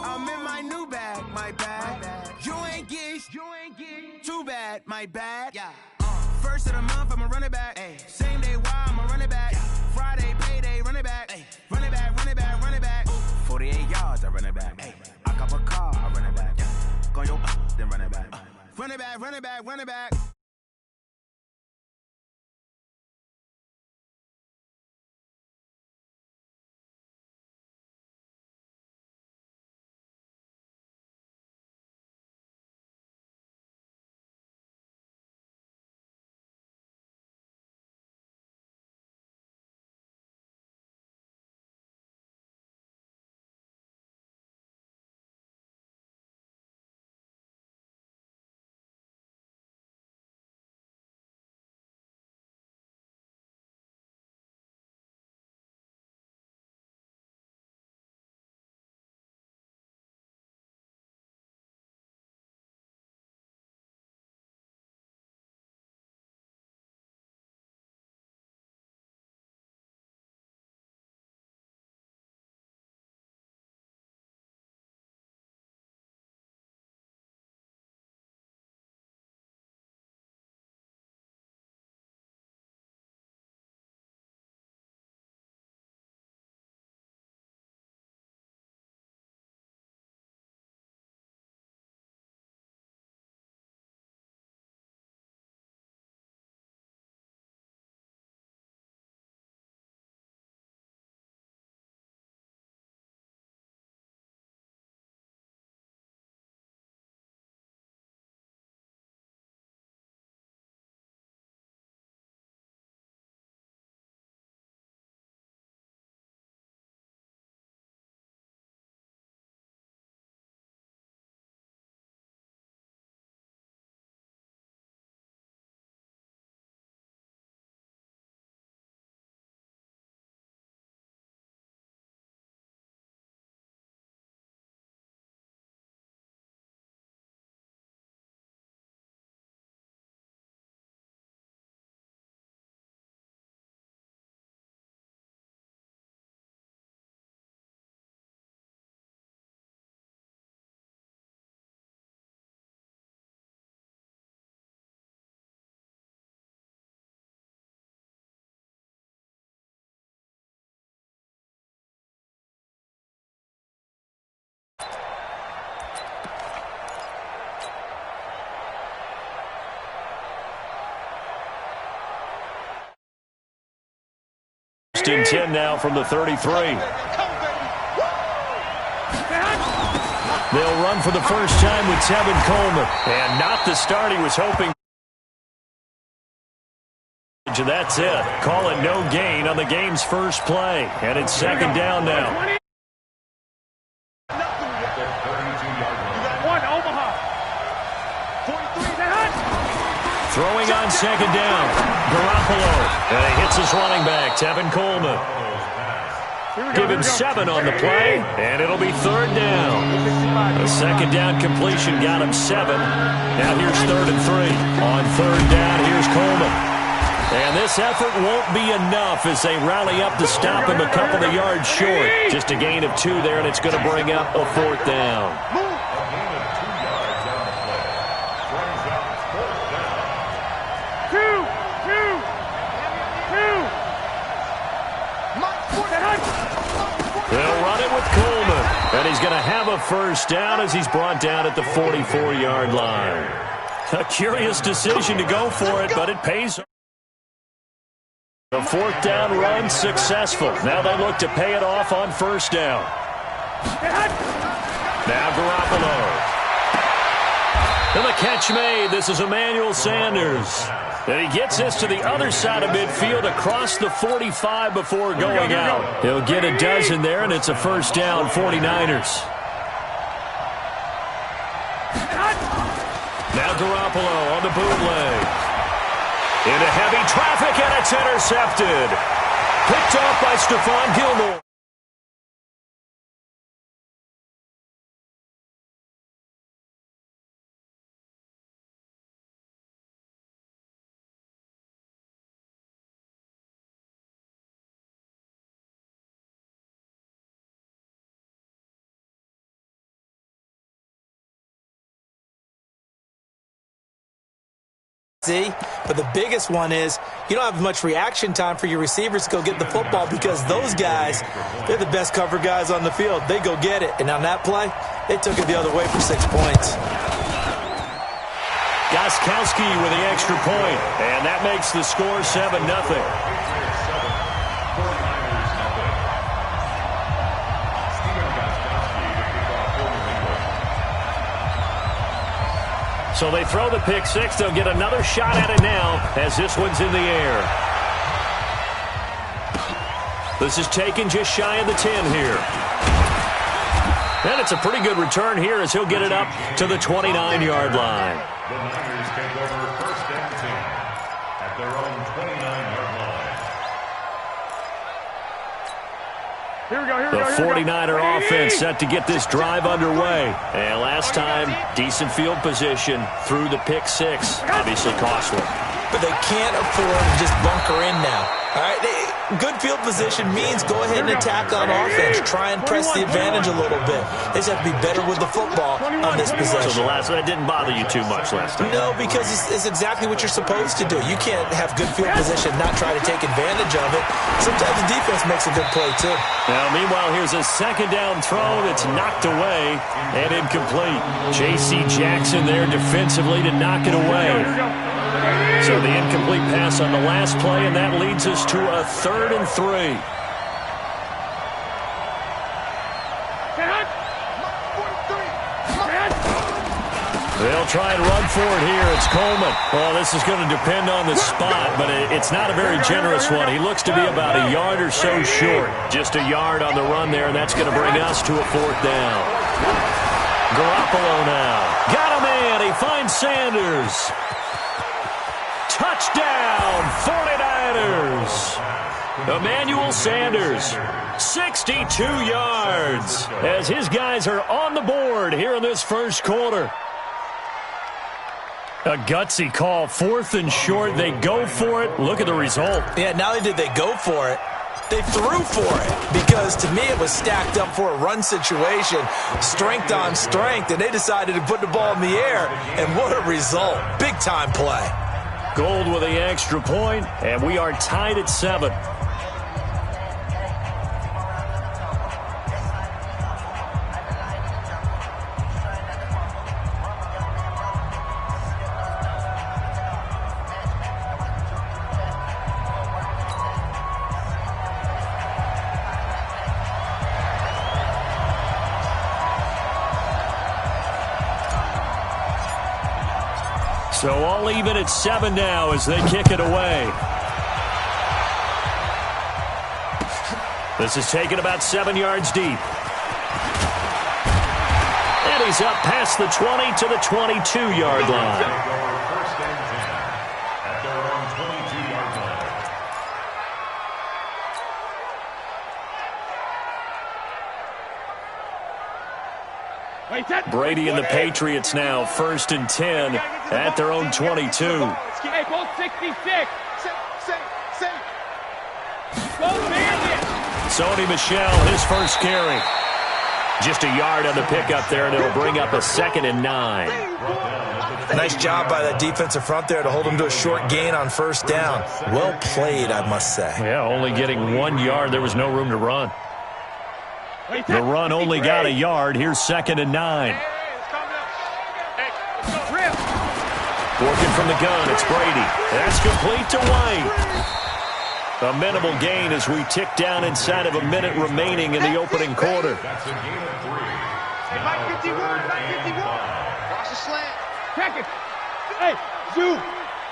I'm in my new bag. My bad. You ain't get. Too bad. My bad. Yeah. First of the month, I'ma run it back. Ay. Same day, why I'ma run it back. Friday, payday, run it back. Ay. Run it back. 48 yards, I run it back. Ay. I cop a car, I run it back. Go yo, then run it back. Run it back. In 10 now from the 33. They'll run for the first time with Tevin Coleman. And not the start he was hoping. That's it. Call it no gain on the game's first play. And it's second down now. Throwing on second down. Garoppolo. And he hits his running back, Tevin Coleman. Give him 7 on the play, and it'll be third down. A second down completion got him 7. Now here's 3rd and 3. On third down, here's Coleman. And this effort won't be enough as they rally up to stop him a couple of yards short. Just a gain of 2 there, and it's going to bring up a 4th down. They'll run it with Coleman, and he's going to have a first down as he's brought down at the 44-yard line. A curious decision to go for it, but it pays. The 4th down run successful. Now they look to pay it off on first down. Now Garoppolo. And the catch made. This is Emmanuel Sanders. And he gets this to the other side of midfield across the 45 before going out. He'll get a dozen there, and it's a first down, 49ers. Now Garoppolo on the bootleg. Into heavy traffic, and it's intercepted. Picked off by Stephon Gilmore. But the biggest one is you don't have much reaction time for your receivers to go get the football because those guys, they're the best cover guys on the field. They go get it. And on that play, they took it the other way for 6 points. Gostkowski with the extra point, and that makes the score 7-0. So they throw the pick 6. They'll get another shot at it now as this one's in the air. This is taken just shy of the 10 here. And it's a pretty good return here as he'll get it up to the 29-yard line. The Niners take over first and 10 at their own 29-yard line. The 49er offense set to get this drive underway. And last time, decent field position through the pick 6. Obviously costly. But they can't afford to just bunker in now. All right, good field position means go ahead and attack on offense. Try and press the advantage a little bit. They just have to be better with the football on this possession. So the last one, it didn't bother you too much last time? No, because it's exactly what you're supposed to do. You can't have good field position, not try to take advantage of it. Sometimes the defense makes a good play, too. Now, meanwhile, here's a second down throw that's knocked away and incomplete. J.C. Jackson there defensively to knock it away. So the incomplete pass on the last play, and that leads us to a 3rd and 3. They'll try and run for it here. It's Coleman. Well, this is going to depend on the spot, but it's not a very generous one. He looks to be about a yard or so short. Just a yard on the run there, and that's going to bring us to a 4th down. Garoppolo now. Got him in. He finds Sanders. Touchdown, 49ers. Emmanuel Sanders, 62 yards, as his guys are on the board here in this first quarter. A gutsy call, 4th and short. They go for it. Look at the result. Yeah, not only did they go for it, they threw for it because, to me, it was stacked up for a run situation, strength on strength, and they decided to put the ball in the air, and what a result. Big-time play. Gold with the extra point, and we are tied at 7. So all even at 7 now as they kick it away. This is taken about 7 yards deep. And he's up past the 20 to the 22-yard line. First and 10 at their own 22-yard line. Brady and the Patriots now, 1st and 10 at their own 22. Hey, goal 66. Sony Michel, his first carry. Just a yard on the pickup there, and it'll bring up a 2nd and 9. Nice job by that defensive front there to hold them to a short gain on 1st down. Well played, I must say. Yeah, only getting 1 yard. There was no room to run. The run only got a yard. Here's 2nd and 9. Working from the gun, it's Brady. That's complete to White. A minimal gain as we tick down inside of a minute remaining in the opening quarter. That's a gain of 3. Mike 51, Mike 51. Watch the slant. Check it. Hey, Zoo.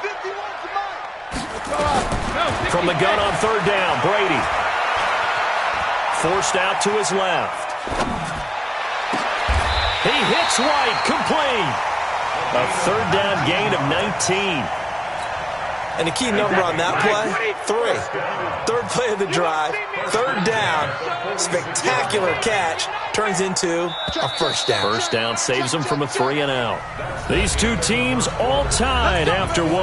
51's the Mike. From the gun on 3rd down, Brady. Forced out to his left. He hits White, complete. A 3rd down gain of 19. And the key number on that play, 3. 3rd play of the drive, 3rd down, spectacular catch, turns into a 1st down. 1st down saves them from a 3 and out. These two teams all tied after 1. 7-7.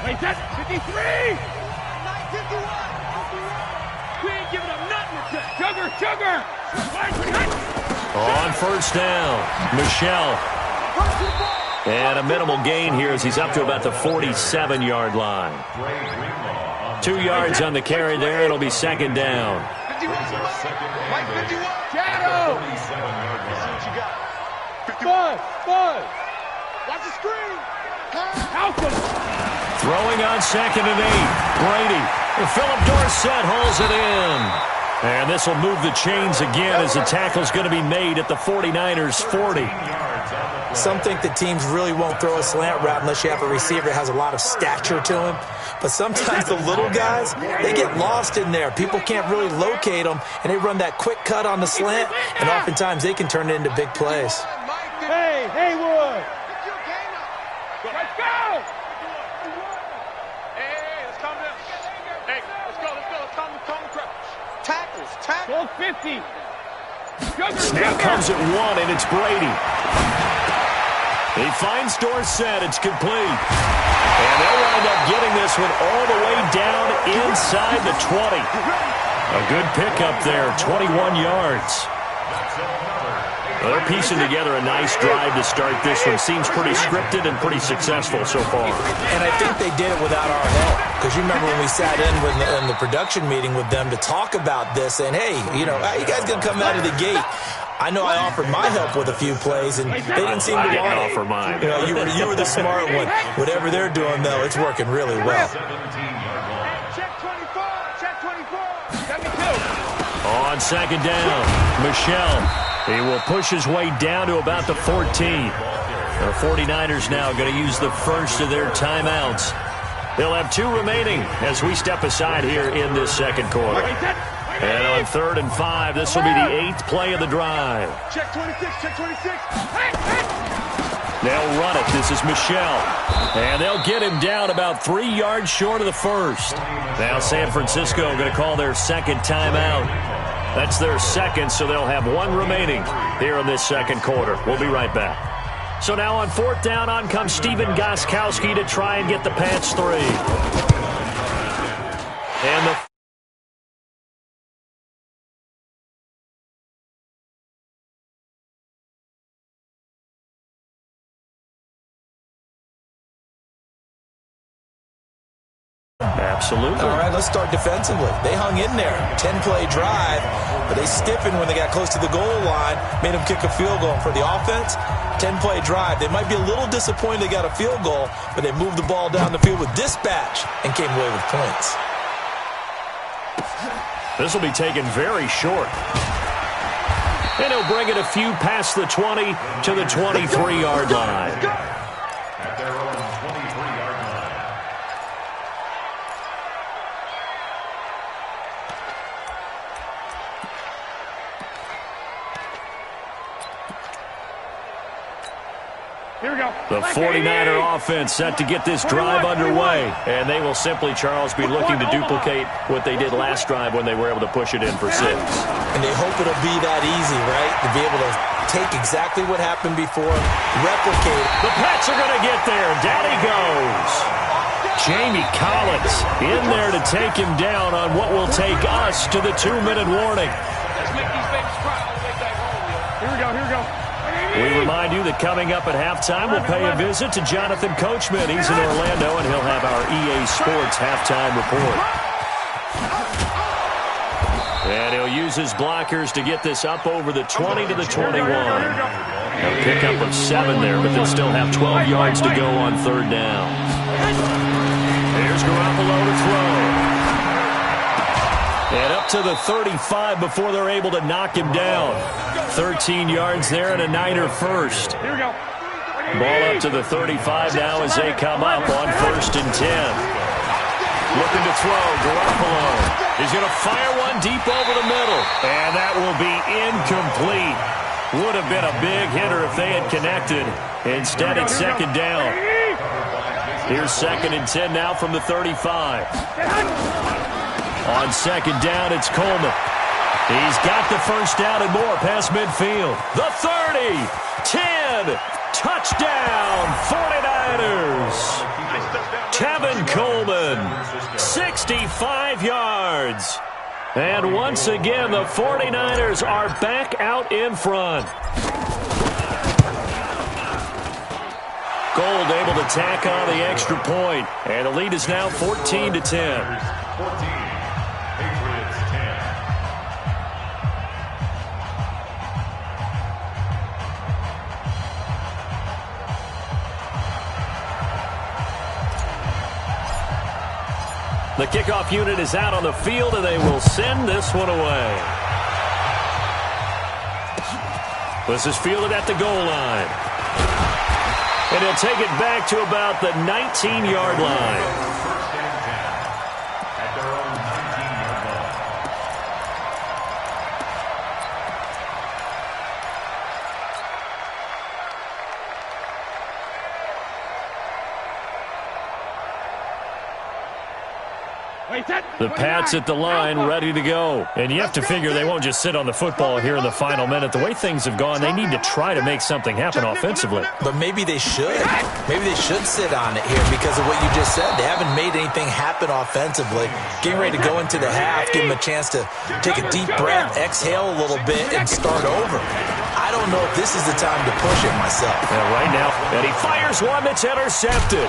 Wait, that's 53. 51. We ain't giving up nothing. Sugar. On 1st down, Michel. And a minimal gain here as he's up to about the 47-yard line. 2 yards on the carry there. It'll be 2nd down. Buzz. Watch the screen. Throwing on 2nd and 8. Brady. Philip Dorsett hauls it in. And this will move the chains again as the tackle's going to be made at the 49ers' 40. Some think that teams really won't throw a slant route unless you have a receiver that has a lot of stature to him. But sometimes the little guys, they get lost in there. People can't really locate them, and they run that quick cut on the slant, and oftentimes they can turn it into big plays. Hey, Haywood. Let's go. Hey, let's calm down. Hey, let's go. Calm down. Tackles. 50. Snap comes at 1, and it's Brady. He finds Dorsett. It's complete. And they'll wind up getting this one all the way down inside the 20. A good pickup there, 21 yards. They're piecing together a nice drive to start this one. Seems pretty scripted and pretty successful so far. And I think they did it without our help. Because you remember when we sat in the production meeting with them to talk about this, and hey, how you guys going to come out of the gate? I know I offered my help with a few plays, and they didn't seem to want it. I didn't offer mine. You were the smart one. Whatever they're doing, though, it's working really well. Check 24. 72. On 2nd down, Michel. He will push his way down to about the 14. The 49ers now going to use the first of their timeouts. They'll have 2 remaining as we step aside here in this 2nd quarter. And on 3rd and 5, this will be the 8th play of the drive. Check 26. They'll run it. This is Michel. And they'll get him down about 3 yards short of the first. Now San Francisco going to call their 2nd timeout. That's their 2nd, so they'll have 1 remaining here in this 2nd quarter. We'll be right back. So now on 4th down, on comes Stephen Gostkowski to try and get the Pats 3. And the Absolutely. All right, let's start defensively. They hung in there. 10-play drive, but they stiffened when they got close to the goal line, made them kick a field goal. For the offense, 10-play drive. They might be a little disappointed they got a field goal, but they moved the ball down the field with dispatch and came away with points. This will be taken very short. And he'll bring it a few past the 20 to the 23-yard line. At their own 23-yard line. The 49er offense set to get this drive underway. And they will simply, Charles, be looking to duplicate what they did last drive when they were able to push it in for 6. And they hope it'll be that easy, right? To be able to take exactly what happened before, replicate it. The Pats are going to get there. Daddy goes. Jamie Collins in there to take him down on what will take us to the 2-minute warning. Let's make these babies cry all the way back home, yo. Here we go. We remind you that coming up at halftime, we'll pay a visit to Jonathan Coachman. He's in Orlando, and he'll have our EA Sports halftime report. And he'll use his blockers to get this up over the 20 to the 21. A pickup of 7 there, but they'll still have 12 yards to go on 3rd down. Here's Garoppolo to throw. And up to the 35 before they're able to knock him down. 13 yards there and a Niner first. Ball up to the 35 now as they come up on 1st and 10. Looking to throw, Garoppolo. He's going to fire one deep over the middle. And that will be incomplete. Would have been a big hitter if they had connected. Instead, it's 2nd down. Here's 2nd and 10 now from the 35. On 2nd down, it's Coleman. He's got the 1st down and more past midfield. The 30, 10, touchdown, 49ers. Tevin Coleman, 65 yards. And once again, the 49ers are back out in front. Gold able to tack on the extra point, and the lead is now 14 to 10. The kickoff unit is out on the field, and they will send this one away. This is fielded at the goal line. And he'll take it back to about the 19-yard line. The Pats at the line, ready to go. And you have to figure they won't just sit on the football here in the final minute. The way things have gone, they need to try to make something happen offensively. But maybe they should. Maybe they should sit on it here because of what you just said. They haven't made anything happen offensively. Getting ready to go into the half, give them a chance to take a deep breath, exhale a little bit, and start over. I don't know if this is the time to push it myself. Yeah, right now, and he fires one that's intercepted.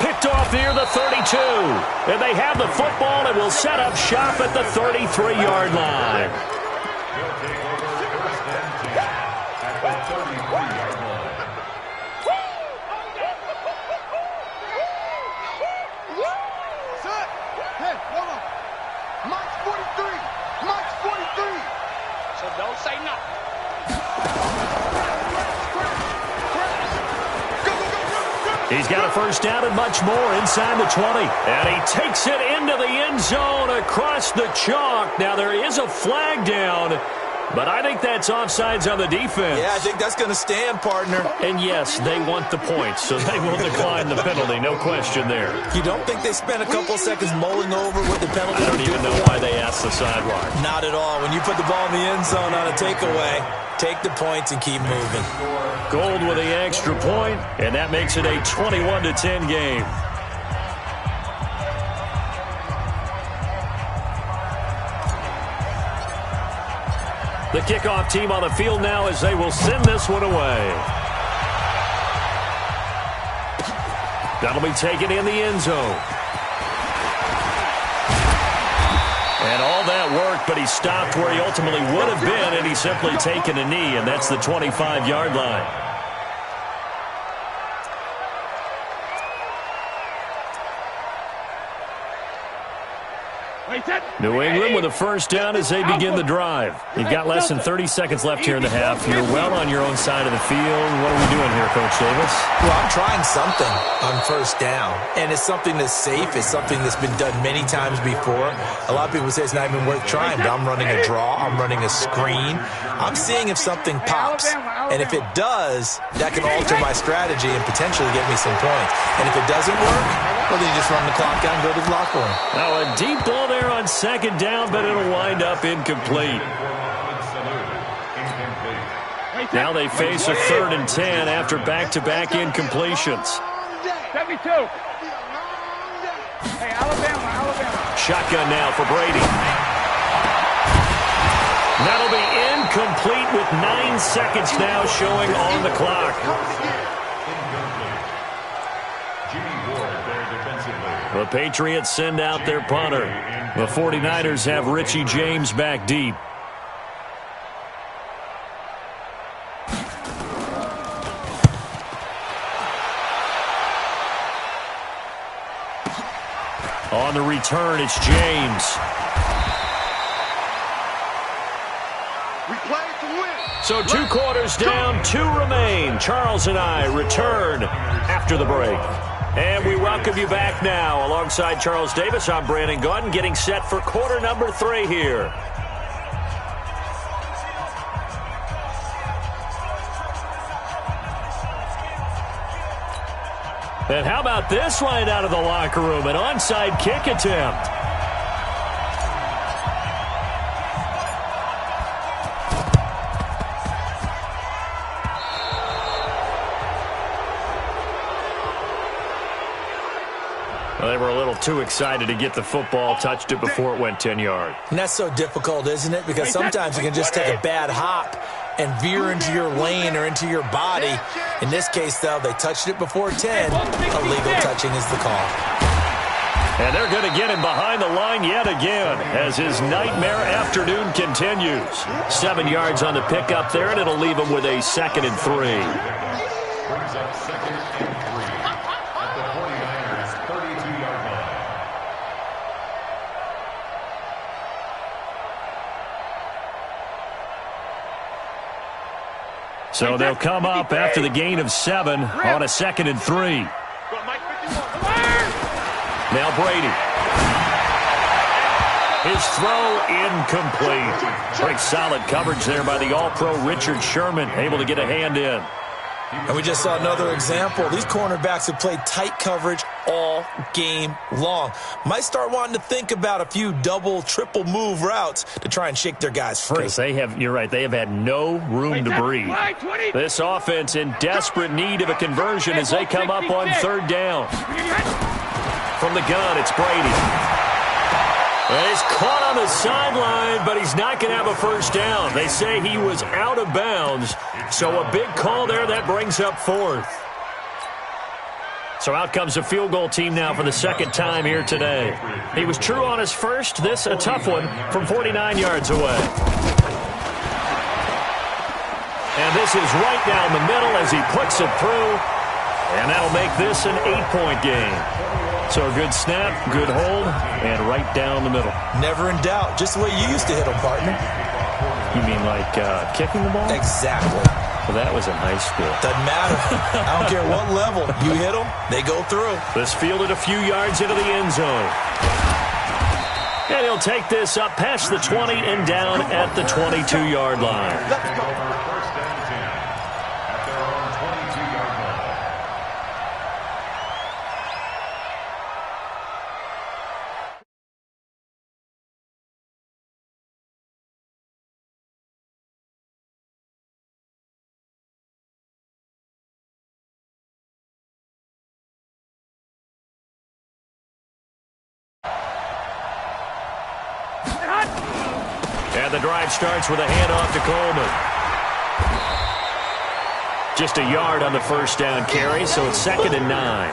Picked off near the 32. And they have the football and will set up shop at the 33-yard line. Hey, hold on. Mike's 43. Mike's 43. So don't say nothing. He's got a 1st down and much more inside the 20. And he takes it into the end zone across the chalk. Now, there is a flag down, but I think that's offsides on the defense. Yeah, I think that's going to stand, partner. And, yes, they want the points, so they will decline the penalty. No question there. You don't think they spent a couple seconds mulling over what the penalty I don't even know why they asked the sideline. Not at all. When you put the ball in the end zone on a takeaway, take the points and keep moving. Gold with the extra point, and that makes it a 21-10 game. The kickoff team on the field now as they will send this one away. That'll be taken in the end zone. And all that worked, but he stopped where he ultimately would have been, and he's simply taken a knee, and that's the 25-yard line. New England with a 1st down as they begin the drive. You've got less than 30 seconds left here in the half. You're well on your own side of the field. What are we doing here, Coach Davis? Well, I'm trying something on 1st down, and it's something that's safe. It's something that's been done many times before. A lot of people say it's not even worth trying, but I'm running a draw. I'm running a screen. I'm seeing if something pops. And if it does, that can alter my strategy and potentially get me some points. And if it doesn't work, well, then you just run the clock out and go to the locker room. Now a deep ball there on second down, but it'll wind up incomplete. Now they face a 3rd and 10 after back-to-back incompletions. 72. Hey, Alabama. Shotgun now for Brady. That'll be incomplete with 9 seconds now showing on the clock. The Patriots send out their punter. The 49ers have Richie James back deep. On the return, it's James. We played to win. So 2 quarters down, 2 remain. Charles and I return after the break. And we welcome you back now. Alongside Charles Davis, I'm Brandon Gaudin, getting set for quarter number 3 here. And how about this line out of the locker room? An onside kick attempt. Well, they were a little too excited to get the football, touched it before it went 10 yards. And that's so difficult, isn't it? Because sometimes you can just take a bad hop and veer into your lane or into your body. In this case, though, they touched it before 10. Illegal touching is the call. And they're going to get him behind the line yet again as his nightmare afternoon continues. 7 yards on the pickup there, and it'll leave him with a 2nd and 3. Brings up 2nd and 3 at the 49ers' 32-yard line. So they'll come up after the gain of 7 on a 2nd and 3. Now Brady. His throw incomplete. Pretty solid coverage there by the All-Pro Richard Sherman, able to get a hand in. And we just saw another example. These cornerbacks have played tight coverage all game long. Might start wanting to think about a few double, triple move routes to try and shake their guys free. Because they have, you're right, they have had no room to breathe. This offense in desperate need of a conversion as they come up on 3rd down. From the gun, it's Brady. And he's caught on the sideline, but he's not going to have a first down. They say he was out of bounds, so a big call there that brings up 4th. So out comes a field goal team now for the 2nd time here today. He was true on his first. This a tough one from 49 yards away. And this is right down the middle as he puts it through. And that'll make this an 8-point game. So a good snap, good hold, and right down the middle. Never in doubt. Just the way you used to hit them, partner. You mean like kicking the ball? Exactly. Well, that was in high school. Doesn't matter. I don't care what level. You hit them, they go through. This fielded a few yards into the end zone. And he'll take this up past the 20 and down at the 22-yard line. Let's go for 1st and 10 at their own 22-yard line. And the drive starts with a handoff to Coleman. Just a yard on the first down carry, so it's 2nd and 9.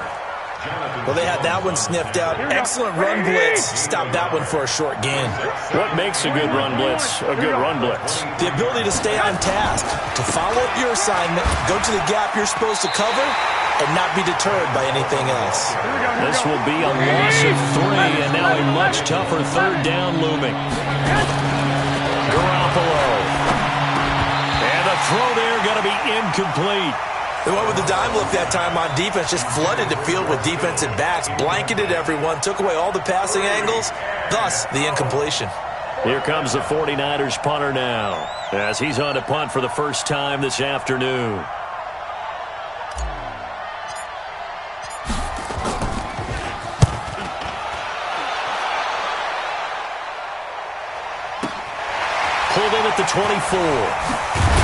Well, they had that one sniffed out. Excellent run blitz. Stop that one for a short gain. What makes a good run blitz a good run blitz? The ability to stay on task, to follow up your assignment, go to the gap you're supposed to cover, and not be deterred by anything else. This will be a loss of 3, and now a much tougher 3rd down looming. Garoppolo. And the throw there going to be incomplete. They went with the dime look that time on defense, just flooded the field with defensive backs, blanketed everyone, took away all the passing angles, thus the incompletion. Here comes the 49ers punter now, as he's on to punt for the first time this afternoon. Pulled in at the 24.